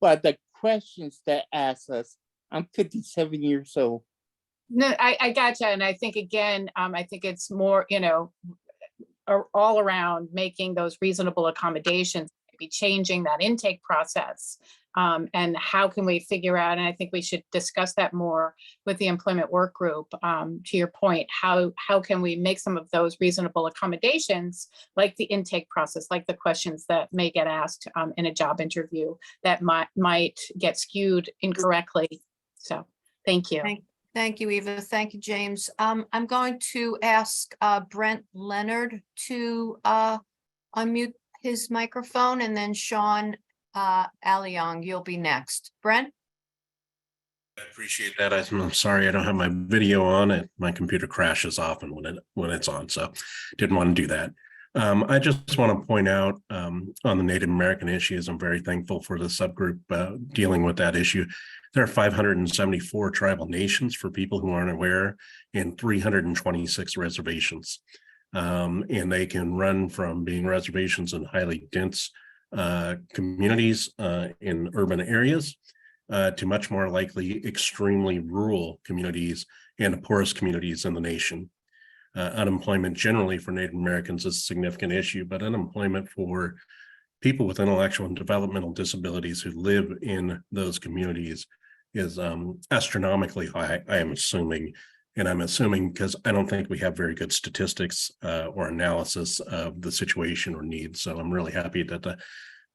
but the questions that ask us. I'm 57 years old. No, I gotcha. And I think, again, I think it's more, you know, all around making those reasonable accommodations, maybe changing that intake process. And how can we figure out, and I think we should discuss that more with the employment work group, to your point, how can we make some of those reasonable accommodations, like the intake process, like the questions that may get asked in a job interview that might get skewed incorrectly. So thank you. Thank you, Eva. Thank you, James. I'm going to ask Brent Leonard to unmute his microphone, and then Sean Aliong, you'll be next. Brent? I appreciate that. I'm sorry I don't have my video on. My computer crashes often when it's on, so didn't want to do that. I just want to point out on the Native American issues, I'm very thankful for the subgroup dealing with that issue. There are 574 tribal nations, for people who aren't aware, and 326 reservations. And they can run from being reservations in highly dense communities in urban areas to much more likely extremely rural communities and the poorest communities in the nation. Unemployment generally for Native Americans is a significant issue, but unemployment for people with intellectual and developmental disabilities who live in those communities is astronomically high, I am assuming. And I'm assuming because I don't think we have very good statistics or analysis of the situation or needs. So I'm really happy that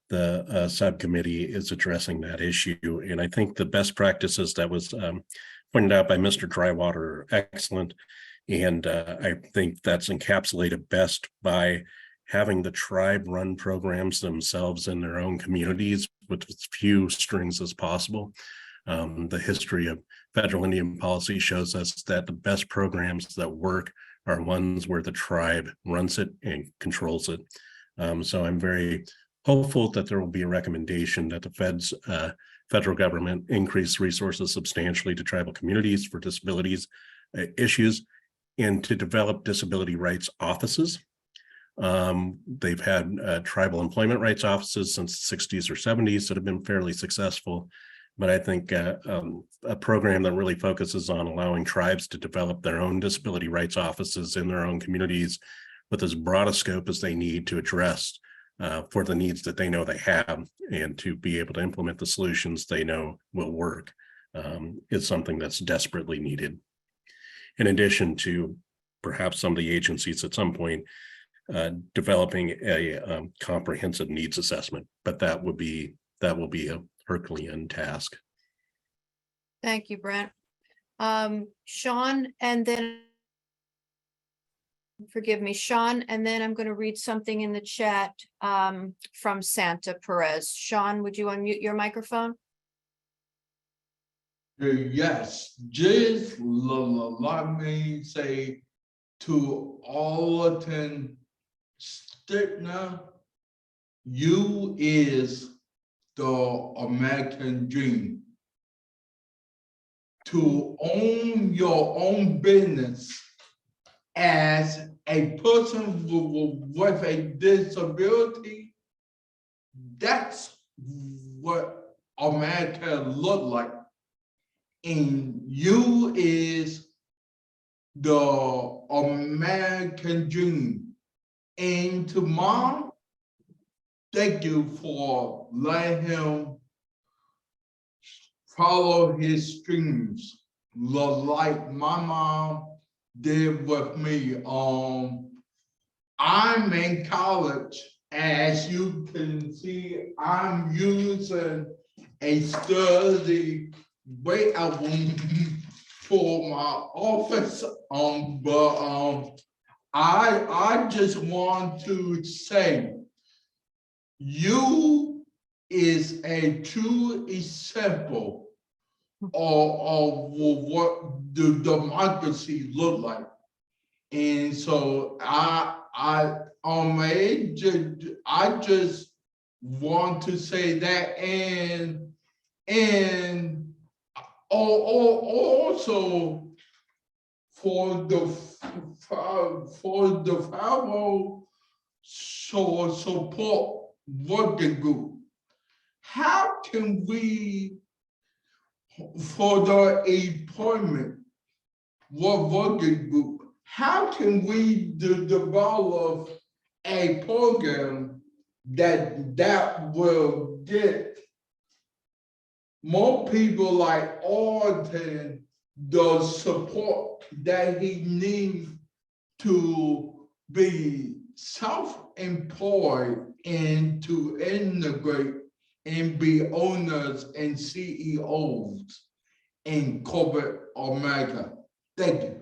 the subcommittee is addressing that issue. And I think the best practices that was pointed out by Mr. Drywater are excellent. And I think that's encapsulated best by having the tribe run programs themselves in their own communities with as few strings as possible. The history of federal Indian policy shows us that the best programs that work are ones where the tribe runs it and controls it. So I'm very hopeful that there will be a recommendation that the federal government increase resources substantially to tribal communities for disabilities issues, and to develop disability rights offices. They've had tribal employment rights offices since the 60s or 70s that have been fairly successful. But I think a program that really focuses on allowing tribes to develop their own disability rights offices in their own communities with as broad a scope as they need to address for the needs that they know they have, and to be able to implement the solutions they know will work is something that's desperately needed. In addition to perhaps some of the agencies at some point developing a comprehensive needs assessment, but that will be a Herculean task. Thank you, Brent. Sean, and then forgive me, Sean, and then I'm going to read something in the chat from Santa Perez. Sean, would you unmute your microphone? Yes, just let me say to Alton Stickner, you is the American dream. To own your own business as a person with a disability, that's what America look like. And you is the American dream. And to Mom, thank you for letting him follow his dreams, like my mom did with me. I'm in college. As you can see, I'm using a study breakout room for my office. But I just want to say, you is a true example of what the democracy look like. And so I just want to say that, and also for the fellow support working group, how can we, for the employment working group, how can we develop a program that will get more people like Alton the support that he needs to be self-employed and to integrate and be owners and CEOs in corporate America? Thank you.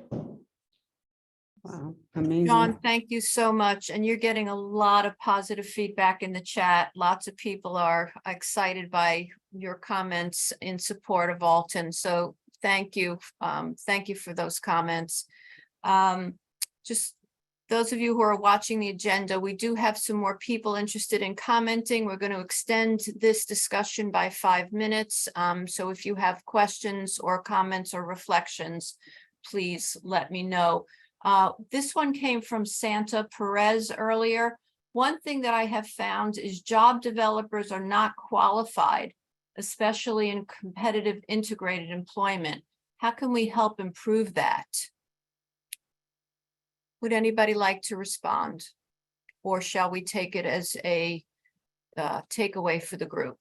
Wow, amazing. John, thank you so much. And you're getting a lot of positive feedback in the chat. Lots of people are excited by your comments in support of Alton. So thank you. Thank you for those comments. Just those of you who are watching the agenda, we do have some more people interested in commenting. We're going to extend this discussion by 5 minutes. So if you have questions or comments or reflections, please let me know. This one came from Santa Perez earlier. One thing that I have found is job developers are not qualified, especially in competitive integrated employment. How can we help improve that? Would anybody like to respond? Or shall we take it as a takeaway for the group?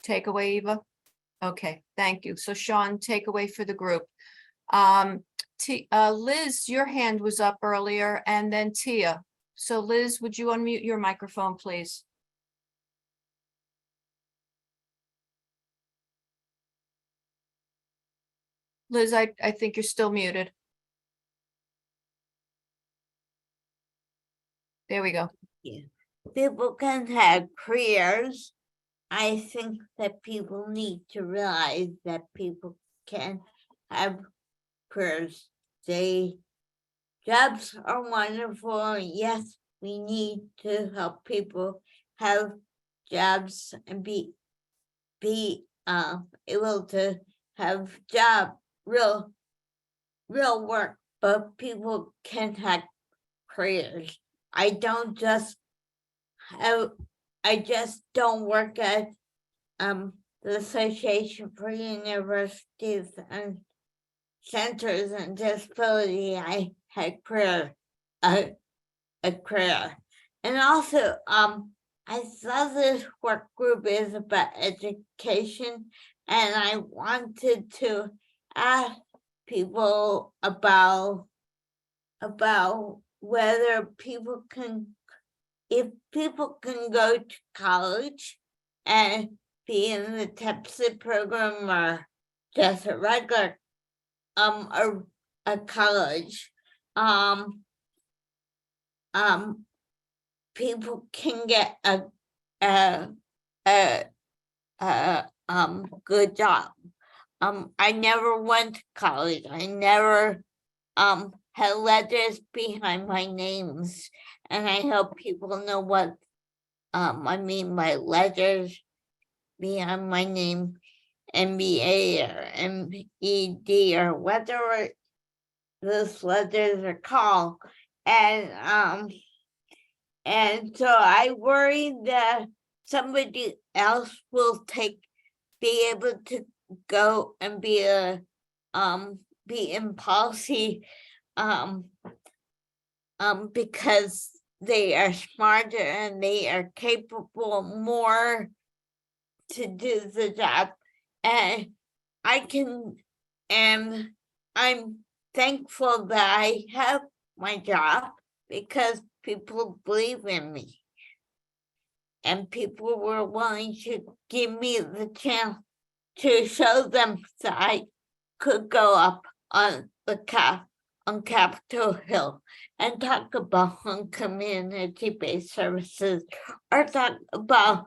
Takeaway, Eva? Okay, thank you. So Sean, takeaway for the group. Liz, your hand was up earlier, and then Tia. So Liz, would you unmute your microphone, please? Liz, I think you're still muted. There we go. Yeah. People can have careers. I think that people need to realize that people can have careers. Jobs are wonderful. Yes, we need to help people have jobs and be able to have real work, but people can have careers. I just don't work at the Association for Universities and Centers and Disability. I had a career. And also I saw this work group is about education, and I wanted to ask people about whether people can, if people can go to college and be in the TEPSI program or just a regular a college, people can get a good job. I never went to college. I never had letters behind my names, and I hope people know what I mean by letters behind my name, MBA or MED or whatever those letters are called. And so I worry that somebody else will be able to go and be in policy because they are smarter and they are capable more to do the job. And I'm thankful that I have my job because people believe in me. And people were willing to give me the chance to show them that I could go up on Capitol Hill and talk about community-based services, or talk about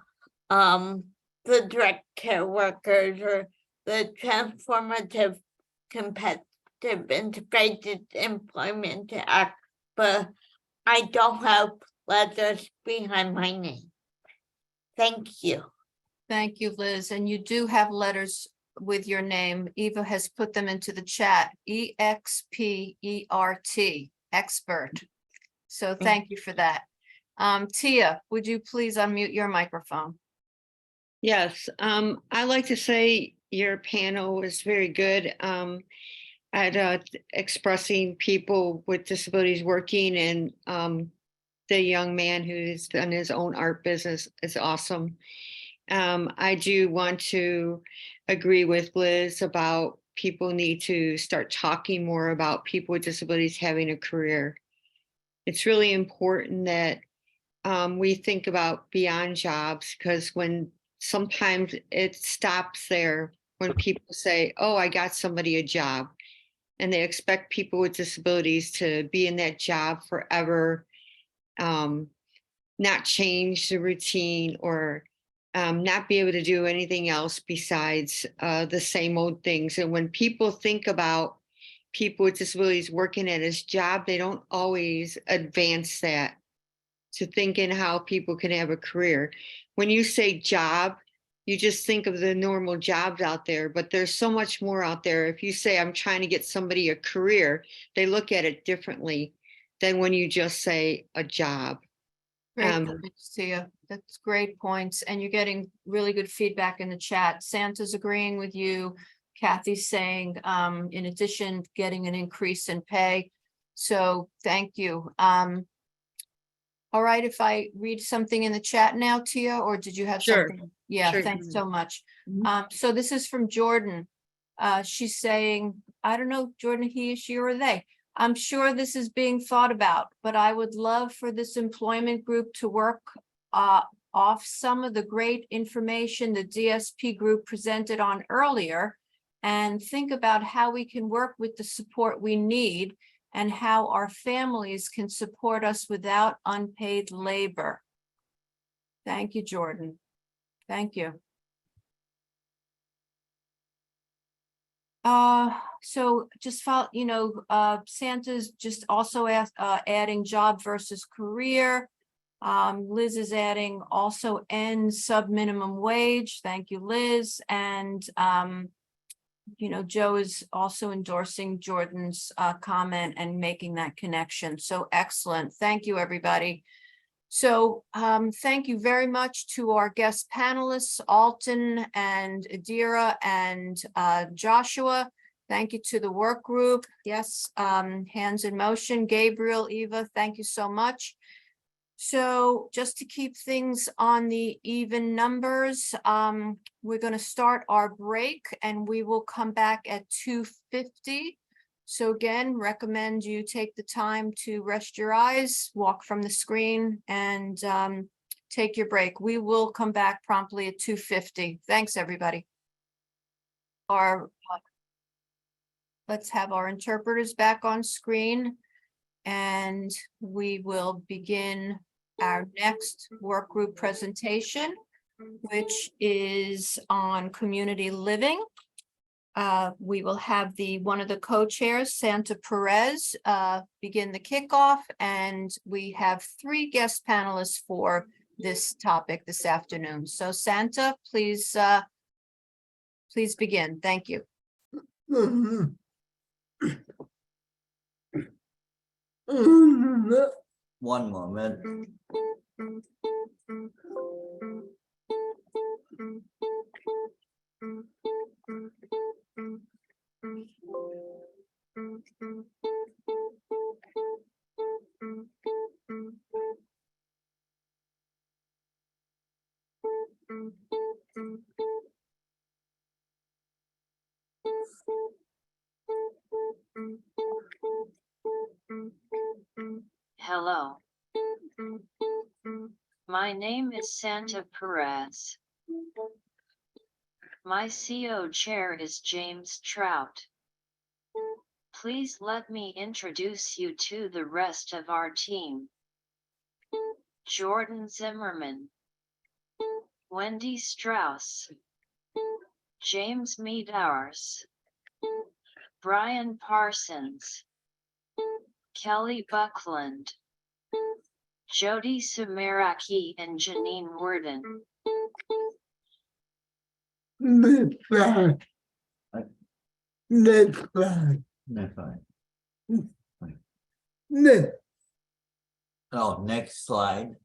the direct care workers or the transformative competitive integrated employment act, but I don't have letters behind my name. Thank you. Thank you, Liz. And you do have letters with your name. Eva has put them into the chat, EXPERT, expert. So thank you for that. Tia, would you please unmute your microphone? Yes, I like to say your panel was very good at expressing people with disabilities working, and the young man who's done his own art business is awesome. I do want to agree with Liz about people need to start talking more about people with disabilities having a career. It's really important that we think about beyond jobs, because sometimes it stops there when people say, oh, I got somebody a job, and they expect people with disabilities to be in that job forever, not change the routine, or not be able to do anything else besides the same old things. And when people think about people with disabilities working at his job, they don't always advance that to thinking how people can have a career. When you say job, you just think of the normal jobs out there, but there's so much more out there. If you say, I'm trying to get somebody a career, they look at it differently than when you just say a job. Great points, Tia. That's great points. And you're getting really good feedback in the chat. Santa's agreeing with you. Kathy's saying, in addition, getting an increase in pay. So thank you. All right, if I read something in the chat now, Tia, or did you have something? Yeah, Sure. thanks so much. So this is from Jordan. She's saying, I don't know, Jordan, he, she, or they. I'm sure this is being thought about, but I would love for this employment group to work off some of the great information the DSP group presented on earlier, and think about how we can work with the support we need and how our families can support us without unpaid labor. Thank you, Jordan. Thank you. So just follow, Santa's just also adding job versus career. Liz is adding also end sub minimum wage. Thank you, Liz. And Joe is also endorsing Jordan's comment and making that connection. So excellent. Thank you, everybody. So thank you very much to our guest panelists, Alton and Adira and Joshua. Thank you to the work group. Yes, hands in motion. Gabriel, Eva, thank you so much. So just to keep things on the even numbers, we're going to start our break and we will come back at 2:50. So again, recommend you take the time to rest your eyes, walk from the screen, and take your break. We will come back promptly at 2:50. Thanks, everybody. Let's have our interpreters back on screen, and we will begin our next work group presentation, which is on community living. We will have one of the co-chairs, Santa Perez, begin the kickoff, and we have 3 guest panelists for this topic this afternoon. So Santa, please begin. Thank you. One moment. Hello. My name is Santa Perez. My CO chair is James Trout. Please let me introduce you to the rest of our team. Jordan Zimmerman, Wendy Strauss, James Meadowers, Brian Parsons, Kelly Buckland, Jody Sumeraki, and Janine Worden. Next slide. Next slide. Next slide. Next. Oh, next slide.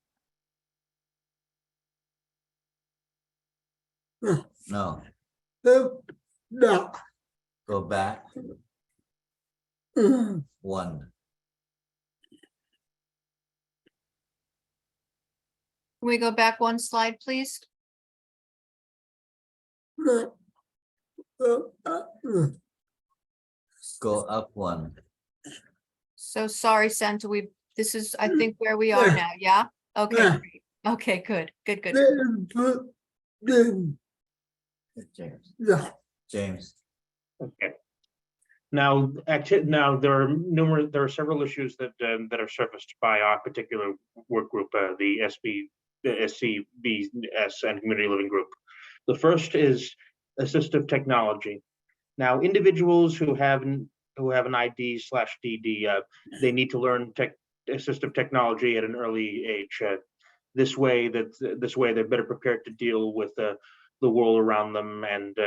No. No. Go back. 1. Can we go back 1 slide, please? Go up 1. So sorry, Santa, this is, I think, where we are now, yeah? Okay, great. Okay, good. James. Yeah. James. Okay. Now, there are several issues that are surfaced by our particular work group, the SCBS and Community Living Group. The first is assistive technology. Now, individuals who have an ID/DD, they need to learn assistive technology at an early age. This way, they're better prepared to deal with the world around them and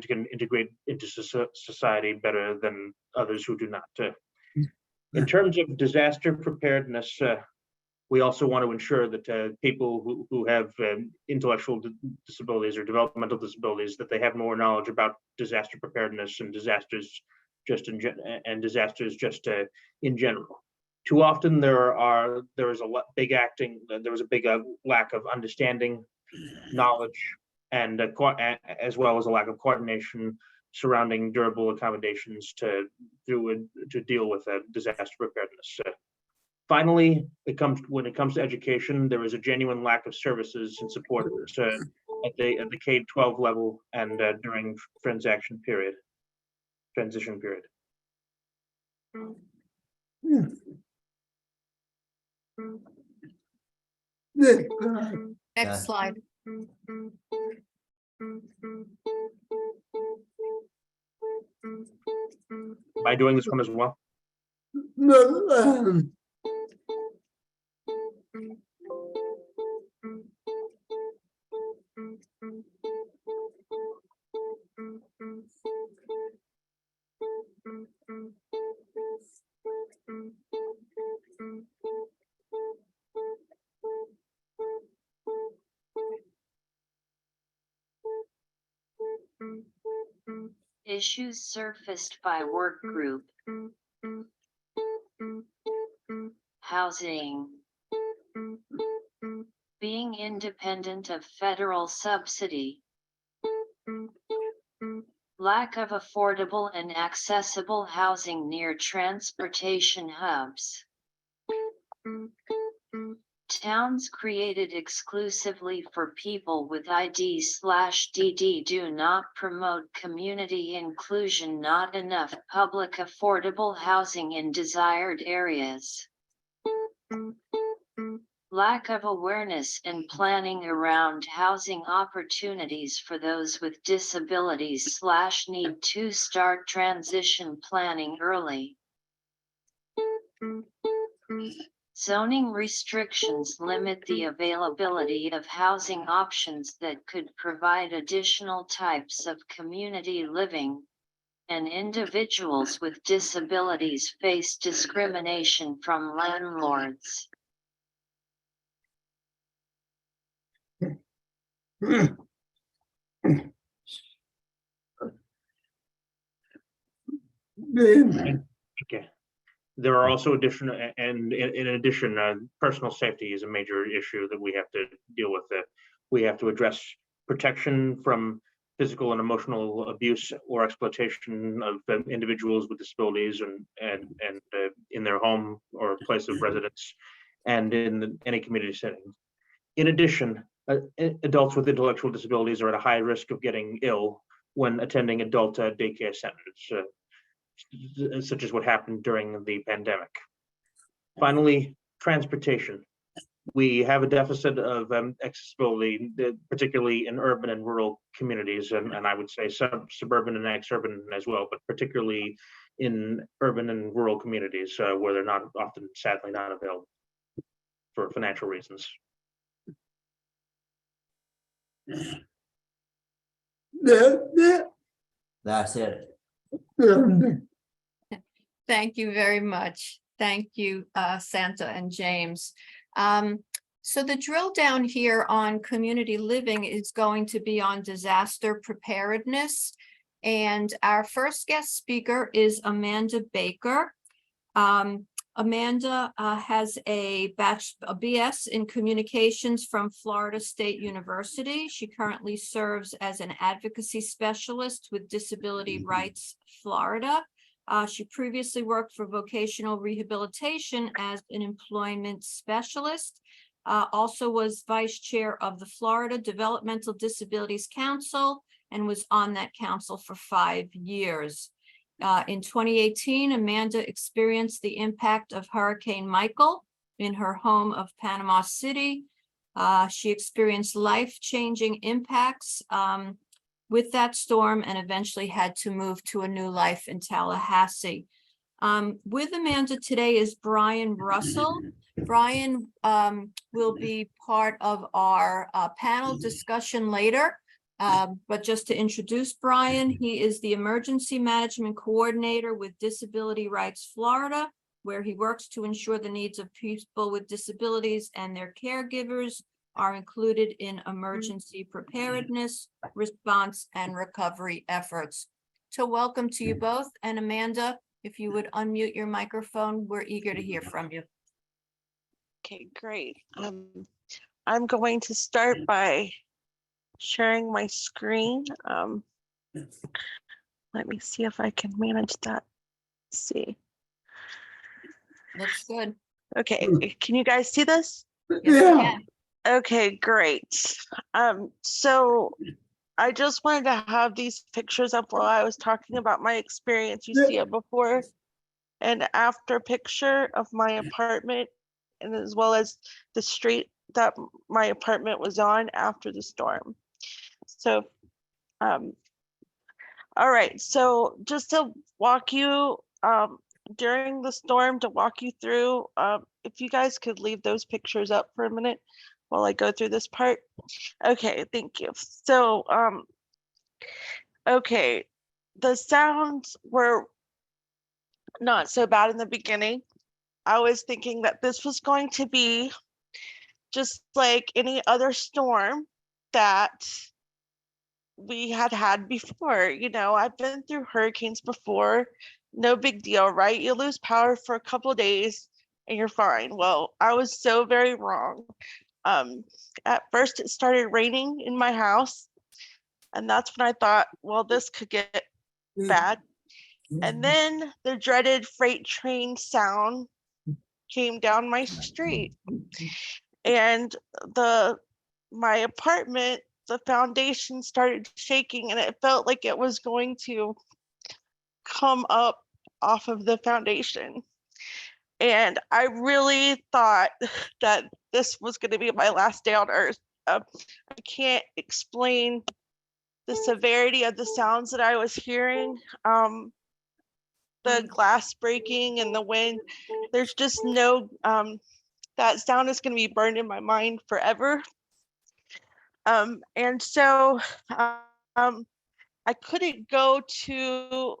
can integrate into society better than others who do not. In terms of disaster preparedness, we also want to ensure that people who have intellectual disabilities or developmental disabilities, that they have more knowledge about disaster preparedness and disasters just in general. Too often there was a big lack of understanding, knowledge, and as well as a lack of coordination surrounding durable accommodations to deal with disaster preparedness. Finally, when it comes to education, there is a genuine lack of services and support at the K-12 level and during transition period. Next slide. Am I doing this one as well? Issues surfaced by work group. Housing. Being independent of federal subsidy. Lack of affordable and accessible housing near transportation hubs. Towns created exclusively for people with ID/DD do not promote community inclusion. Not enough public affordable housing in desired areas. lack of awareness and planning around housing opportunities for those with disabilities / need to start transition planning early. Zoning restrictions limit the availability of housing options that could provide additional types of community living, and individuals with disabilities face discrimination from landlords. Okay. There are also additional, and in addition, personal safety is a major issue that we have to deal with. We have to address protection from physical and emotional abuse or exploitation of individuals with disabilities and in their home or place of residence and in any community setting. In addition, adults with intellectual disabilities are at a high risk of getting ill when attending adult daycare centers, such as what happened during the pandemic. Finally, transportation. We have a deficit of accessibility, particularly in urban and rural communities, and I would say suburban and exurban as well, but particularly in urban and rural communities where they're not often, sadly, not available for financial reasons. That's it. Thank you very much. Thank you, Santa and James. So the drill down here on community living is going to be on disaster preparedness. And our first guest speaker is Amanda Baker. Amanda has a BS in communications from Florida State University. She currently serves as an advocacy specialist with Disability Rights Florida. She previously worked for vocational rehabilitation as an employment specialist. Also was vice chair of the Florida Developmental Disabilities Council and was on that council for 5 years. In 2018, Amanda experienced the impact of Hurricane Michael in her home of Panama City. She experienced life-changing impacts with that storm and eventually had to move to a new life in Tallahassee. With Amanda today is Brian Russell. Brian will be part of our panel discussion later. But just to introduce Brian, he is the Emergency Management Coordinator with Disability Rights Florida, where he works to ensure the needs of people with disabilities and their caregivers are included in emergency preparedness, response, and recovery efforts. So welcome to you both. And Amanda, if you would unmute your microphone, we're eager to hear from you. Okay, great. I'm going to start by sharing my screen. Let me see if I can manage that. Let's see. Looks good. Okay, can you guys see this? Yeah. Okay, great. So I just wanted to have these pictures up while I was talking about my experience. You see a before and after picture of my apartment, and as well as the street that my apartment was on after the storm. So, all right, so just to walk you during the storm, to walk you through, if you guys could leave those pictures up for a minute while I go through this part. Okay, thank you. So, okay, the sounds were not so bad in the beginning. I was thinking that this was going to be just like any other storm that we had before. You know, I've been through hurricanes before, no big deal, right? You lose power for a couple of days and you're fine. Well, I was so very wrong. At first it started raining in my house, and that's when I thought, well, this could get bad. And then the dreaded freight train sound came down my street, and my apartment, the foundation started shaking, and it felt like it was going to come up off of the foundation. And I really thought that this was going to be my last day on earth. I can't explain the severity of the sounds that I was hearing. The glass breaking and the wind. There's just no, that sound is going to be burned in my mind forever. And so I couldn't go to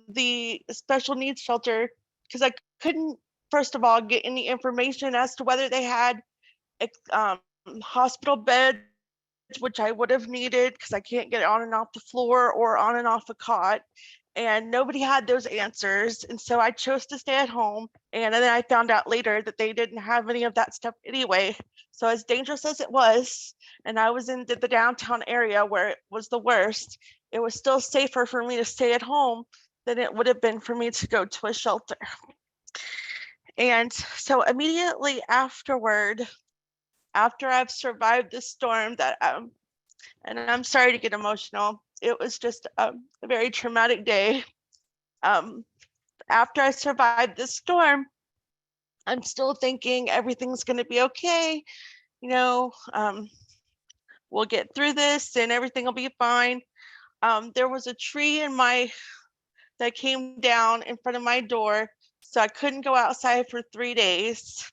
the special needs shelter because I couldn't, first of all, get any information as to whether they had hospital beds, which I would have needed because I can't get on and off the floor or on and off a cot. And nobody had those answers. And so I chose to stay at home. And then I found out later that they didn't have any of that stuff anyway. So as dangerous as it was, and I was in the downtown area where it was the worst, it was still safer for me to stay at home than it would have been for me to go to a shelter. And so immediately afterward, after I've survived the storm that, and I'm sorry to get emotional, it was just a very traumatic day. After I survived this storm, I'm still thinking everything's going to be okay. You know, we'll get through this and everything will be fine. There was a tree that came down in front of my door, so I couldn't go outside for 3 days.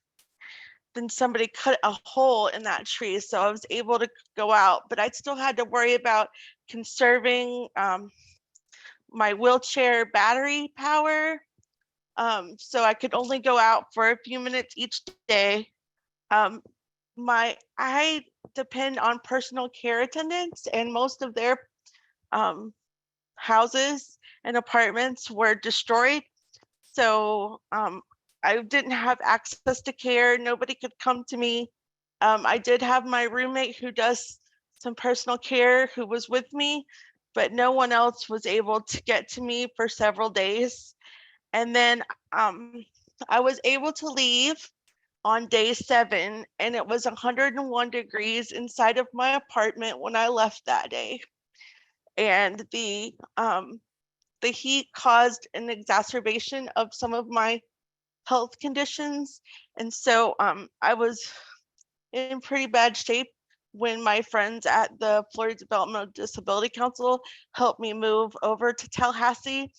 Then somebody cut a hole in that tree, so I was able to go out, but I still had to worry about conserving my wheelchair battery power. So I could only go out for a few minutes each day. I depend on personal care attendants, and most of their houses and apartments were destroyed. So I didn't have access to care. Nobody could come to me. I did have my roommate who does some personal care who was with me, but no one else was able to get to me for several days. And then I was able to leave on day 7, and it was 101 degrees inside of my apartment when I left that day. And the heat caused an exacerbation of some of my health conditions. And so I was in pretty bad shape when my friends at the Florida Developmental Disability Council helped me move over to Tallahassee.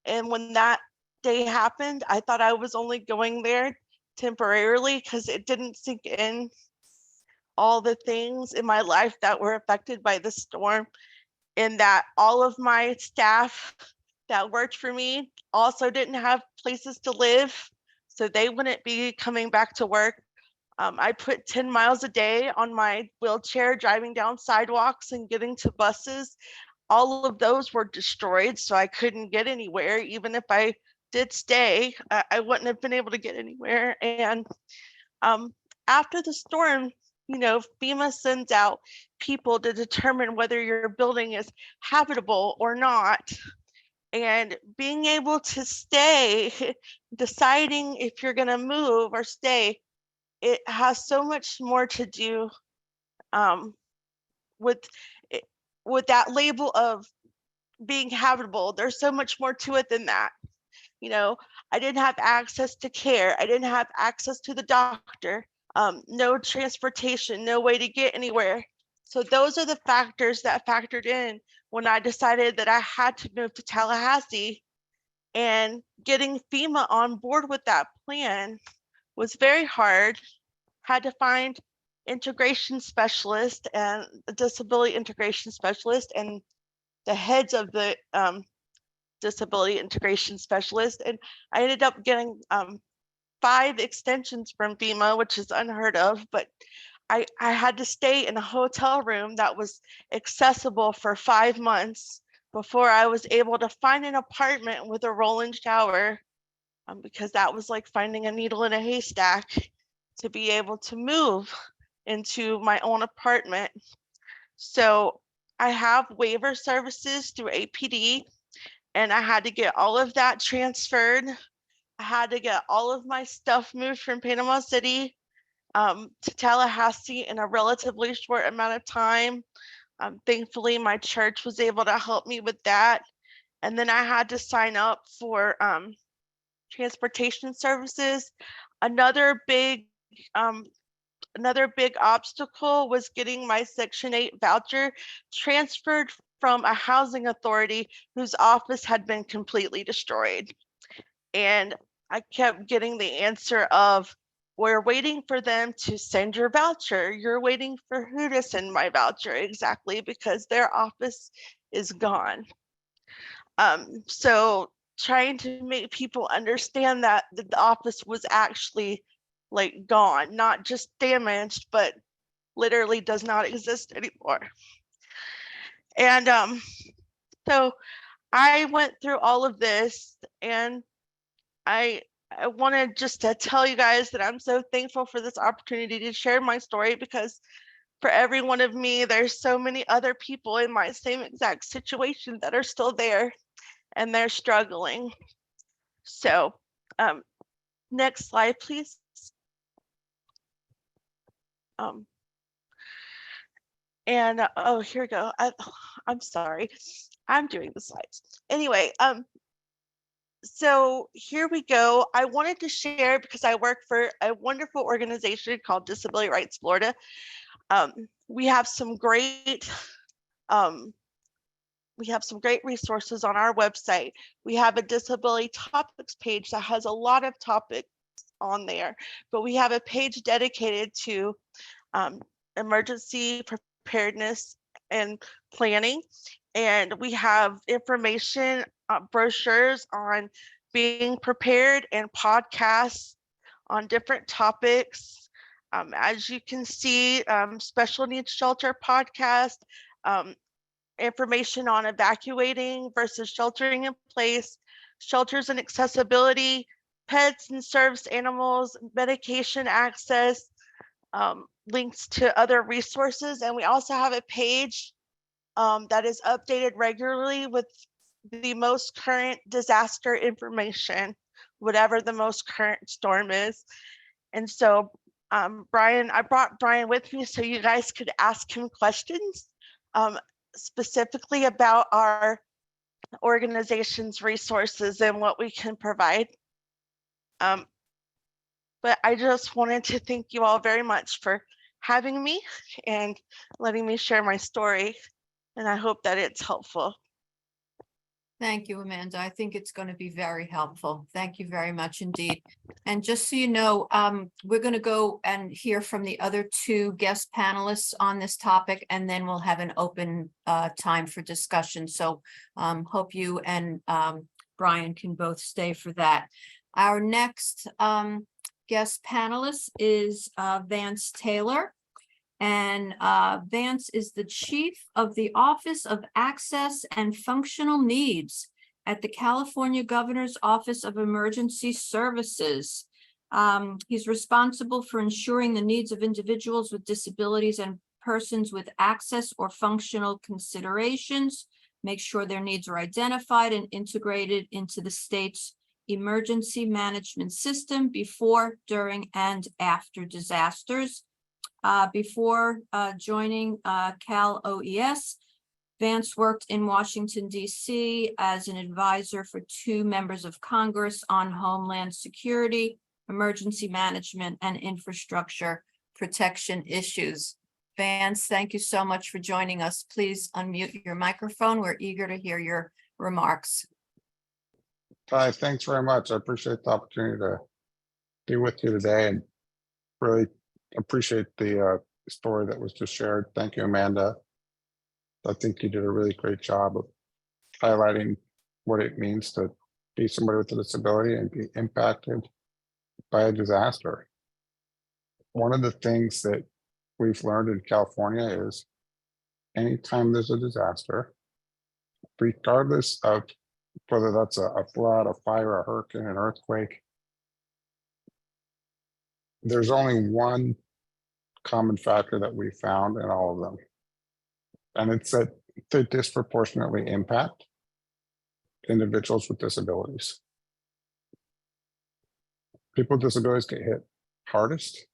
And when that day happened, I thought I was only going there temporarily because it didn't sink in all the things in my life that were affected by the storm, and that all of my staff that worked for me also didn't have places to live, so they wouldn't be coming back to work. I put 10 miles a day on my wheelchair, driving down sidewalks and getting to buses. All of those were destroyed, so I couldn't get anywhere. Even if I did stay, I wouldn't have been able to get anywhere. And after the storm, you know, FEMA sends out people to determine whether your building is habitable or not. And being able to stay, deciding if you're going to move or stay, it has so much more to do with with that label of being habitable. There's so much more to it than that. You know, I didn't have access to care. I didn't have access to the doctor. No transportation, no way to get anywhere. So those are the factors that factored in when I decided that I had to move to Tallahassee. And getting FEMA on board with that plan was very hard. Had to find integration specialist and a disability integration specialist and the heads of the disability integration specialist. And I ended up getting 5 extensions from FEMA, which is unheard of, but I had to stay in a hotel room that was accessible for 5 months before I was able to find an apartment with a roll-in shower, because that was like finding a needle in a haystack to be able to move into my own apartment. So I have waiver services through APD, and I had to get all of that transferred. I had to get all of my stuff moved from Panama City to Tallahassee in a relatively short amount of time. Thankfully, my church was able to help me with that. And then I had to sign up for transportation services. Another big obstacle was getting my Section 8 voucher transferred from a housing authority whose office had been completely destroyed. And I kept getting the answer of, we're waiting for them to send your voucher. You're waiting for who to send my voucher exactly, because their office is gone. So trying to make people understand that the office was actually like gone, not just damaged, but literally does not exist anymore. And so I went through all of this, and I wanted just to tell you guys that I'm so thankful for this opportunity to share my story, because for every one of me, there's so many other people in my same exact situation that are still there and they're struggling. So next slide, please. Oh, here we go. I'm sorry, I'm doing the slides. Anyway, so here we go. I wanted to share, because I work for a wonderful organization called Disability Rights Florida. We have some great resources on our website. We have a disability topics page that has a lot of topics on there, but we have a page dedicated to emergency preparedness and planning. And we have information, brochures on being prepared, and podcasts on different topics. As you can see, special needs shelter podcast, information on evacuating versus sheltering in place, shelters and accessibility, pets and service animals, medication access, links to other resources. And we also have a page that is updated regularly with the most current disaster information, whatever the most current storm is. And so Brian, I brought Brian with me so you guys could ask him questions specifically about our organization's resources and what we can provide. But I just wanted to thank you all very much for having me and letting me share my story. And I hope that it's helpful. Thank you, Amanda. I think it's going to be very helpful. Thank you very much indeed. And just so you know, we're going to go and hear from the other two guest panelists on this topic, and then we'll have an open time for discussion. So hope you and Brian can both stay for that. Our next guest panelist is Vance Taylor. And Vance is the Chief of the Office of Access and Functional Needs at the California Governor's Office of Emergency Services. He's responsible for ensuring the needs of individuals with disabilities and persons with access or functional considerations, make sure their needs are identified and integrated into the state's emergency management system before, during, and after disasters. Before joining Cal OES, Vance worked in Washington, D.C. as an advisor for 2 members of Congress on Homeland Security, emergency management, and infrastructure protection issues. Vance, thank you so much for joining us. Please unmute your microphone. We're eager to hear your remarks. Hi, thanks very much. I appreciate the opportunity to be with you today, and really appreciate the story that was just shared. Thank you, Amanda. I think you did a really great job of highlighting what it means to be somebody with a disability and be impacted by a disaster. One of the things that we've learned in California is anytime there's a disaster, regardless of whether that's a flood, a fire, a hurricane, an earthquake, there's only one common factor that we found in all of them. And it's that they disproportionately impact individuals with disabilities. People with disabilities get hit hardest.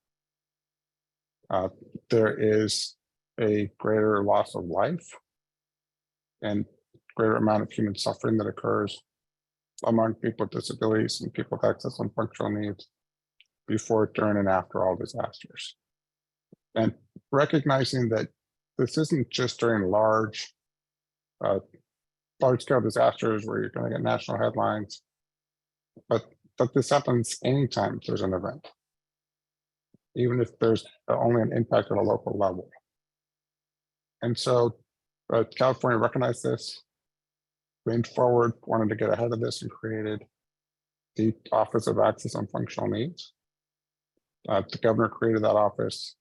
There is a greater loss of life and greater amount of human suffering that occurs among people with disabilities and people with access and functional needs before, during, and after all disasters. And recognizing that this isn't just during large scale disasters where you're going to get national headlines, but this happens anytime there's an event, even if there's only an impact at a local level. And so California recognized this, leaned forward, wanted to get ahead of this, and created the Office of Access and Functional Needs. The governor created that office,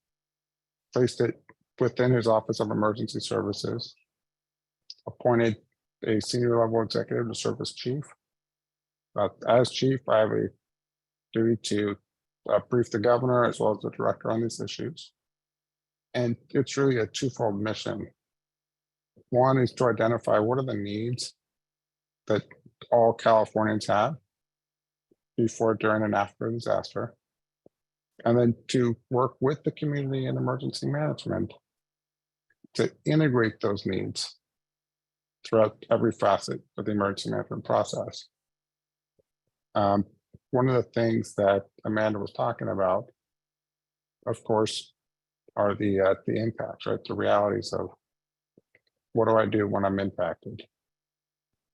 placed it within his Office of Emergency Services, appointed a senior level executive to serve as chief. As chief, I have a duty to brief the governor as well as the director on these issues. And it's really a twofold mission. One is to identify what are the needs that all Californians have before, during, and after a disaster. And then to work with the community in emergency management to integrate those needs throughout every facet of the emergency management process. One of the things that Amanda was talking about, of course, are the impacts, right? The realities of what do I do when I'm impacted?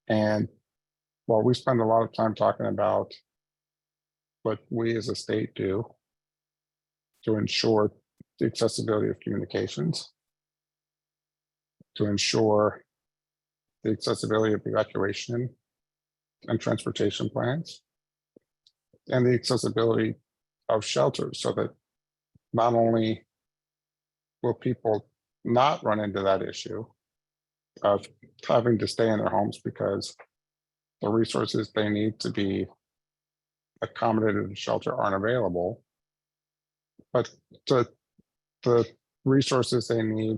And while we spend a lot of time talking about what we as a state do to ensure the accessibility of communications, to ensure the accessibility of evacuation and transportation plans, and the accessibility of shelters so that not only will people not run into that issue of having to stay in their homes because the resources they need to be accommodated in shelter aren't available, but the resources they need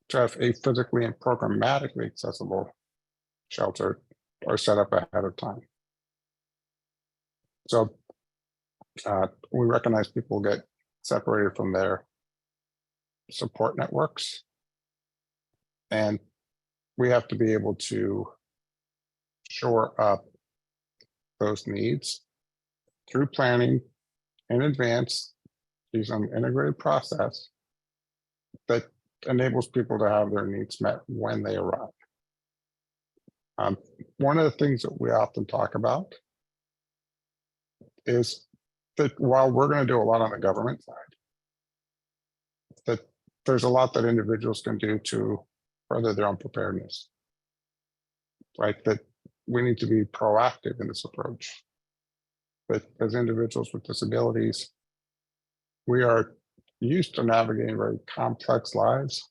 to have a physically and programmatically accessible shelter are set up ahead of time. So we recognize people get separated from their support networks, and we have to be able to shore up those needs through planning in advance, using an integrated process that enables people to have their needs met when they arrive. One of the things that we often talk about is that while we're going to do a lot on the government side, that there's a lot that individuals can do to further their own preparedness, right? That we need to be proactive in this approach. But as individuals with disabilities, we are used to navigating very complex lives.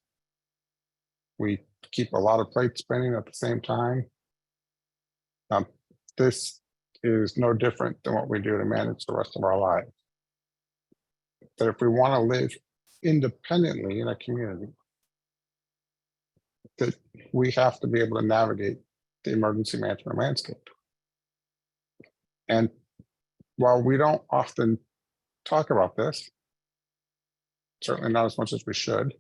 We keep a lot of plates spinning at the same time. This is no different than what we do to manage the rest of our lives. That if we want to live independently in a community, that we have to be able to navigate the emergency management landscape. And while we don't often talk about this, certainly not as much as we should,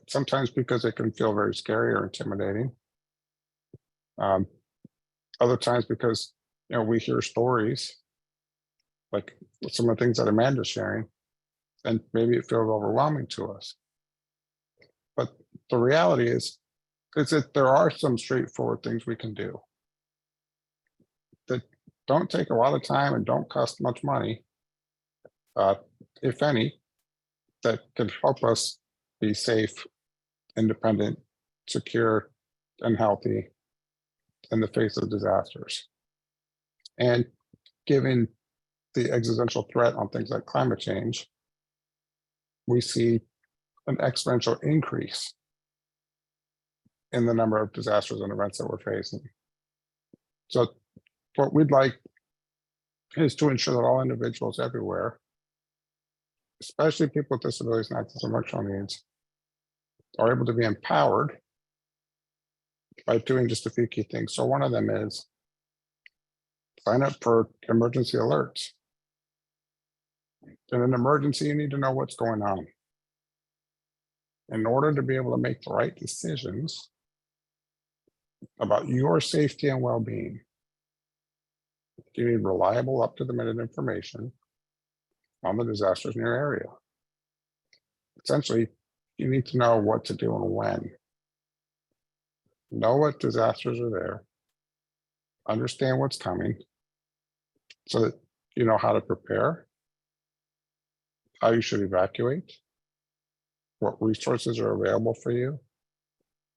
sometimes because it can feel very scary or intimidating. Other times because we hear stories like some of the things that Amanda's sharing, and maybe it feels overwhelming to us. But the reality is that there are some straightforward things we can do that don't take a lot of time and don't cost much money, if any, that can help us be safe, independent, secure, and healthy in the face of disasters. And given the existential threat on things like climate change, we see an exponential increase in the number of disasters and events that we're facing. So what we'd like is to ensure that all individuals everywhere, especially people with disabilities and access and functional needs, are able to be empowered by doing just a few key things. So one of them is sign up for emergency alerts. In an emergency, you need to know what's going on. In order to be able to make the right decisions, about your safety and well-being. You need reliable, up-to-the-minute information on the disasters in your area. Essentially, you need to know what to do and when. Know what disasters are there. Understand what's coming so that you know how to prepare, how you should evacuate, what resources are available for you,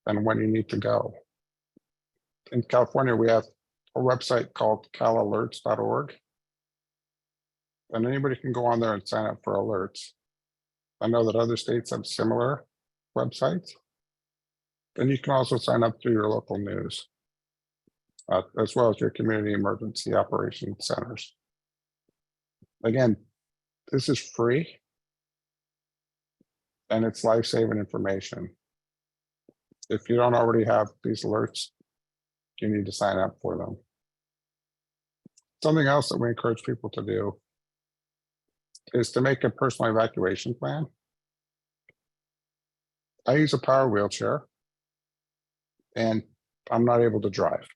and when you need to go. In California, we have a website called calalerts.org, and anybody can go on there and sign up for alerts. I know that other states have similar websites. And you can also sign up through your local news, as well as your community emergency operations centers. Again, this is free and it's life-saving information. If you don't already have these alerts, you need to sign up for them. Something else that we encourage people to do is to make a personal evacuation plan. I use a power wheelchair and I'm not able to drive.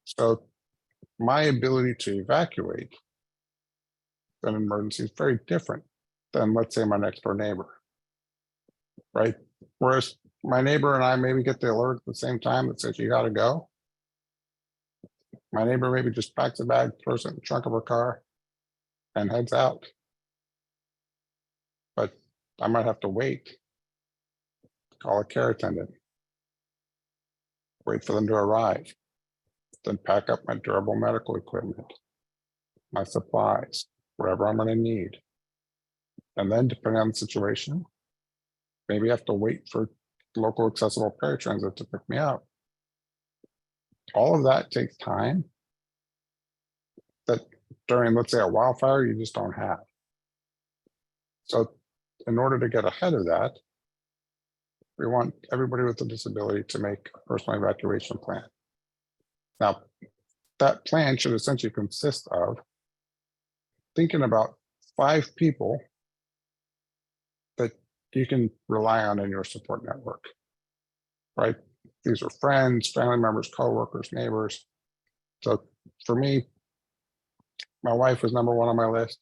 So my ability to evacuate an emergency is very different than, let's say, my next door neighbor, right? Whereas my neighbor and I maybe get the alert at the same time that says you got to go. My neighbor maybe just packs a bag, throws it in the trunk of her car, and heads out. But I might have to wait, call a care attendant, wait for them to arrive, then pack up my durable medical equipment, my supplies, whatever I'm going to need. And then, depending on the situation, maybe I have to wait for local accessible paratransit to pick me up. All of that takes time that during, let's say, a wildfire, you just don't have. So in order to get ahead of that, we want everybody with a disability to make a personal evacuation plan. Now, that plan should essentially consist of thinking about 5 people that you can rely on in your support network, right? These are friends, family members, coworkers, neighbors. So for me, my wife was number 1 on my list,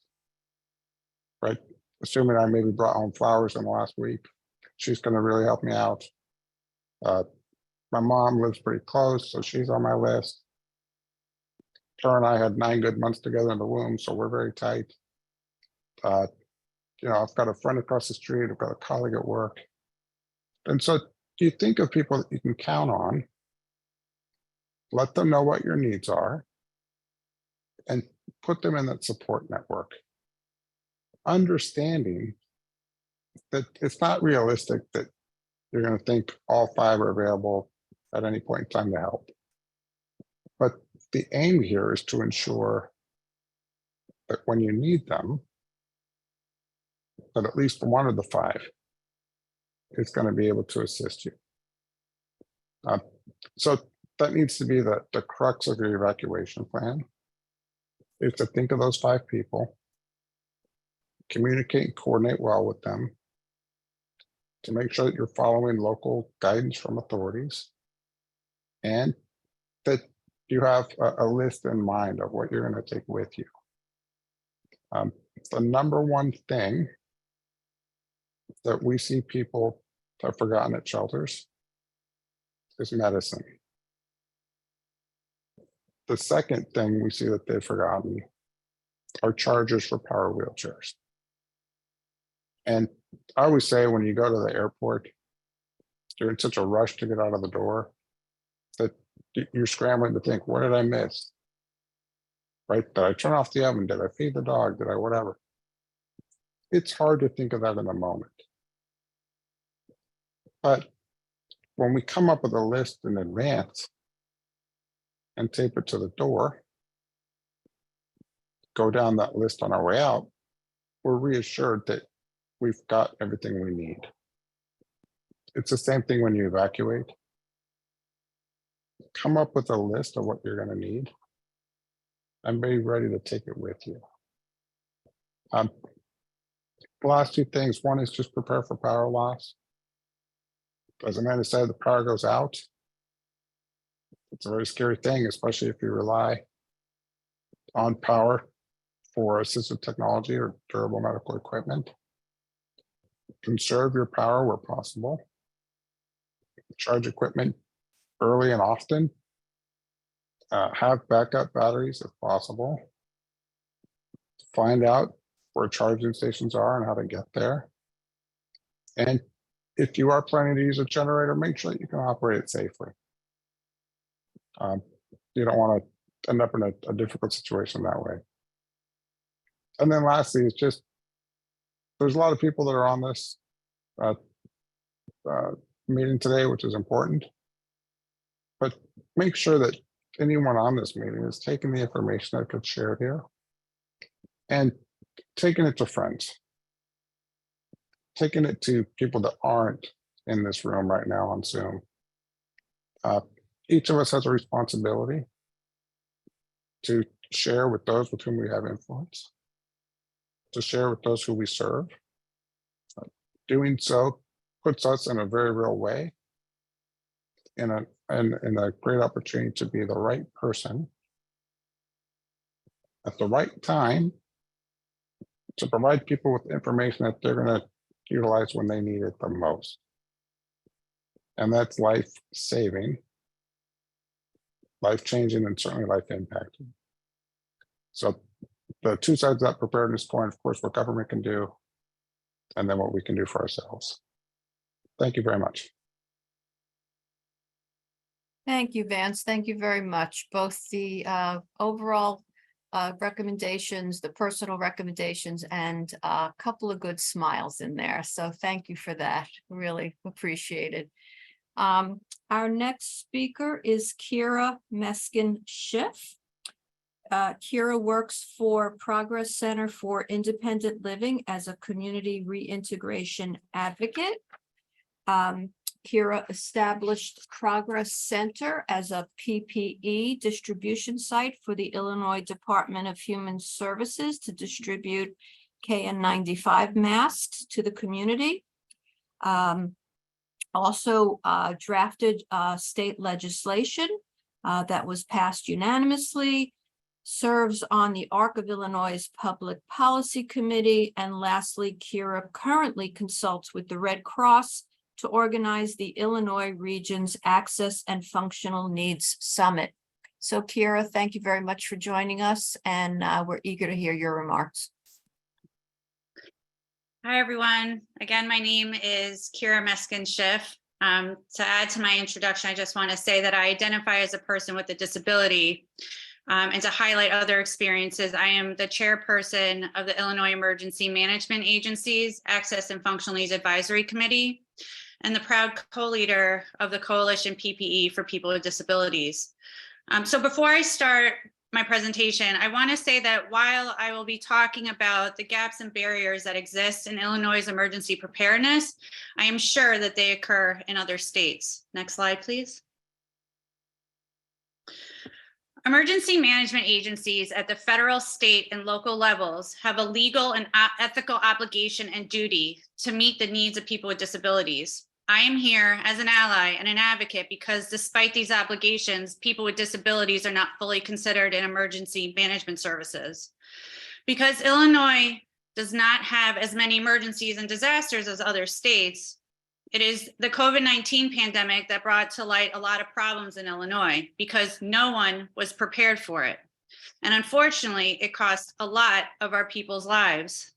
right? Assuming I maybe brought home flowers in the last week, she's going to really help me out. My mom lives pretty close, so she's on my list. Her and I had 9 good months together in the womb, so we're very tight. You know, I've got a friend across the street, I've got a colleague at work. And so you think of people that you can count on, let them know what your needs are, and put them in that support network. Understanding that it's not realistic that you're going to think all 5 are available at any point in time to help. But the aim here is to ensure that when you need them, that at least one of the 5 is going to be able to assist you. So that needs to be the crux of your evacuation plan, is to think of those 5 people, communicate and coordinate well with them, to make sure that you're following local guidance from authorities, and that you have a list in mind of what you're going to take with you. The number one thing that we see people have forgotten at shelters is medicine. The second thing we see that they've forgotten are chargers for power wheelchairs. And I always say, when you go to the airport, you're in such a rush to get out of the door that you're scrambling to think, what did I miss? Right? Did I turn off the oven? Did I feed the dog? Did I whatever? It's hard to think of that in a moment. But when we come up with a list in advance and tape it to the door, go down that list on our way out, we're reassured that we've got everything we need. It's the same thing when you evacuate. Come up with a list of what you're going to need and be ready to take it with you. The last 2 things, one is just prepare for power loss. As Amanda said, the power goes out. It's a very scary thing, especially if you rely on power for assistive technology or durable medical equipment. Conserve your power where possible. Charge equipment early and often. Have backup batteries if possible. Find out where charging stations are and how to get there. And if you are planning to use a generator, make sure that you can operate it safely. You don't want to end up in a difficult situation that way. And then lastly, it's just, there's a lot of people that are on this meeting today, which is important. But make sure that anyone on this meeting is taking the information that gets shared here and taking it to friends. Taking it to people that aren't in this room right now on Zoom. Each of us has a responsibility to share with those with whom we have influence, to share with those who we serve. Doing so puts us in a very real way in a great opportunity to be the right person at the right time to provide people with information that they're going to utilize when they need it the most. And that's life-saving, life-changing, and certainly life-impacting. So the two sides of that preparedness coin, of course, what government can do, and then what we can do for ourselves. Thank you very much. Thank you, Vance. Thank you very much. Both the overall recommendations, the personal recommendations, and a couple of good smiles in there. So thank you for that. Really appreciate it. Our next speaker is Kira Meskin-Schiff. Kira works for Progress Center for Independent Living as a community reintegration advocate. Kira established Progress Center as a PPE distribution site for the Illinois Department of Human Services to distribute KN95 masks to the community. Also drafted state legislation that was passed unanimously, serves on the ARC of Illinois Public Policy Committee, and lastly, Kira currently consults with the Red Cross to organize the Illinois Region's Access and Functional Needs Summit. So Kira, thank you very much for joining us, and we're eager to hear your remarks. Hi, everyone. Again, my name is Kira Meskin-Schiff. To add to my introduction, I just want to say that I identify as a person with a disability. And to highlight other experiences, I am the chairperson of the Illinois Emergency Management Agency's Access and Functional Needs Advisory Committee, and the proud co-leader of the Coalition PPE for People with Disabilities. So before I start my presentation, I want to say that while I will be talking about the gaps and barriers that exist in Illinois' emergency preparedness, I am sure that they occur in other states. Next slide, please. Emergency management agencies at the federal, state, and local levels have a legal and ethical obligation and duty to meet the needs of people with disabilities. I am here as an ally and an advocate because despite these obligations, people with disabilities are not fully considered in emergency management services. Because Illinois does not have as many emergencies and disasters as other states, it is the COVID-19 pandemic that brought to light a lot of problems in Illinois because no one was prepared for it. And unfortunately, it cost a lot of our people's lives.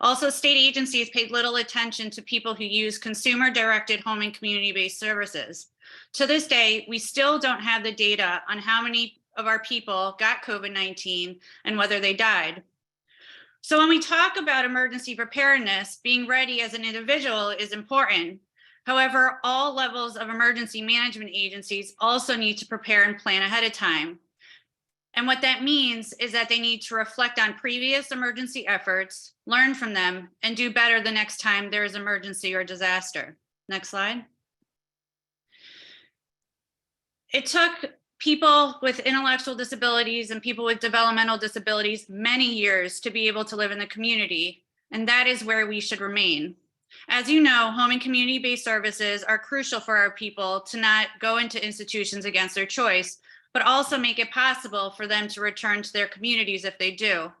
Also, state agencies paid little attention to people who use consumer-directed home and community-based services. To this day, we still don't have the data on how many of our people got COVID-19 and whether they died. So when we talk about emergency preparedness, being ready as an individual is important. However, all levels of emergency management agencies also need to prepare and plan ahead of time. And what that means is that they need to reflect on previous emergency efforts, learn from them, and do better the next time there is emergency or disaster. Next slide. It took people with intellectual disabilities and people with developmental disabilities many years to be able to live in the community, and that is where we should remain. As you know, home and community-based services are crucial for our people to not go into institutions against their choice, but also make it possible for them to return to their communities if they do.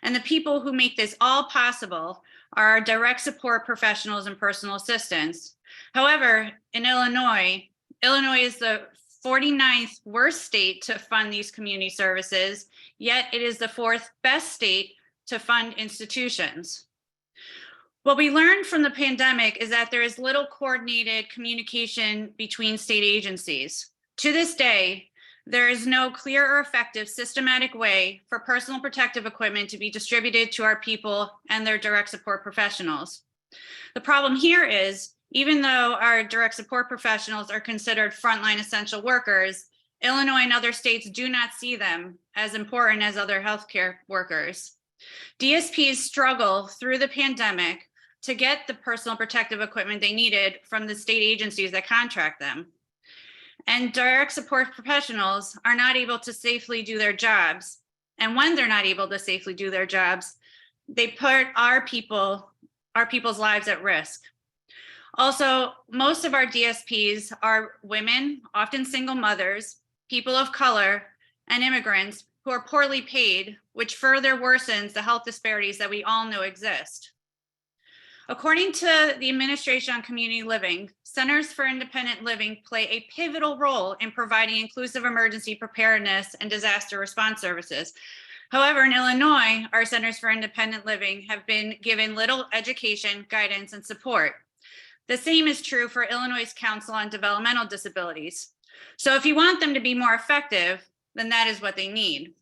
And the people who make this all possible are our direct support professionals and personal assistants. However, in Illinois is the 49th worst state to fund these community services, yet it is the 4th best state to fund institutions. What we learned from the pandemic is that there is little coordinated communication between state agencies. To this day, there is no clear or effective systematic way for personal protective equipment to be distributed to our people and their direct support professionals. The problem here is, even though our direct support professionals are considered frontline essential workers, Illinois and other states do not see them as important as other healthcare workers. DSPs struggle through the pandemic to get the personal protective equipment they needed from the state agencies that contract them. And direct support professionals are not able to safely do their jobs. And when they're not able to safely do their jobs, they put our people's lives at risk. Also, most of our DSPs are women, often single mothers, people of color, and immigrants who are poorly paid, which further worsens the health disparities that we all know exist. According to the Administration on Community Living, Centers for Independent Living play a pivotal role in providing inclusive emergency preparedness and disaster response services. However, in Illinois, our Centers for Independent Living have been given little education, guidance, and support. The same is true for Illinois' Council on Developmental Disabilities. So if you want them to be more effective, then that is what they need.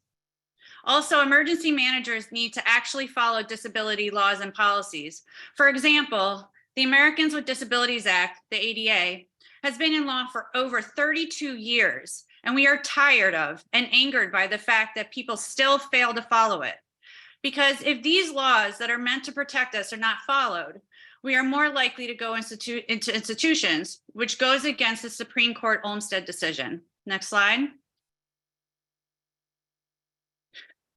Also, emergency managers need to actually follow disability laws and policies. For example, the Americans with Disabilities Act, the ADA, has been in law for over 32 years, and we are tired of and angered by the fact that people still fail to follow it. Because if these laws that are meant to protect us are not followed, we are more likely to go into institutions, which goes against the Supreme Court Olmstead decision. Next slide.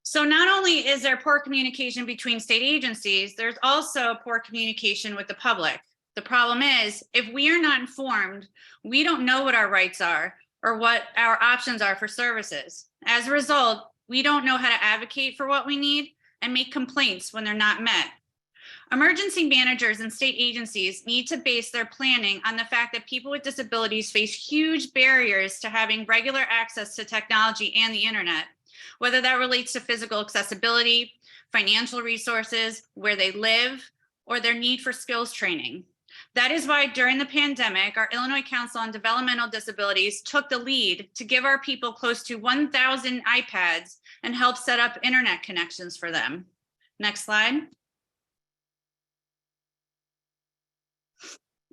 So not only is there poor communication between state agencies, there's also poor communication with the public. The problem is, if we are not informed, we don't know what our rights are or what our options are for services. As a result, we don't know how to advocate for what we need and make complaints when they're not met. Emergency managers and state agencies need to base their planning on the fact that people with disabilities face huge barriers to having regular access to technology and the internet, whether that relates to physical accessibility, financial resources, where they live, or their need for skills training. That is why during the pandemic, our Illinois Council on Developmental Disabilities took the lead to give our people close to 1,000 iPads and help set up internet connections for them. Next slide.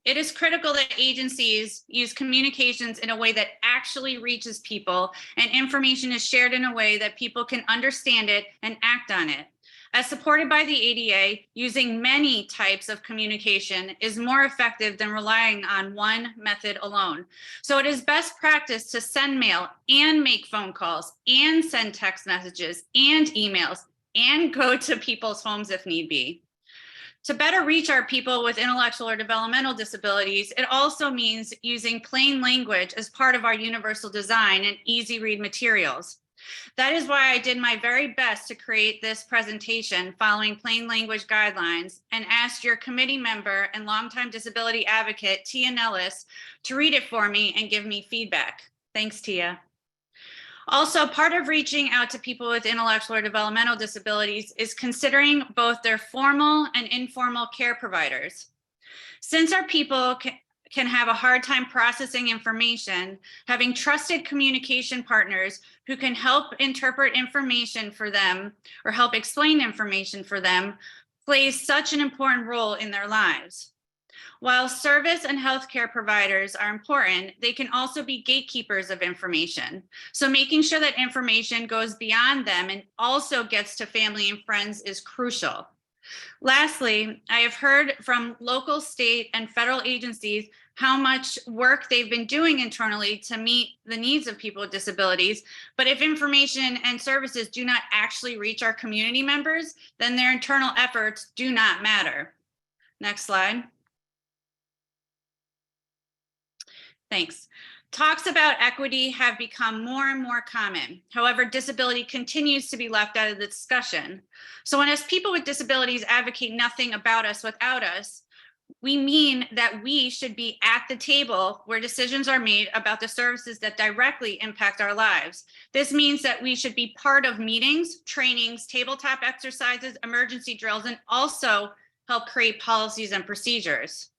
It is critical that agencies use communications in a way that actually reaches people and information is shared in a way that people can understand it and act on it. As supported by the ADA, using many types of communication is more effective than relying on one method alone. So it is best practice to send mail and make phone calls and send text messages and emails and go to people's homes if need be. To better reach our people with intellectual or developmental disabilities, it also means using plain language as part of our universal design and easy read materials. That is why I did my very best to create this presentation following plain language guidelines and asked your committee member and longtime disability advocate, Tia Nellis, to read it for me and give me feedback. Thanks, Tia. Also, part of reaching out to people with intellectual or developmental disabilities is considering both their formal and informal care providers. Since our people can have a hard time processing information, having trusted communication partners who can help interpret information for them or help explain information for them plays such an important role in their lives. While service and healthcare providers are important, they can also be gatekeepers of information. So making sure that information goes beyond them and also gets to family and friends is crucial. Lastly, I have heard from local, state, and federal agencies how much work they've been doing internally to meet the needs of people with disabilities. But if information and services do not actually reach our community members, then their internal efforts do not matter. Next slide. Thanks. Talks about equity have become more and more common. However, disability continues to be left out of the discussion. So when as people with disabilities advocate nothing about us without us, we mean that we should be at the table where decisions are made about the services that directly impact our lives. This means that we should be part of meetings, trainings, tabletop exercises, emergency drills, and also help create policies and procedures.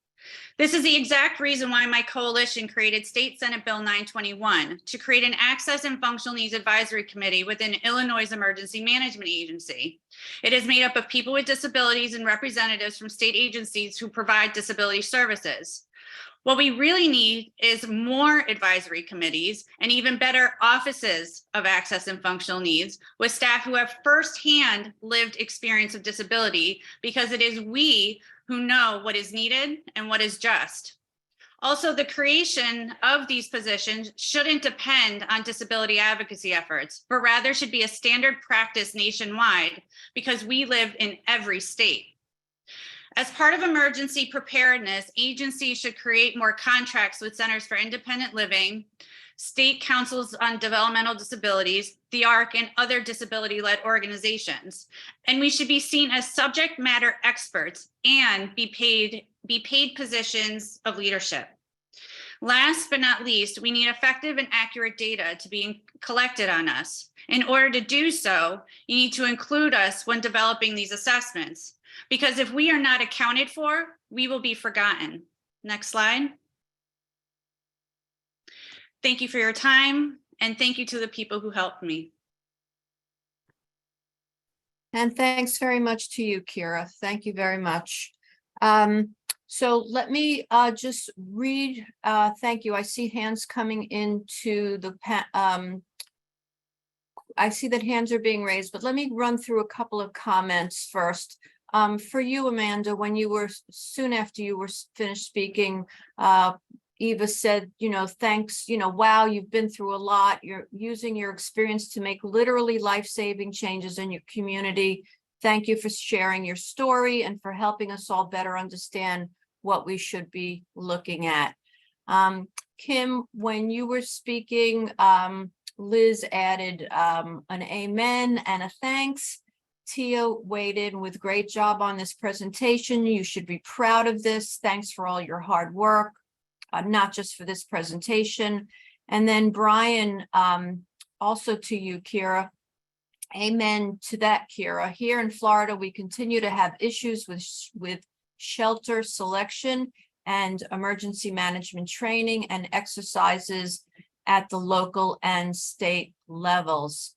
This is the exact reason why my coalition created State Senate Bill 921 to create an Access and Functional Needs Advisory Committee within Illinois' Emergency Management Agency. It is made up of people with disabilities and representatives from state agencies who provide disability services. What we really need is more advisory committees and even better offices of access and functional needs with staff who have firsthand lived experience of disability, because it is we who know what is needed and what is just. Also, the creation of these positions shouldn't depend on disability advocacy efforts, but rather should be a standard practice nationwide because we live in every state. As part of emergency preparedness, agencies should create more contracts with Centers for Independent Living, state councils on developmental disabilities, the ARC, and other disability-led organizations. And we should be seen as subject matter experts and be paid positions of leadership. Last but not least, we need effective and accurate data to be collected on us. In order to do so, you need to include us when developing these assessments, because if we are not accounted for, we will be forgotten. Next slide. Thank you for your time, and thank you to the people who helped me. And thanks very much to you, Kira. Thank you very much. So let me just read, thank you. I see hands coming into the, I see that hands are being raised, but let me run through a couple of comments first. For you, Amanda, when you were, soon after you were finished speaking, Eva said, thanks, wow, you've been through a lot. You're using your experience to make literally life-saving changes in your community. Thank you for sharing your story and for helping us all better understand what we should be looking at. Kim, when you were speaking, Liz added an amen and a thanks. Tia weighed in with great job on this presentation. You should be proud of this. Thanks for all your hard work. Not just for this presentation. And then Brian, also to you, Kira. Amen to that, Kira. Here in Florida, we continue to have issues with shelter selection and emergency management training and exercises at the local and state levels.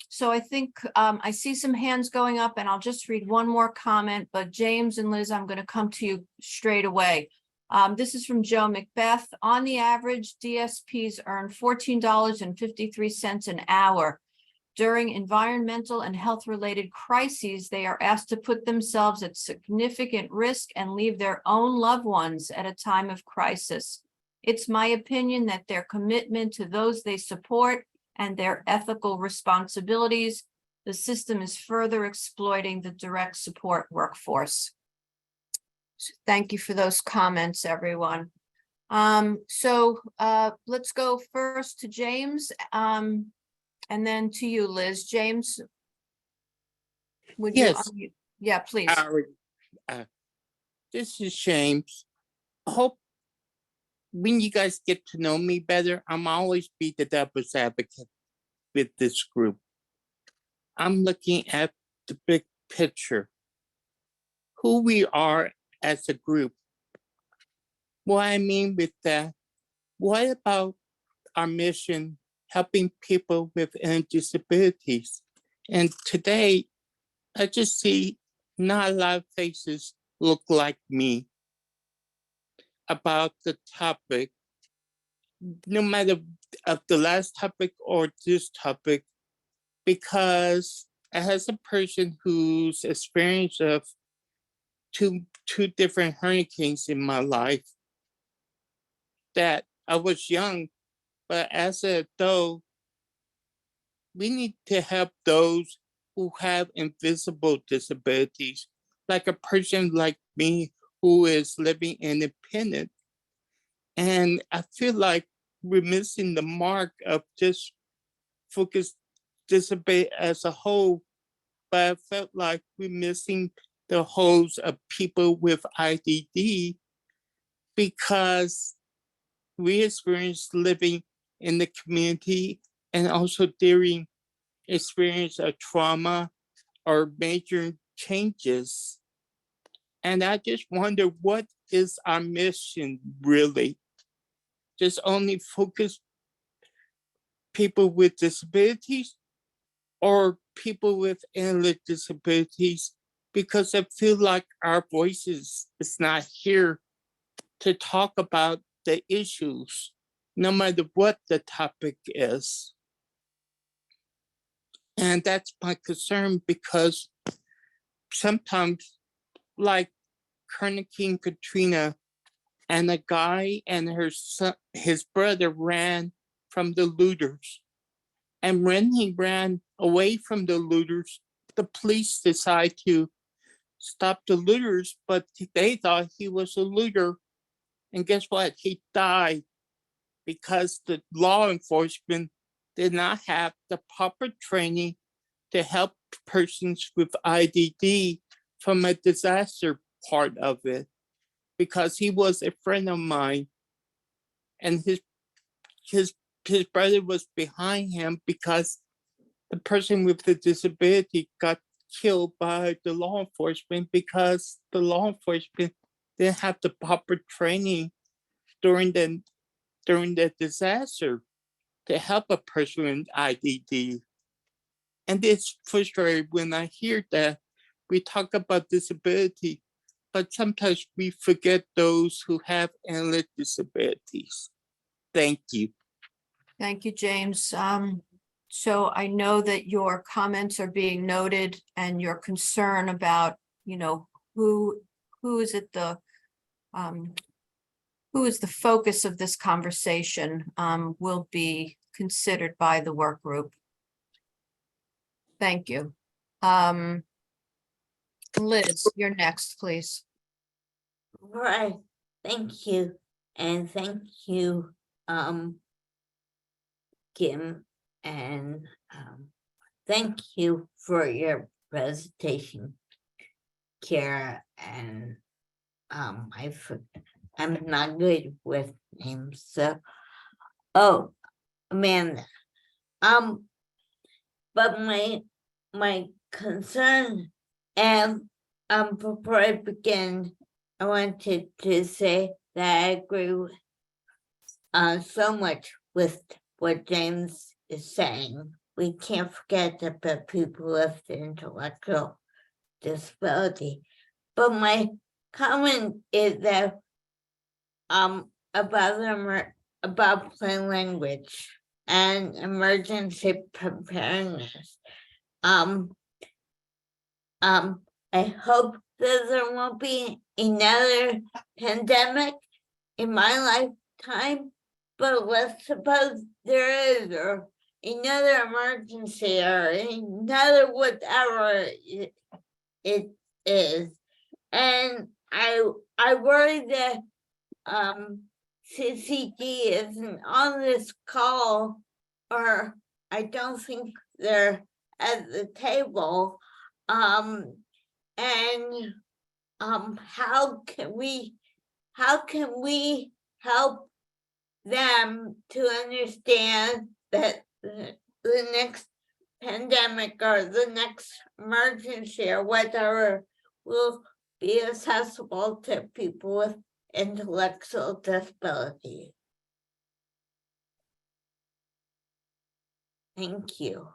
So I think I see some hands going up, and I'll just read one more comment, but James and Liz, I'm going to come to you straight away. This is from Joe Macbeth. On the average, DSPs earn $14.53 an hour. During environmental and health-related crises, they are asked to put themselves at significant risk and leave their own loved ones at a time of crisis. It's my opinion that their commitment to those they support and their ethical responsibilities, the system is further exploiting the direct support workforce. Thank you for those comments, everyone. So let's go first to James and then to you, Liz. James, would you? Yes. Yeah, please. This is James. I hope when you guys get to know me better, I'm always be the devil's advocate with this group. I'm looking at the big picture, who we are as a group. What I mean with that, what about our mission, helping people with disabilities? And today, I just see not a lot of faces look like me about the topic, no matter of the last topic or this topic, because as a person who's experienced of two different hurricanes in my life, that I was young, but as an adult, we need to help those who have invisible disabilities, like a person like me who is living independent. And I feel like we're missing the mark of just focus disability as a whole, but I felt like we're missing the wholes of people with IDD because we experience living in the community and also during experience of trauma or major changes. And I just wonder, what is our mission really? Just only focus people with disabilities or people with intellectual disabilities? Because I feel like our voices is not here to talk about the issues, no matter what the topic is. And that's my concern, because sometimes, like King Katrina, and a guy and her son, his brother, ran from the looters. And when he ran away from the looters, the police decided to stop the looters, but they thought he was a looter. And guess what? He died because the law enforcement did not have the proper training to help persons with IDD from a disaster part of it. Because he was a friend of mine, and his brother was behind him because the person with the disability got killed by the law enforcement because the law enforcement didn't have the proper training during the disaster to help a person with IDD. And it's frustrating when I hear that we talk about disability, but sometimes we forget those who have intellectual disabilities. Thank you. Thank you, James. So I know that your comments are being noted and your concern about, who is at the who is the focus of this conversation, will be considered by the work group. Thank you. Liz, you're next, please. Right, thank you, and thank you, Kim, and thank you for your presentation, Kara, and I'm not good with names, so Amanda. But my concern, and before I begin, I wanted to say that I agree with, so much with what James is saying. We can't forget about people with intellectual disability. But my comment is that about plain language and emergency preparedness. I hope that there won't be another pandemic in my lifetime, but let's suppose there is, or another emergency, or another whatever it is. And I worry that CCG isn't on this call, or I don't think they're at the table. And how can we help them to understand that the next pandemic or the next emergency or whatever will be accessible to people with intellectual disability? Thank you.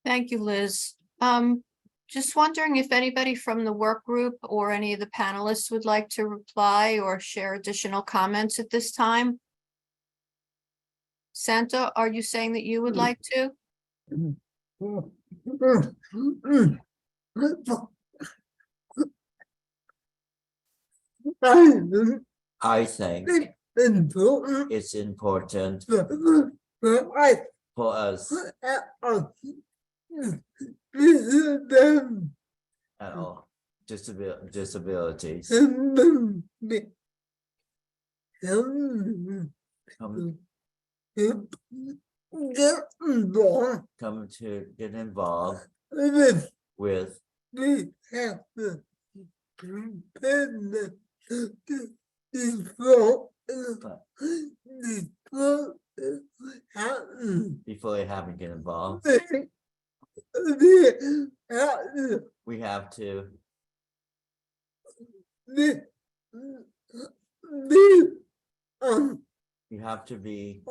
Thank you, Liz. Just wondering if anybody from the work group or any of the panelists would like to reply or share additional comments at this time. Santa, are you saying that you would like to? I think it's important for us at all disabilities come come to get involved with we have to prepare before before they have to get involved. We have to you have to be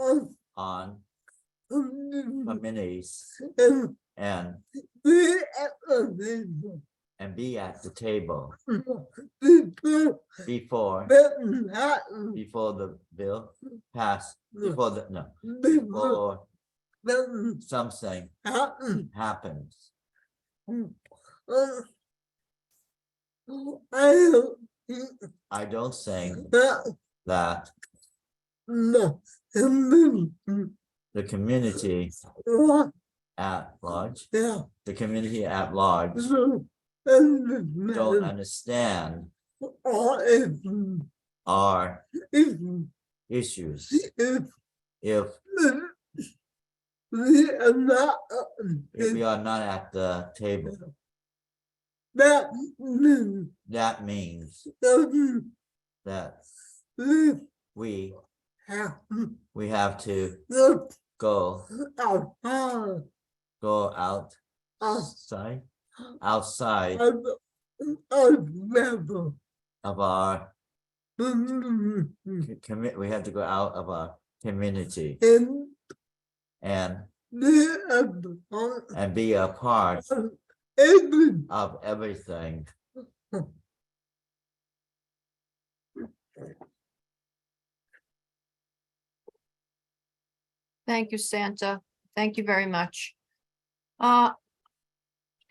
on committees and be at the table before the bill pass, before something happens. I don't think that the community at large, don't understand our issues if we are not at the table. That means that we have to go outside of our we have to go out of our community and be a part of everything. Thank you, Santa. Thank you very much.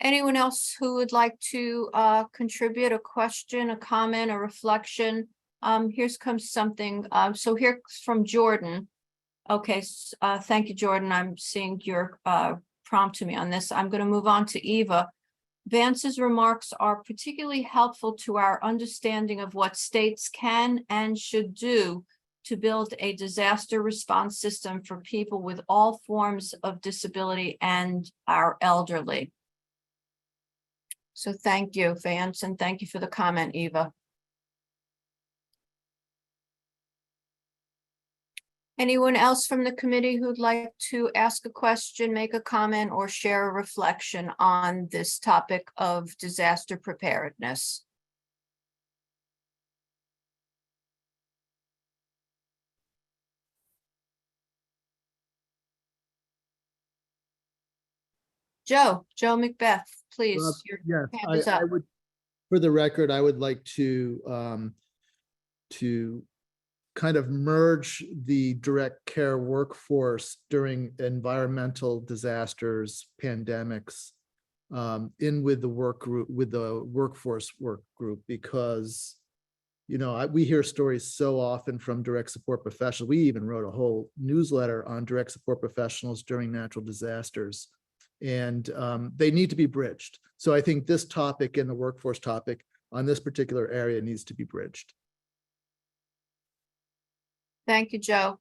Anyone else who would like to contribute a question, a comment, a reflection? Here's comes something. So here's from Jordan. Okay, thank you, Jordan. I'm seeing your prompt to me on this. I'm going to move on to Eva. Vance's remarks are particularly helpful to our understanding of what states can and should do to build a disaster response system for people with all forms of disability and our elderly. So thank you, Vance, and thank you for the comment, Eva. Anyone else from the committee who'd like to ask a question, make a comment, or share a reflection on this topic of disaster preparedness? Joe Macbeth, please. Your hand is up. I would, for the record, I would like to kind of merge the direct care workforce during environmental disasters, pandemics, in with the work group, with the workforce work group, because, you know, we hear stories so often from direct support professionals. We even wrote a whole newsletter on direct support professionals during natural disasters, and they need to be bridged. So I think this topic and the workforce topic on this particular area needs to be bridged. Thank you, Joe.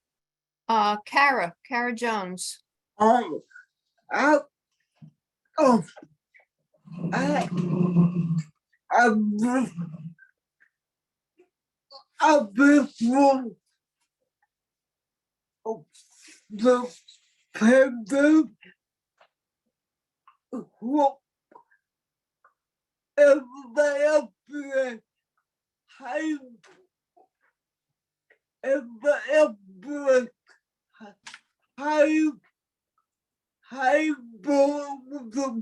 Kara Jones. I've been through the pandemic. Everybody up there, the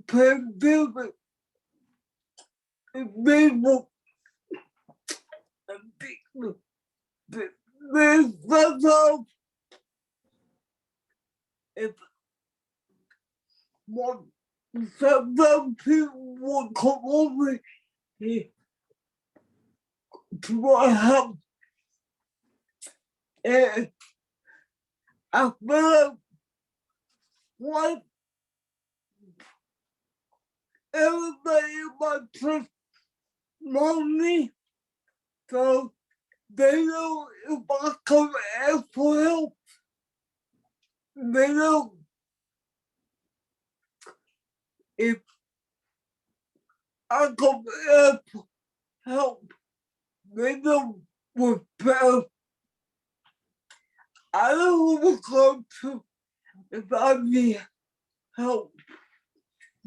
pandemic. Some people will come over here to my house, and I feel like everybody in my church know me, so they know if I come ask for help, they know if I come ask for help, they know what path I don't want to come to if I need help.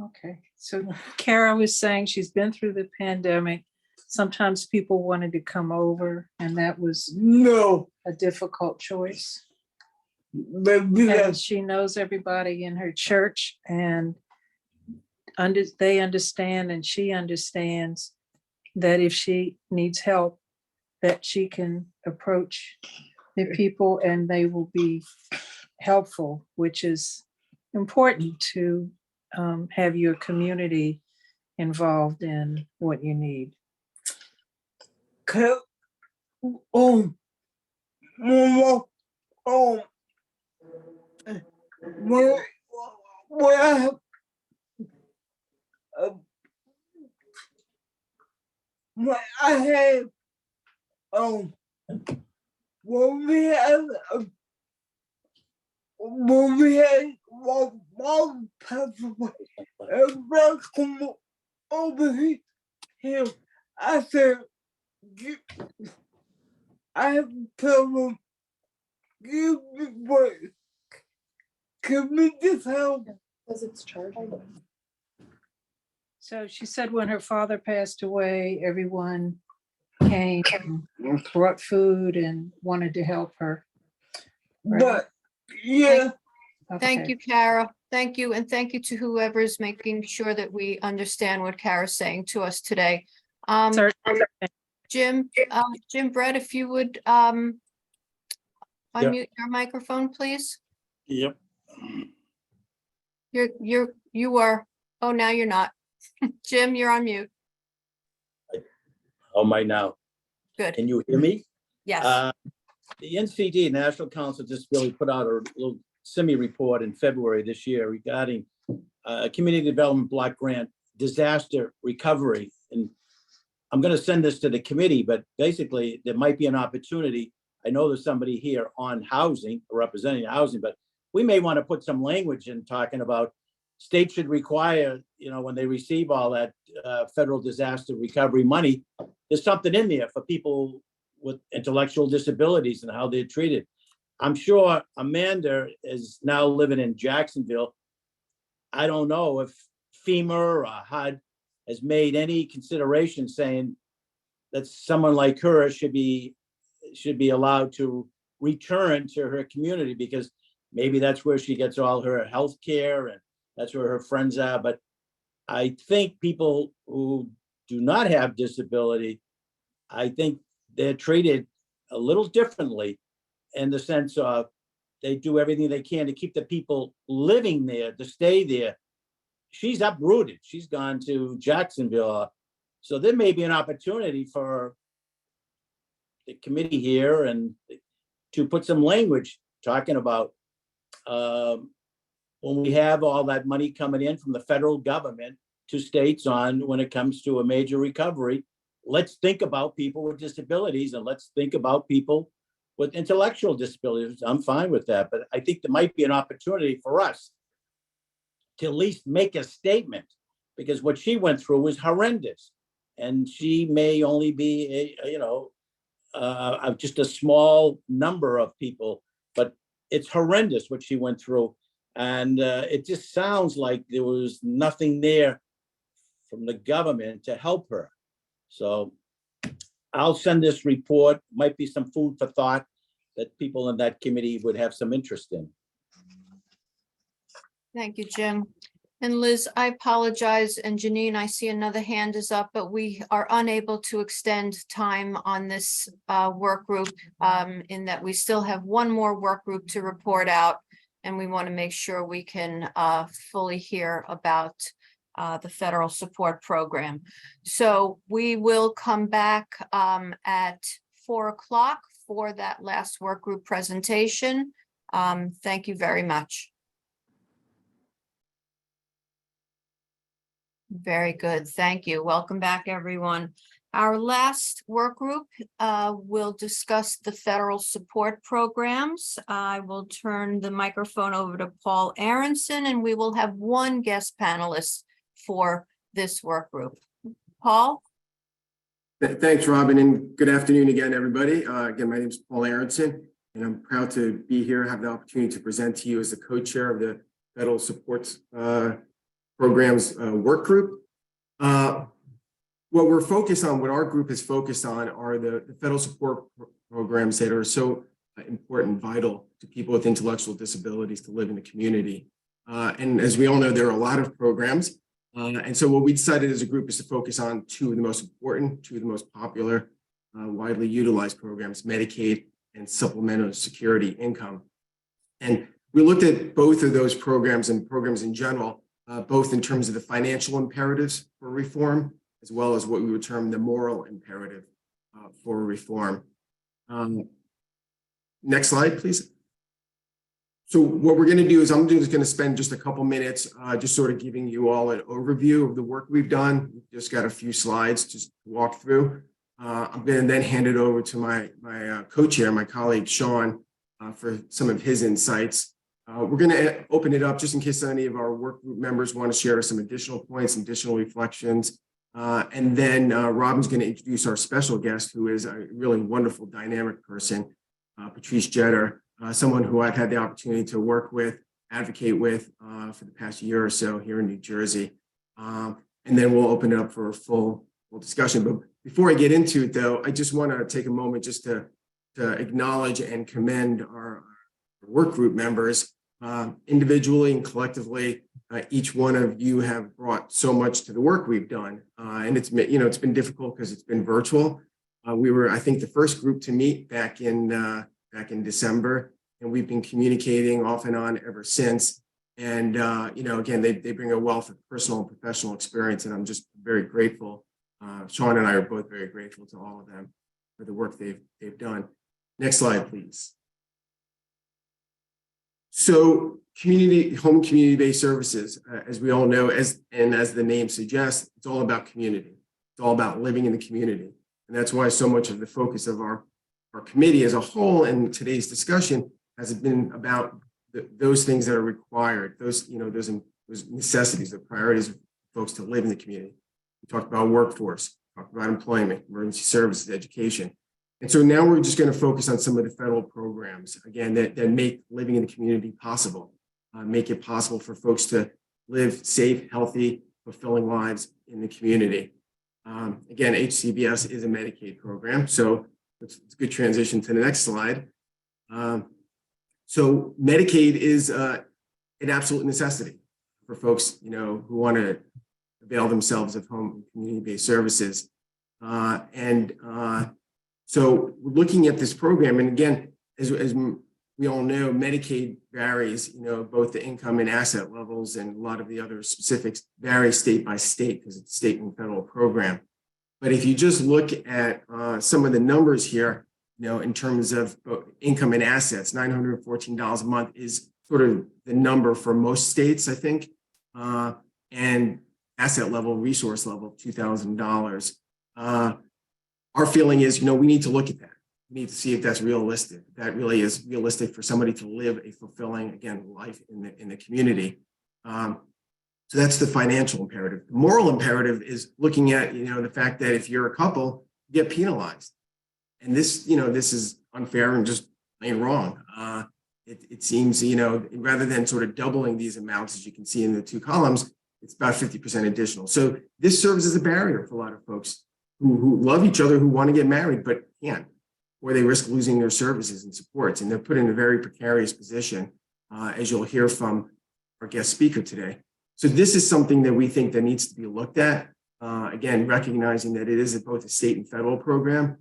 Okay, so Kara was saying she's been through the pandemic. Sometimes people wanted to come over and that was No, a difficult choice. maybe And that's she knows everybody in her church and they understand and she understands that if she needs help, that she can approach the people and they will be helpful, which is important to have your community involved in what you need. can, um, Mama, um, when, when I have, uh, when I have, when we had, when we had one mom pass away, and back come over here, I said, I have to tell them, give me what, give me this help. Because it's charging. So she said when her father passed away, everyone came, and brought food and wanted to help her. Right? But, yeah. Thank Okay. you, Kara. Thank you. And thank you to whoever's making sure that we understand what Kara's saying to us today. Jim, Jim Brett, if you would unmute your microphone, please. Yep. You are, oh, now you're not. Jim, you're on mute. Oh, my now. Good. Can you hear me? Yes. The NCD, National Council of Disability, put out a little semi-report in February this year regarding community development block grant disaster recovery. And I'm going to send this to the committee, but basically there might be an opportunity. I know there's somebody here on housing, representing housing, but we may want to put some language in talking about states should require, when they receive all that federal disaster recovery money, there's something in there for people with intellectual disabilities and how they're treated. I'm sure Amanda is now living in Jacksonville. I don't know if FEMA or HUD has made any consideration saying that someone like her should be allowed to return to her community, because maybe that's where she gets all her health care and that's where her friends are. But I think people who do not have disability, I think they're treated a little differently, in the sense of they do everything they can to keep the people living there to stay there. She's uprooted. She's gone to Jacksonville. So there may be an opportunity for the committee here and to put some language talking about when we have all that money coming in from the federal government to states on when it comes to a major recovery, let's think about people with disabilities and let's think about people with intellectual disabilities. I'm fine with that, but I think there might be an opportunity for us to at least make a statement, because what she went through was horrendous, and she may only be just a small number of people, but it's horrendous what she went through, and it just sounds like there was nothing there from the government to help her. So I'll send this report. Might be some food for thought that people in that committee would have some interest in. Thank you, Jim. And Liz, I apologize. And Janine, I see another hand is up, but we are unable to extend time on this work group in that we still have one more work group to report out. And we want to make sure we can fully hear about the federal support program. So we will come back at 4 o'clock for that last work group presentation. Thank you very much. Very good. Thank you. Welcome back, everyone. Our last work group will discuss the federal support programs. I will turn the microphone over to Paul Aronson, and we will have one guest panelist for this work group. Paul? Thanks, Robin, and good afternoon again, everybody. Again, my name is Paul Aronson, and I'm proud to be here, have the opportunity to present to you as the co-chair of the Federal Supports Programs Work Group. What we're focused on, what our group is focused on, are the federal support programs that are so important, vital to people with intellectual disabilities to live in the community. And as we all know, there are a lot of programs. And so what we decided as a group is to focus on two of the most important, two of the most popular, widely utilized programs, Medicaid and supplemental security income. And we looked at both of those programs and programs in general, both in terms of the financial imperatives for reform, as well as what we would term the moral imperative for reform. Next slide, please. So what we're going to do is I'm just going to spend just a couple minutes just sort of giving you all an overview of the work we've done. We've just got a few slides just to walk through. I'm going to then hand it over to my co-chair, my colleague Sean, for some of his insights. We're going to open it up just in case any of our work group members want to share some additional points, additional reflections. And then Robin's going to introduce our special guest, who is a really wonderful, dynamic person, Patrice Jetter, someone who I've had the opportunity to work with, advocate with for the past year or so here in New Jersey. And then we'll open it up for a full discussion. But before I get into it, though, I just want to take a moment just to acknowledge and commend our work group members individually and collectively. Each one of you have brought so much to the work we've done, and it's been difficult because it's been virtual. We were, I think, the first group to meet back in December, and we've been communicating off and on ever since. And again, they bring a wealth of personal and professional experience, and I'm just very grateful. Sean and I are both very grateful to all of them for the work they've done. Next slide, please. So home community-based services, as we all know, as the name suggests, it's all about community. It's all about living in the community. And that's why so much of the focus of our committee as a whole in today's discussion has been about those things that are required, those necessities, the priorities of folks to live in the community. We talked about workforce, talked about employment, emergency services, education. And so now we're just going to focus on some of the federal programs, again, that make living in the community possible, make it possible for folks to live safe, healthy, fulfilling lives in the community. Again, HCBS is a Medicaid program, so it's a good transition to the next slide. So Medicaid is an absolute necessity for folks, who want to avail themselves of home community-based services. So we're looking at this program, and again, as we all know, Medicaid varies, both the income and asset levels and a lot of the other specifics vary state by state because it's a state and federal program. But if you just look at some of the numbers here, in terms of income and assets, $914 a month is sort of the number for most states, I think, and asset level, resource level, $2,000. Our feeling is, we need to look at that. We need to see if that's realistic. That really is realistic for somebody to live a fulfilling, again, life in the community. So that's the financial imperative. The moral imperative is looking at, the fact that if you're a couple, you get penalized. And this, this is unfair and just plain wrong. It seems, rather than sort of doubling these amounts, as you can see in the two columns, it's about 50% additional. So this serves as a barrier for a lot of folks who love each other, who want to get married, but can't, or they risk losing their services and supports. And they're put in a very precarious position, as you'll hear from our guest speaker today. So this is something that we think that needs to be looked at. Again, recognizing that it is both a state and federal program,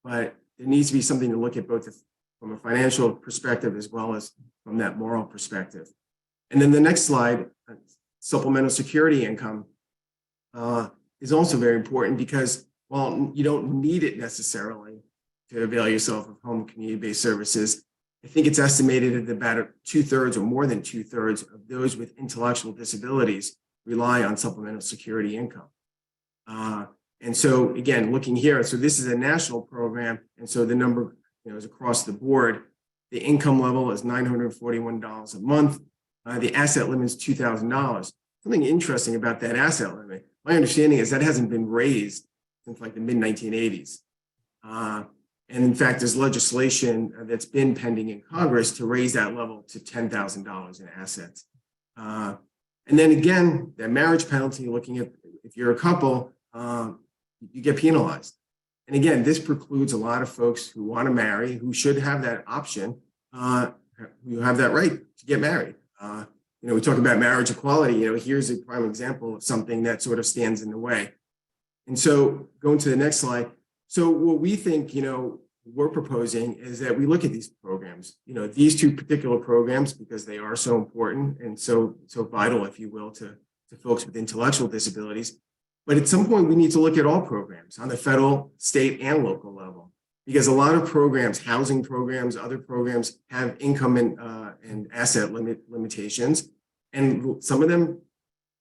but there needs to be something to look at both from a financial perspective as well as from that moral perspective. And then the next slide, supplemental security income, is also very important because while you don't need it necessarily to avail yourself of home community-based services, I think it's estimated that about 2/3 or more than 2/3 of those with intellectual disabilities rely on supplemental security income. And so again, looking here, so this is a national program. And so the number, is across the board. The income level is $941 a month. The asset limit is $2,000. Something interesting about that asset limit, my understanding is that hasn't been raised since like the mid 1980s. And in fact, there's legislation that's been pending in Congress to raise that level to $10,000 in assets. And then again, that marriage penalty, looking at if you're a couple, you get penalized. And again, this precludes a lot of folks who want to marry, who should have that option, who have that right to get married. We talk about marriage equality, here's a prime example of something that sort of stands in the way. And so going to the next slide. So what we think, we're proposing is that we look at these programs, these two particular programs, because they are so important and so vital, if you will, to folks with intellectual disabilities. But at some point, we need to look at all programs on the federal, state, and local level, because a lot of programs, housing programs, other programs have income and asset limitations. And some of them,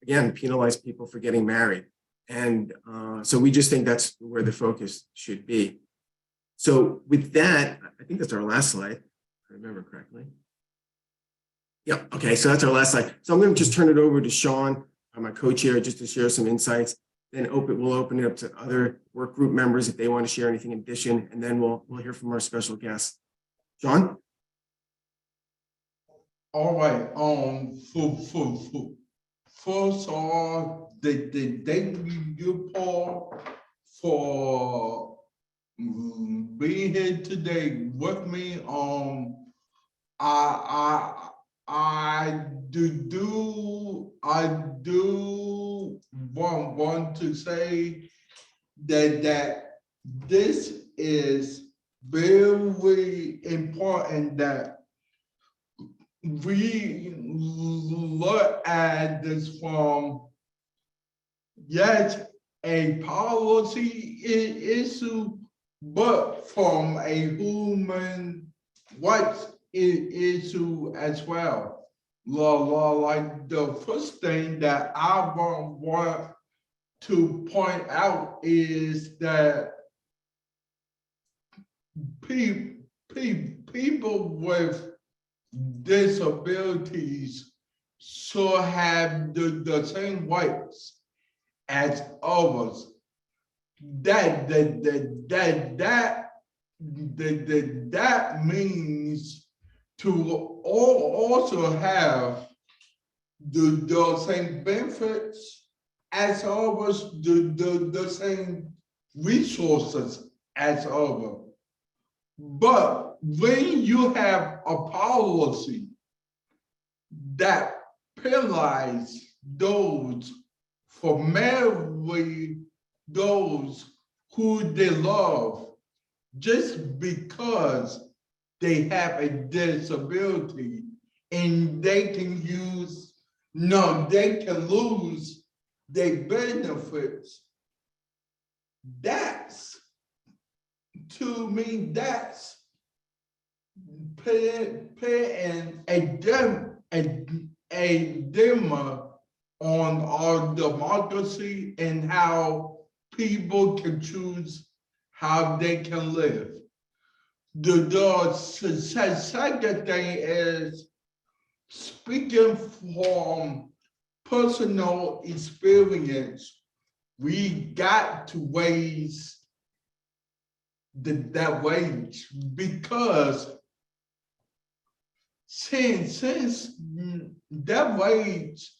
again, penalize people for getting married. And so we just think that's where the focus should be. So with that, I think that's our last slide, if I remember correctly. Yeah, okay, so that's our last slide. So I'm going to just turn it over to Sean, my co-chair, just to share some insights. Then we'll open it up to other work group members if they want to share anything in addition, and then we'll hear from our special guest. Sean? All right. First of all, thank you, Paul, for being here today with me. I do want to say that this is very important that we look at this from, yes, a policy issue, but from a human rights issue as well. Like the first thing that I want to point out is that people with disabilities should have the same rights as others. That means to also have the same benefits as others, the same resources as others. But when you have a policy that penalizes those for marrying those who they love just because they have a disability and they can lose their benefits, to me, that's putting a dimmer on our democracy and how people can choose how they can live. The second thing is, speaking from personal experience, we got to raise that wage, because since that wage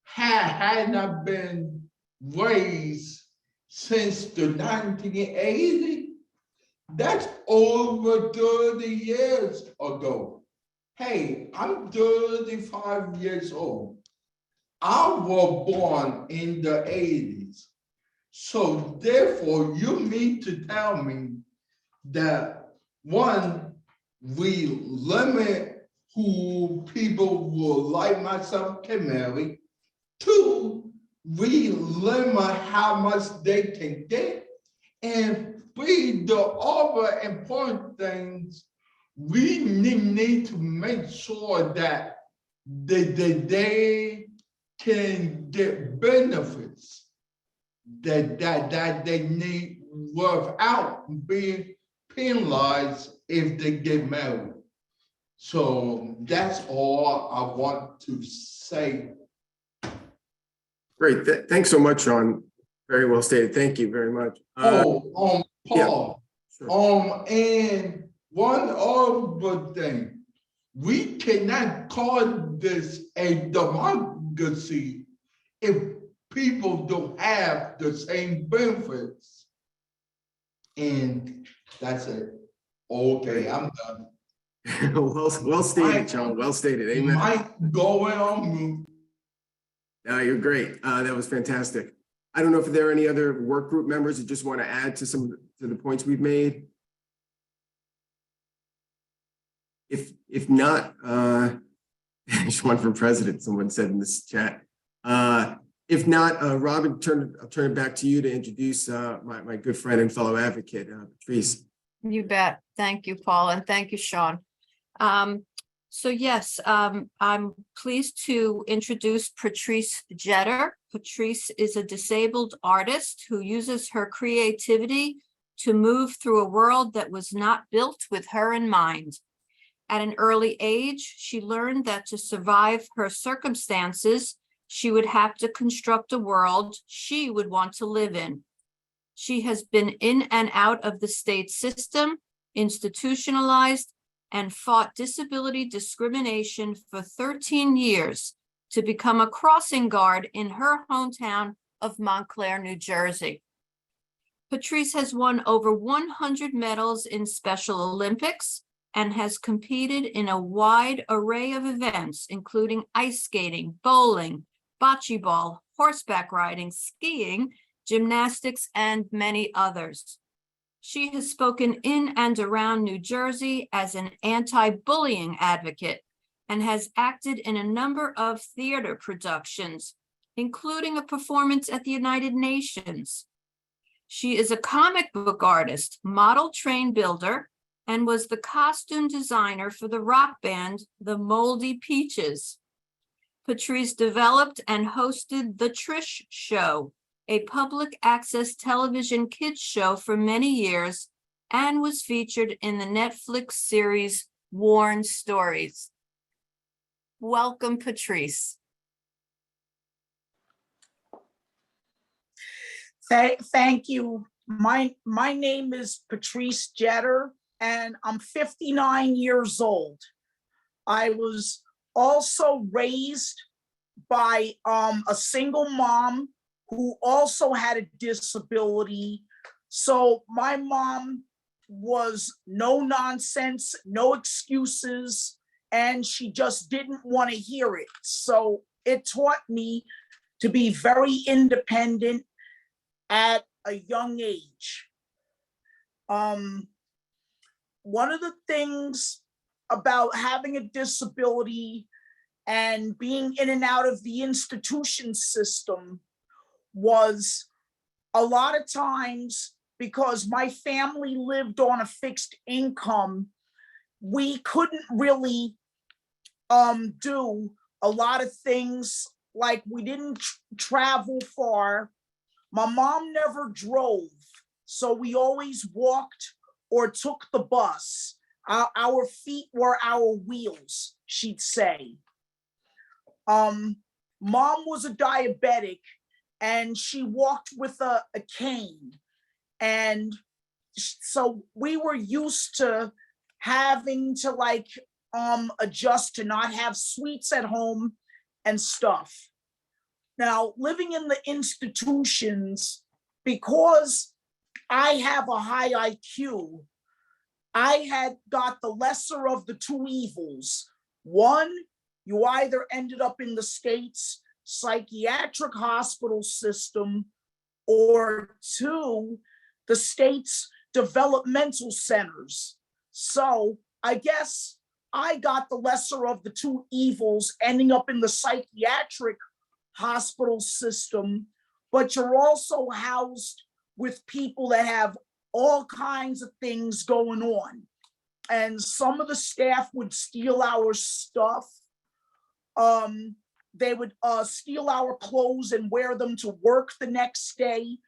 had not been raised since the 1980s, that's over 30 years ago. Hey, I'm 35 years old. I was born in the 80s. So therefore, you mean to tell me that, one, we limit who people will like myself can marry. Two, we limit how much they can get. And three, the other important things, we need to make sure that they can get benefits that they need without being penalized if they get married. So that's all I want to say. Great. Thanks so much, Sean. Very well stated. Thank you very much. Paul, yeah, sure. And one other thing, we cannot call this a democracy if people don't have the same benefits. And that's it. Okay, I'm done. well stated, Sean. Well stated. Amen. Might go on mute. No, you're great. That was fantastic. I don't know if there are any other work group members that just want to add to the points we've made. If not, just one for president, someone said in this chat. If not, Robin, I'll turn it back to you to introduce my good friend and fellow advocate, Patrice. You bet. Thank you, Paul, and thank you, Sean. So yes, I'm pleased to introduce Patrice Jetter. Patrice is a disabled artist who uses her creativity to move through a world that was not built with her in mind. At an early age, she learned that to survive her circumstances, she would have to construct a world she would want to live in. She has been in and out of the state system, institutionalized, and fought disability discrimination for 13 years to become a crossing guard in her hometown of Montclair, New Jersey. Patrice has won over 100 medals in Special Olympics and has competed in a wide array of events, including ice skating, bowling, bocce ball, horseback riding, skiing, gymnastics, and many others. She has spoken in and around New Jersey as an anti-bullying advocate and has acted in a number of theater productions, including a performance at the United Nations. She is a comic book artist, model train builder, and was the costume designer for the rock band, the Moldy Peaches. Patrice developed and hosted The Trish Show, a public access television kids show for many years, and was featured in the Netflix series Worn Stories. Welcome, Patrice. Thank you. My name is Patrice Jetter, and I'm 59 years old. I was also raised by a single mom who also had a disability. So my mom was no nonsense, no excuses, and she just didn't want to hear it. So it taught me to be very independent at a young age. One of the things about having a disability and being in and out of the institution system was a lot of times, because my family lived on a fixed income, we couldn't really do a lot of things. Like we didn't travel far. My mom never drove, so we always walked or took the bus. Our feet were our wheels, she'd say. Mom was a diabetic, and she walked with a cane. And so we were used to having to adjust to not have sweets at home and stuff. Now, living in the institutions, because I have a high IQ, I had got the lesser of the two evils. One, you either ended up in the state's psychiatric hospital system, or two, the state's developmental centers. So I guess I got the lesser of the two evils, ending up in the psychiatric hospital system, but you're also housed with people that have all kinds of things going on. And some of the staff would steal our stuff. They would steal our clothes and wear them to work the next day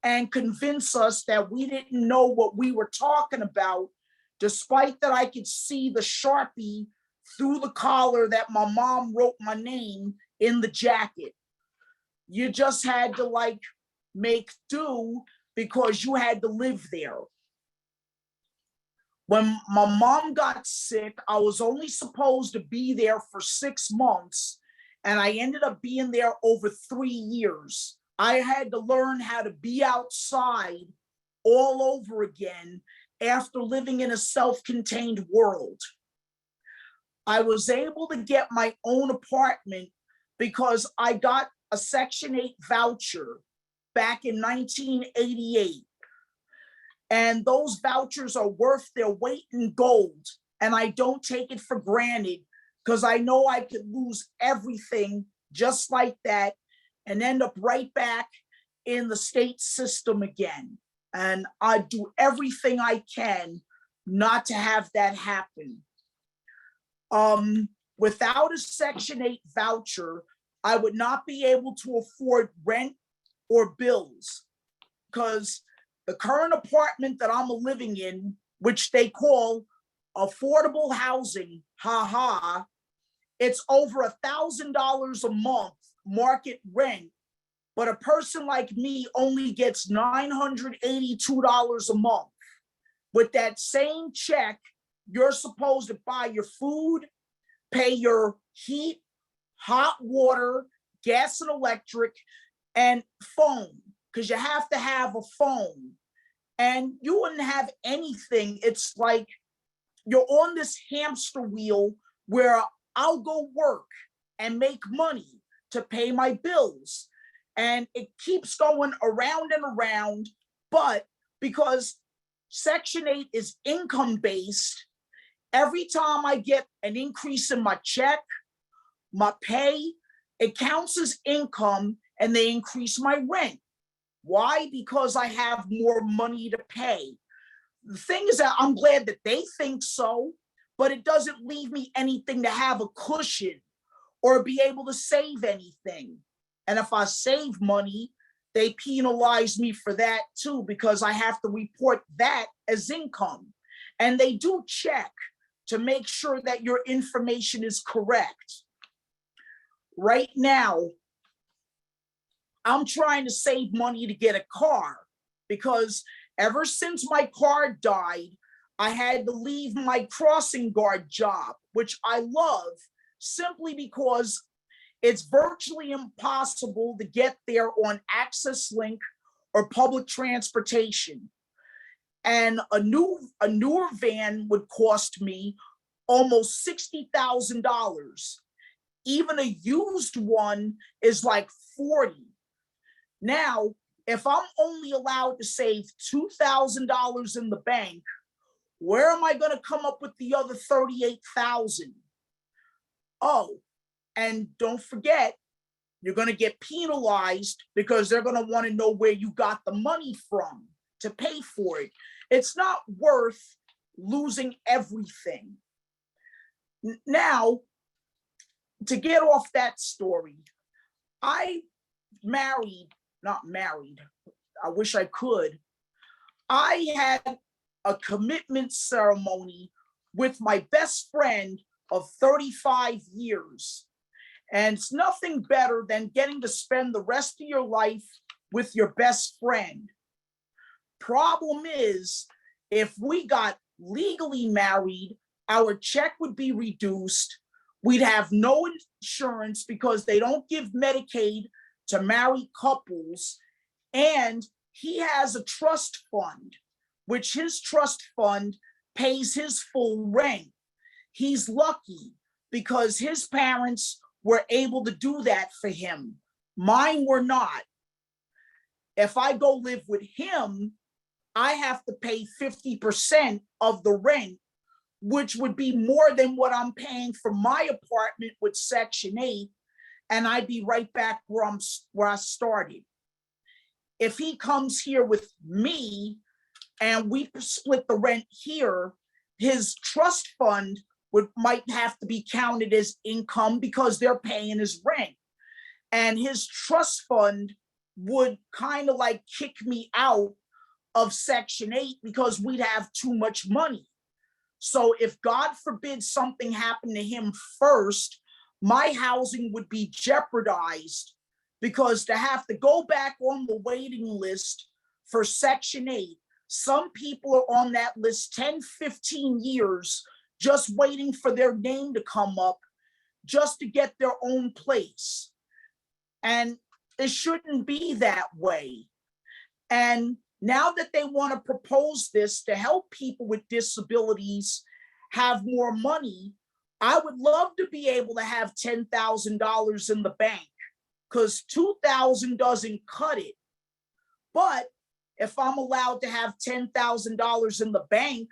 and convince us that we didn't know what we were talking about, despite that I could see the Sharpie through the collar that my mom wrote my name in the jacket. You just had to like make do because you had to live there. When my mom got sick, I was only supposed to be there for 6 months, and I ended up being there over 3 years. I had to learn how to be outside all over again after living in a self-contained world. I was able to get my own apartment because I got a Section 8 voucher back in 1988. And those vouchers are worth their weight in gold. And I don't take it for granted because I know I could lose everything just like that and end up right back in the state system again. And I do everything I can not to have that happen. Without a Section 8 voucher, I would not be able to afford rent or bills because the current apartment that I'm living in, which they call affordable housing, it's over $1,000 a month market rent, but a person like me only gets $982 a month. With that same check, you're supposed to buy your food, pay your heat, hot water, gas and electric, and phone, because you have to have a phone. And you wouldn't have anything. It's like you're on this hamster wheel where I'll go work and make money to pay my bills. And it keeps going around and around. But because Section 8 is income-based, every time I get an increase in my check, my pay, it counts as income and they increase my rent. Why? Because I have more money to pay. The thing is that I'm glad that they think so, but it doesn't leave me anything to have a cushion or be able to save anything. And if I save money, they penalize me for that too, because I have to report that as income. And they do check to make sure that your information is correct. Right now, I'm trying to save money to get a car because ever since my car died, I had to leave my crossing guard job, which I love, simply because it's virtually impossible to get there on Access Link or public transportation. And a newer van would cost me almost $60,000. Even a used one is like 40. Now, if I'm only allowed to save $2,000 in the bank, where am I going to come up with the other $38,000? Oh, and don't forget, you're going to get penalized because they're going to want to know where you got the money from to pay for it. It's not worth losing everything. Now, to get off that story, I not married, I wish I could. I had a commitment ceremony with my best friend of 35 years. And it's nothing better than getting to spend the rest of your life with your best friend. Problem is, if we got legally married, our check would be reduced. We'd have no insurance because they don't give Medicaid to married couples. And he has a trust fund, which his trust fund pays his full rent. He's lucky because his parents were able to do that for him. Mine were not. If I go live with him, I have to pay 50% of the rent, which would be more than what I'm paying for my apartment with Section 8, and I'd be right back where I started. If he comes here with me and we split the rent here, his trust fund might have to be counted as income because they're paying his rent. And his trust fund would kind of like kick me out of Section 8 because we'd have too much money. So if God forbid something happened to him first, my housing would be jeopardized, because to have to go back on the waiting list for Section 8, some people are on that list 10, 15 years just waiting for their name to come up just to get their own place. And it shouldn't be that way. And now that they want to propose this to help people with disabilities have more money, I would love to be able to have $10,000 in the bank, because $2,000 doesn't cut it. But if I'm allowed to have $10,000 in the bank,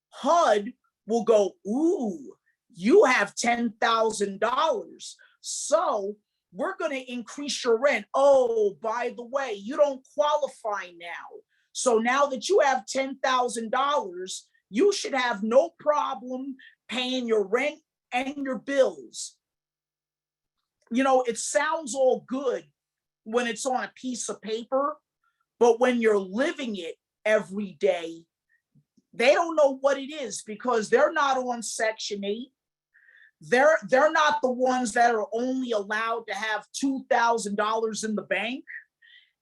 HUD will go, ooh, you have $10,000. So we're going to increase your rent. Oh, by the way, you don't qualify now. So now that you have $10,000, you should have no problem paying your rent and your bills. You know, it sounds all good when it's on a piece of paper, but when you're living it every day, they don't know what it is, because they're not on Section 8. They're not the ones that are only allowed to have $2,000 in the bank.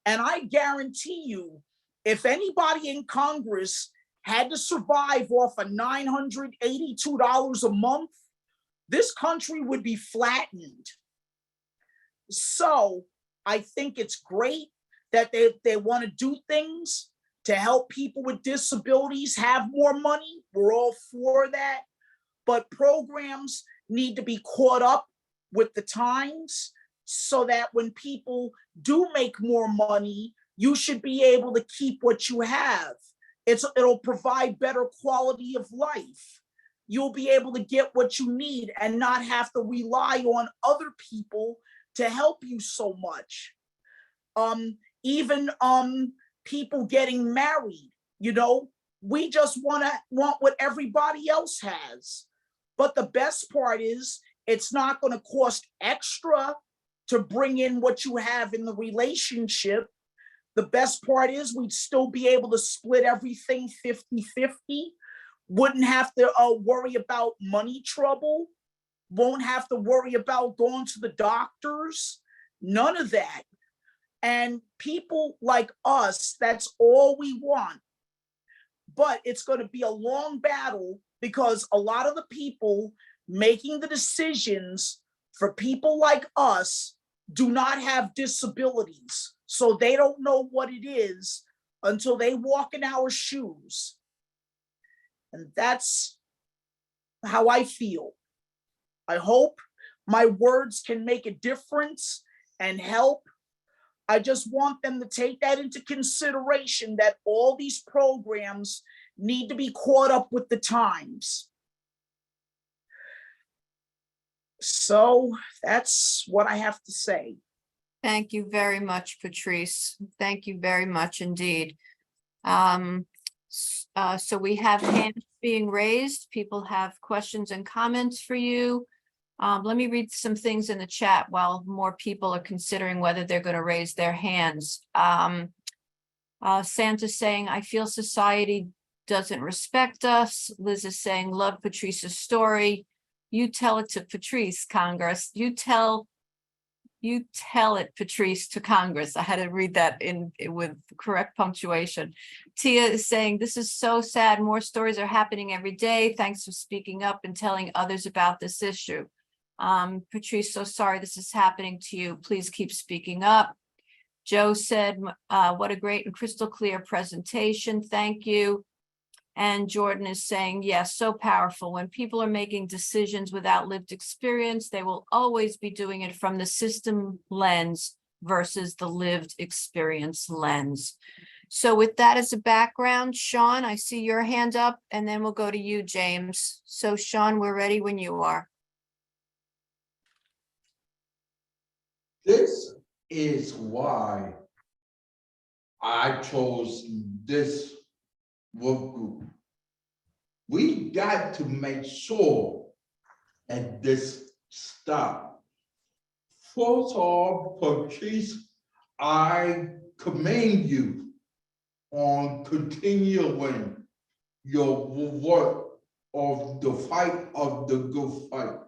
And I guarantee you, if anybody in Congress had to survive off of $982 a month, this country would be flattened. So I think it's great that they want to do things to help people with disabilities have more money. We're all for that. But programs need to be caught up with the times, so that when people do make more money, you should be able to keep what you have. It'll provide better quality of life. You'll be able to get what you need and not have to rely on other people to help you so much. Even people getting married, you know, we just want what everybody else has. But the best part is, it's not going to cost extra to bring in what you have in the relationship. The best part is, we'd still be able to split everything 50-50. Wouldn't have to worry about money trouble. Won't have to worry about going to the doctors. None of that. And people like us, that's all we want. But it's going to be a long battle, because a lot of the people making the decisions for people like us do not have disabilities. So they don't know what it is until they walk in our shoes. And that's how I feel. I hope my words can make a difference and help. I just want them to take that into consideration, that all these programs need to be caught up with the times. So that's what I have to say. Thank you very much, Patrice. Thank you very much indeed. So we have hands being raised. People have questions and comments for you. Let me read some things in the chat while more people are considering whether they're going to raise their hands. Santa's saying, I feel society doesn't respect us. Liz is saying, love Patrice's story. You tell it to Patrice, Congress. You tell it, Patrice, to Congress. I had to read that with correct punctuation. Tia is saying, this is so sad. More stories are happening every day. Thanks for speaking up and telling others about this issue. Patrice, so sorry this is happening to you. Please keep speaking up. Joe said, what a great and crystal clear presentation. Thank you. And Jordan is saying, yes, so powerful. When people are making decisions without lived experience, they will always be doing it from the system lens versus the lived experience lens. So with that as a background, Sean, I see your hand up, and then we'll go to you, James. So Sean, we're ready when you are. This is why I chose this work group. We got to make sure that this stop. First off, Patrice, I commend you on continuing your work of the fight of the good fight.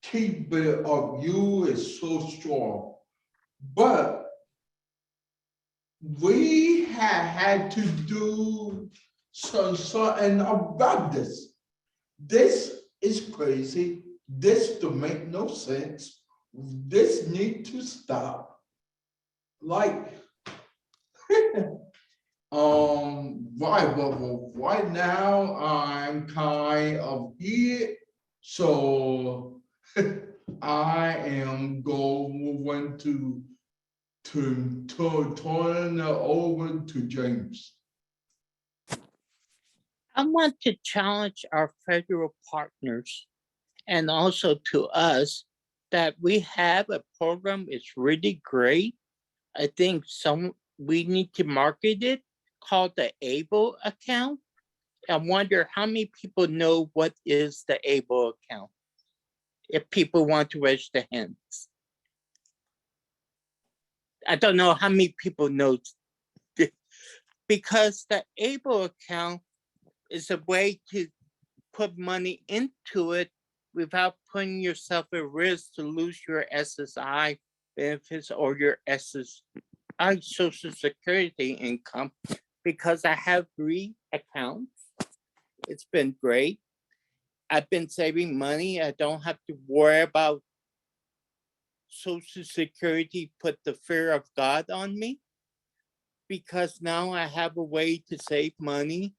Keep it up. You is so strong. But we have had to do something about this. This is crazy. This don't make no sense. This need to stop. Like, right now I'm kind of here, so I am going to turn it over to James. I want to challenge our federal partners and also to us that we have a program. It's really great. I think we need to market it, called the ABLE account. I wonder how many people know what is the ABLE account, if people want to raise their hands. I don't know how many people know, because the ABLE account is a way to put money into it without putting yourself at risk to lose your SSI benefits or your SSI Social Security income, because I have 3 accounts. It's been great. I've been saving money. I don't have to worry about Social Security put the fear of God on me, because now I have a way to save money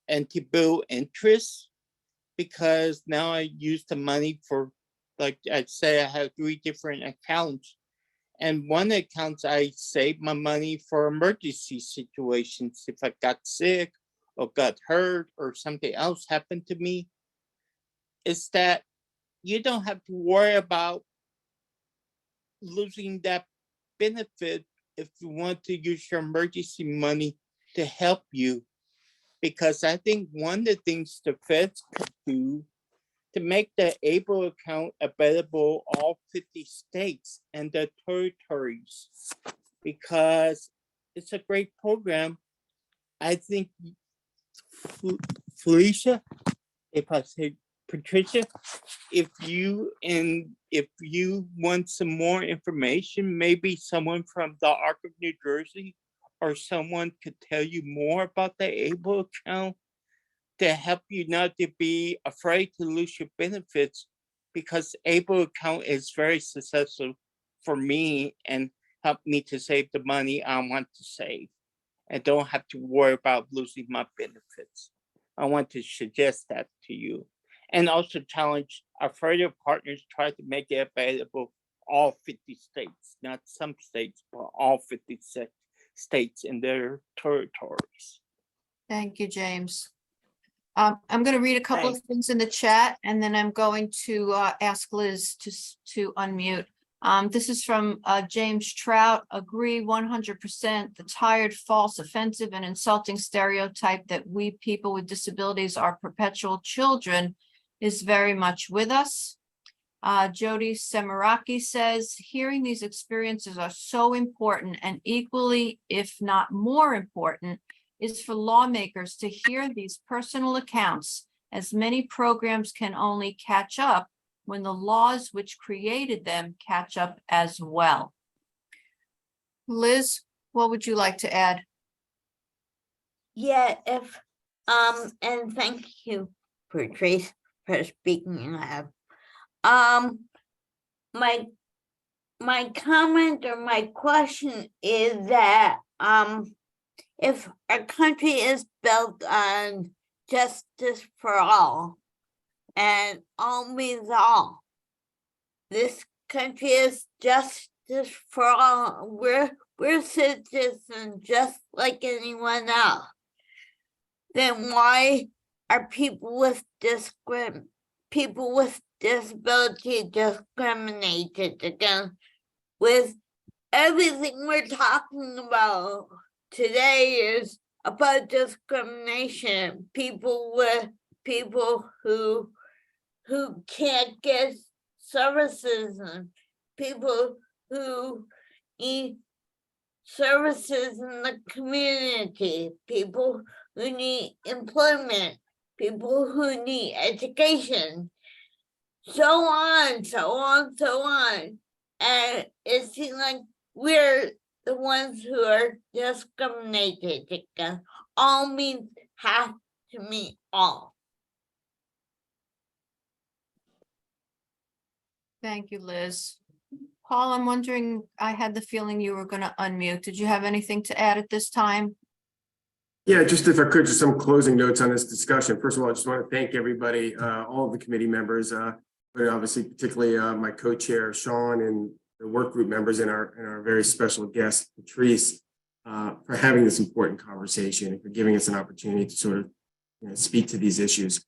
and to build interest, because now I use the money for, like I say, I have 3 different accounts. And one account I save my money for emergency situations. If I got sick or got hurt or something else happened to me, is that you don't have to worry about losing that benefit if you want to use your emergency money to help you. Because I think one of the things the feds could do to make the ABLE account available all 50 states and the territories, because it's a great program. I think Felicia, if I say Patricia, if you want some more information, maybe someone from the Arc of New Jersey or someone could tell you more about the ABLE account to help you not to be afraid to lose your benefits, because ABLE account is very successful for me and helped me to save the money I want to save and don't have to worry about losing my benefits. I want to suggest that to you, and also challenge our federal partners, try to make it available all 50 states, not some states, but all 50 states in their territories. Thank you, James. I'm going to read a couple of things in the chat, and then I'm going to ask Liz to unmute. This is from James Trout. Agree 100%. The tired, false, offensive, and insulting stereotype that we people with disabilities are perpetual children is very much with us. Jody Semiraki says, hearing these experiences are so important, and equally, if not more important, is for lawmakers to hear these personal accounts, as many programs can only catch up when the laws which created them catch up as well. Liz, what would you like to add? Yeah, and thank you, Patrice, for speaking up. My comment or my question is that if our country is built on justice for all, and all means all, this country is justice for all. We're citizens just like anyone else. Then why are people with disability discriminated against? With everything we're talking about today is about discrimination, people who can't get services, and people who need services in the community, people who need employment, people who need education, so on, so on, so on. And it seems like we're the ones who are discriminated against. All means have to mean all. Thank you, Liz. Paul, I'm wondering, I had the feeling you were going to unmute. Did you have anything to add at this time? Yeah, just if I could, just some closing notes on this discussion. First of all, I just want to thank everybody, all of the committee members, but obviously particularly my co-chair, Sean, and the work group members and our very special guest, Patrice, for having this important conversation and for giving us an opportunity to sort of speak to these issues.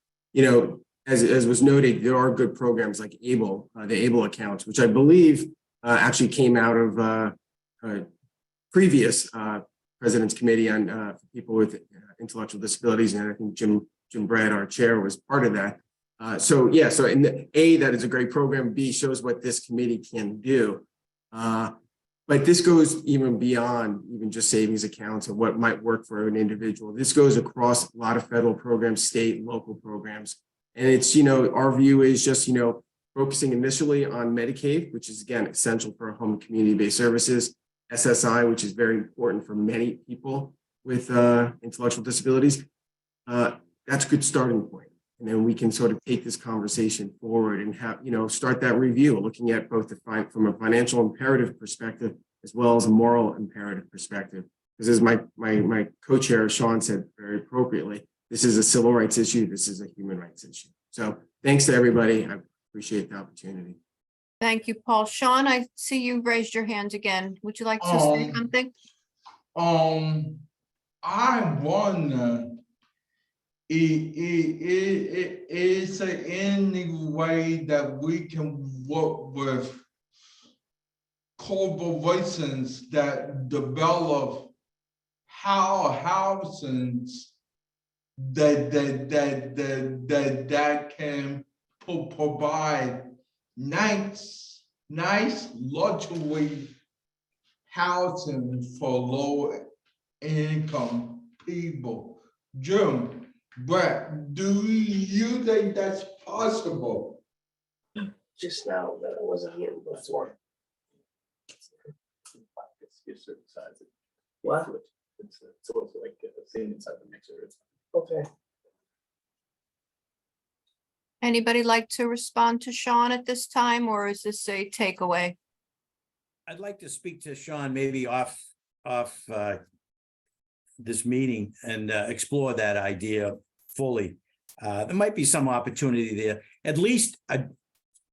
As was noted, there are good programs like ABLE, the ABLE accounts, which I believe actually came out of previous President's Committee on people with intellectual disabilities, and I think Jim Brad, our chair, was part of that. So in the A, that is a great program. B, shows what this committee can do. But this goes even beyond even just savings accounts and what might work for an individual. This goes across a lot of federal programs, state, local programs. And it's, our view is just, focusing initially on Medicaid, which is, again, essential for home community-based services, SSI, which is very important for many people with intellectual disabilities. That's a good starting point. And then we can sort of take this conversation forward and have, start that review, looking at both from a financial imperative perspective, as well as a moral imperative perspective. Because as my co-chair, Sean, said very appropriately, this is a civil rights issue. This is a human rights issue. So thanks to everybody. I appreciate the opportunity. Thank you, Paul. Sean, I see you raised your hand again. Would you like to say something? I wonder, is there any way that we can work with corporations that develop housings that can provide nice luxury housing for low income people. Jim, but do you think that's possible? Just now that I wasn't here before. It's certain size. What? It's also like the same inside the mixer. Okay. Anybody like to respond to Sean at this time, or is this a takeaway? I'd like to speak to Sean maybe off this meeting and explore that idea fully. There might be some opportunity there, at least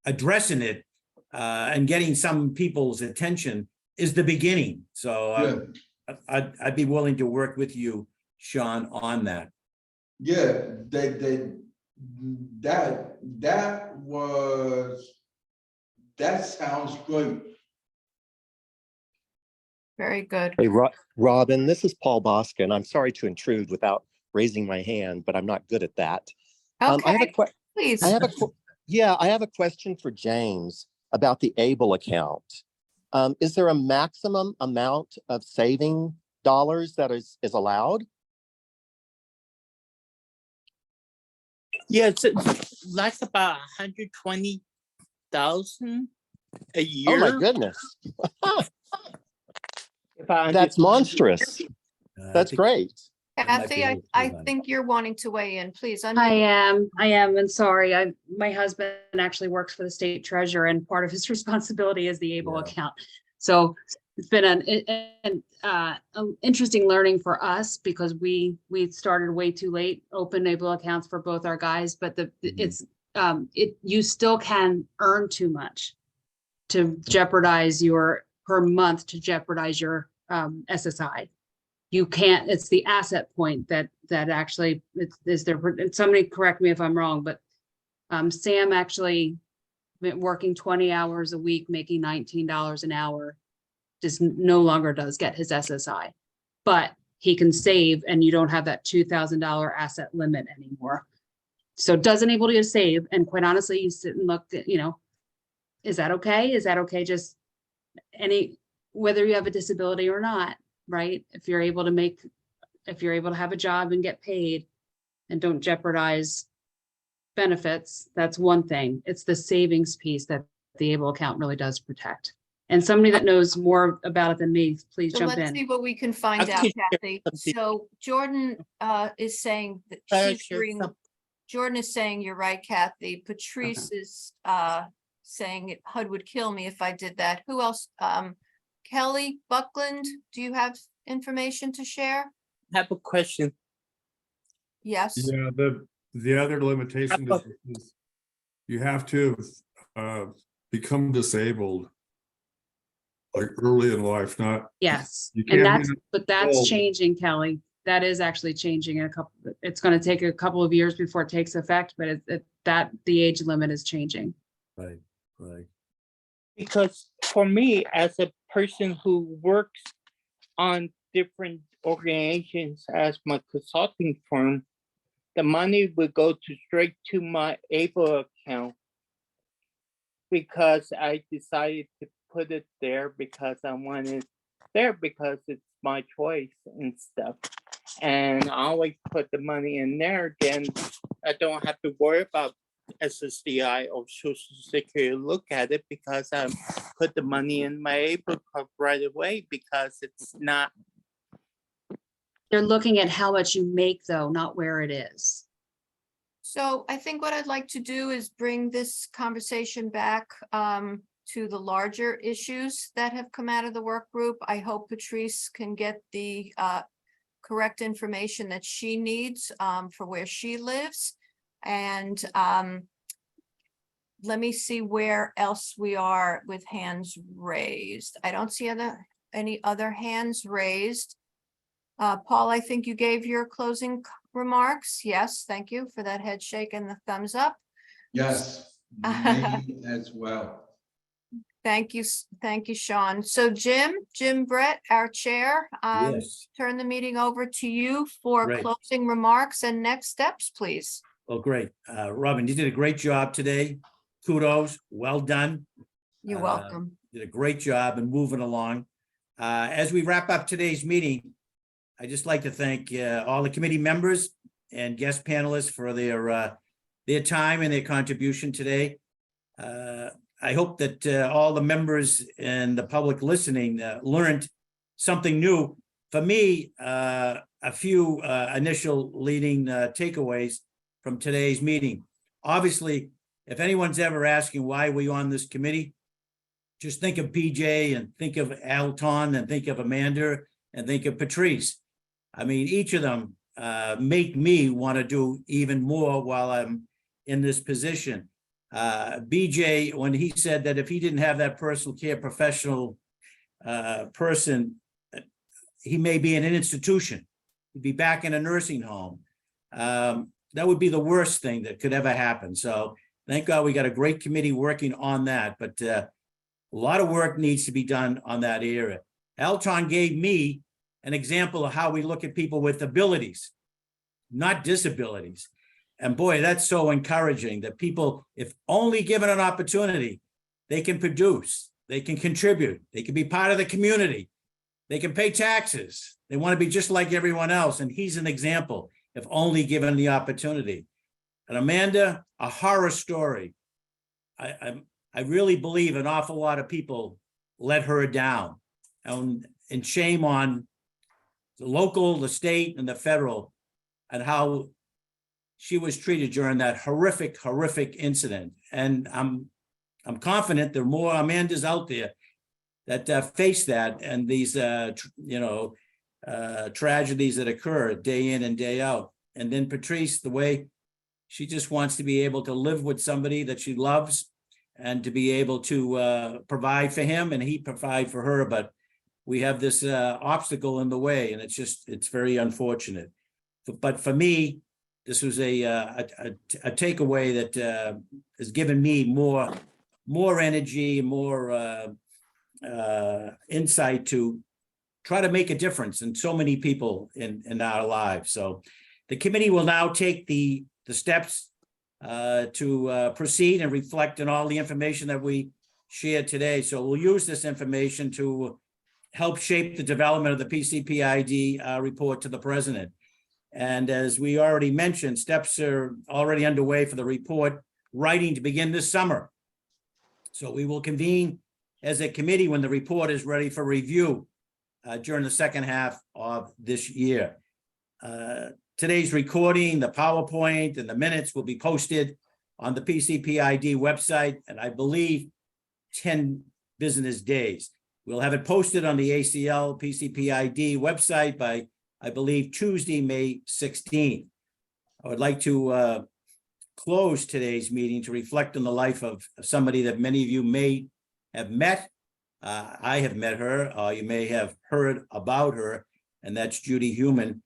addressing it and getting some people's attention is the beginning. So I'd be willing to work with you, Sean, on that. Yeah, that sounds great. Very good. Hey, Robin, this is Paul Boskin. I'm sorry to intrude without raising my hand, but I'm not good at that. Okay, I have a please. I have a question for James about the ABLE account. Is there a maximum amount of saving dollars that is allowed? Yeah, it's like about 120,000 a year. Oh my goodness. That's monstrous. That's great. Kathy, I think you're wanting to weigh in, please. I am, and sorry, my husband actually works for the state treasurer, and part of his responsibility is the ABLE account. So it's been an interesting learning for us because we started way too late, open ABLE accounts for both our guys, but you still can earn too much to jeopardize your per month to jeopardize your SSI. You can't, it's the asset point that actually is there. Somebody correct me if I'm wrong, but Sam actually been working 20 hours a week, making $19 an hour, just no longer does get his SSI, but he can save and you don't have that $2,000 asset limit anymore. So it does enable you to save. And quite honestly, you sit and look at, is that okay? Is that okay? Just whether you have a disability or not, right? If you're able to have a job and get paid and don't jeopardize benefits, that's one thing. It's the savings piece that the ABLE account really does protect. And somebody that knows more about it than me, please So jump let's in. see what we can find out, Kathy. So Jordan is saying that she's agreeing. Jordan is saying you're right, Kathy. Patrice is saying HUD would kill me if I did that. Who else? Kelly Buckland, do you have information to share? I have a question. Yes. Yeah, the other limitation is you have to become disabled like early in life, not. Yes, You and can't that's old. changing, Kelly. That is actually changing in it's going to take a couple of years before it takes effect, but the age limit is changing. Right, right. Because for me, as a person who works on different organizations as my consulting firm, the money would go straight to my ABLE account because I decided to put it there because I wanted there because it's my choice and stuff. And I always put the money in there, then I don't have to worry about SSDI or Social Security look at it because I put the money in my ABLE account right away because it's not. They're looking at how much you make though, not where it is. So I think what I'd like to do is bring this conversation back to the larger issues that have come out of the work group. I hope Patrice can get the correct information that she needs for where she lives. And let me see where else we are with hands raised. I don't see any other hands raised. Paul, I think you gave your closing remarks. Yes, thank you for that head shake and the thumbs up. Yes, me as well. Thank you, Sean. So Jim Brett, our chair, Yes. turn the meeting over to you for Great. closing remarks and next steps, please. Well, great. Robin, you did a great job today. Kudos, well done. You're welcome. Did a great job in moving along. As we wrap up today's meeting, I'd just like to thank all the committee members and guest panelists for their time and their contribution today. I hope that all the members and the public listening learned something new. For me, a few initial leading takeaways from today's meeting. Obviously, if anyone's ever asking why we're on this committee, just think of PJ and think of Alton and think of Amanda and think of Patrice. I mean, each of them make me want to do even more while I'm in this position. BJ, when he said that if he didn't have that personal care professional person, he may be in an institution. He'd be back in a nursing home. That would be the worst thing that could ever happen. So thank God we got a great committee working on that, but a lot of work needs to be done on that area. Alton gave me an example of how we look at people with abilities, not disabilities. And boy, that's so encouraging that people, if only given an opportunity, they can produce, they can contribute, they can be part of the community, they can pay taxes. They want to be just like everyone else. And he's an example, if only given the opportunity. And Amanda, a horror story. I really believe an awful lot of people let her down. And shame on the local, the state, and the federal, and how she was treated during that horrific incident. And I'm confident there are more Amandas out there that face that and these tragedies that occur day in and day out. And then Patrice, the way she just wants to be able to live with somebody that she loves and to be able to provide for him and he provide for her. But we have this obstacle in the way, and it's very unfortunate. But for me, this was a takeaway that has given me more energy, more insight to try to make a difference in so many people in our lives. So the committee will now take the steps to proceed and reflect on all the information that we shared today. So we'll use this information to help shape the development of the PCPID report to the president. And as we already mentioned, steps are already underway for the report writing to begin this summer. So we will convene as a committee when the report is ready for review during the second half of this year. Today's recording, the PowerPoint, and the minutes will be posted on the PCPID website, and I believe 10 business days. We'll have it posted on the ACL PCPID website by, I believe, Tuesday, May 16th. I would like to close today's meeting to reflect on the life of somebody that many of you may have met. I have met her, you may have heard about her, and that's Judy Heumann,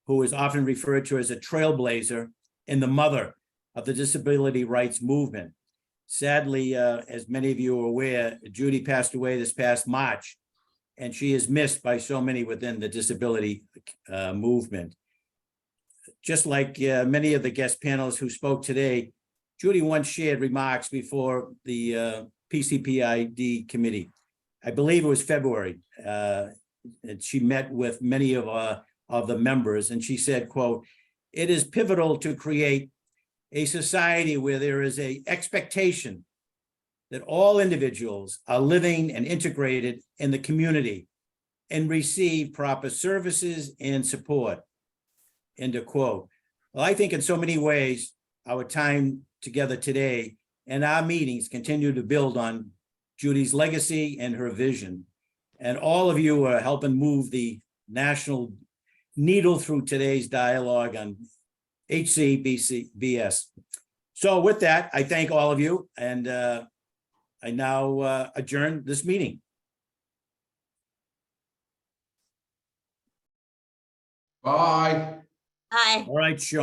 who is often referred to as a trailblazer and the mother of the disability rights movement. Sadly, as many of you are aware, Judy passed away this past March, and she is missed by so many within the disability movement. Just like many of the guest panelists who spoke today, Judy once shared remarks before the PCPID committee. I believe it was February, and she met with many of the members, and she said, quote, "It is pivotal to create a society where there is an expectation that all individuals are living and integrated in the community and receive proper services and support," end of quote. Well, I think in so many ways, our time together today and our meetings continue to build on Judy's legacy and her vision. And all of you are helping move the national needle through today's dialogue on HCBS. So with that, I thank all of you, and I now adjourn this meeting. Bye. Hi. All right, Sean.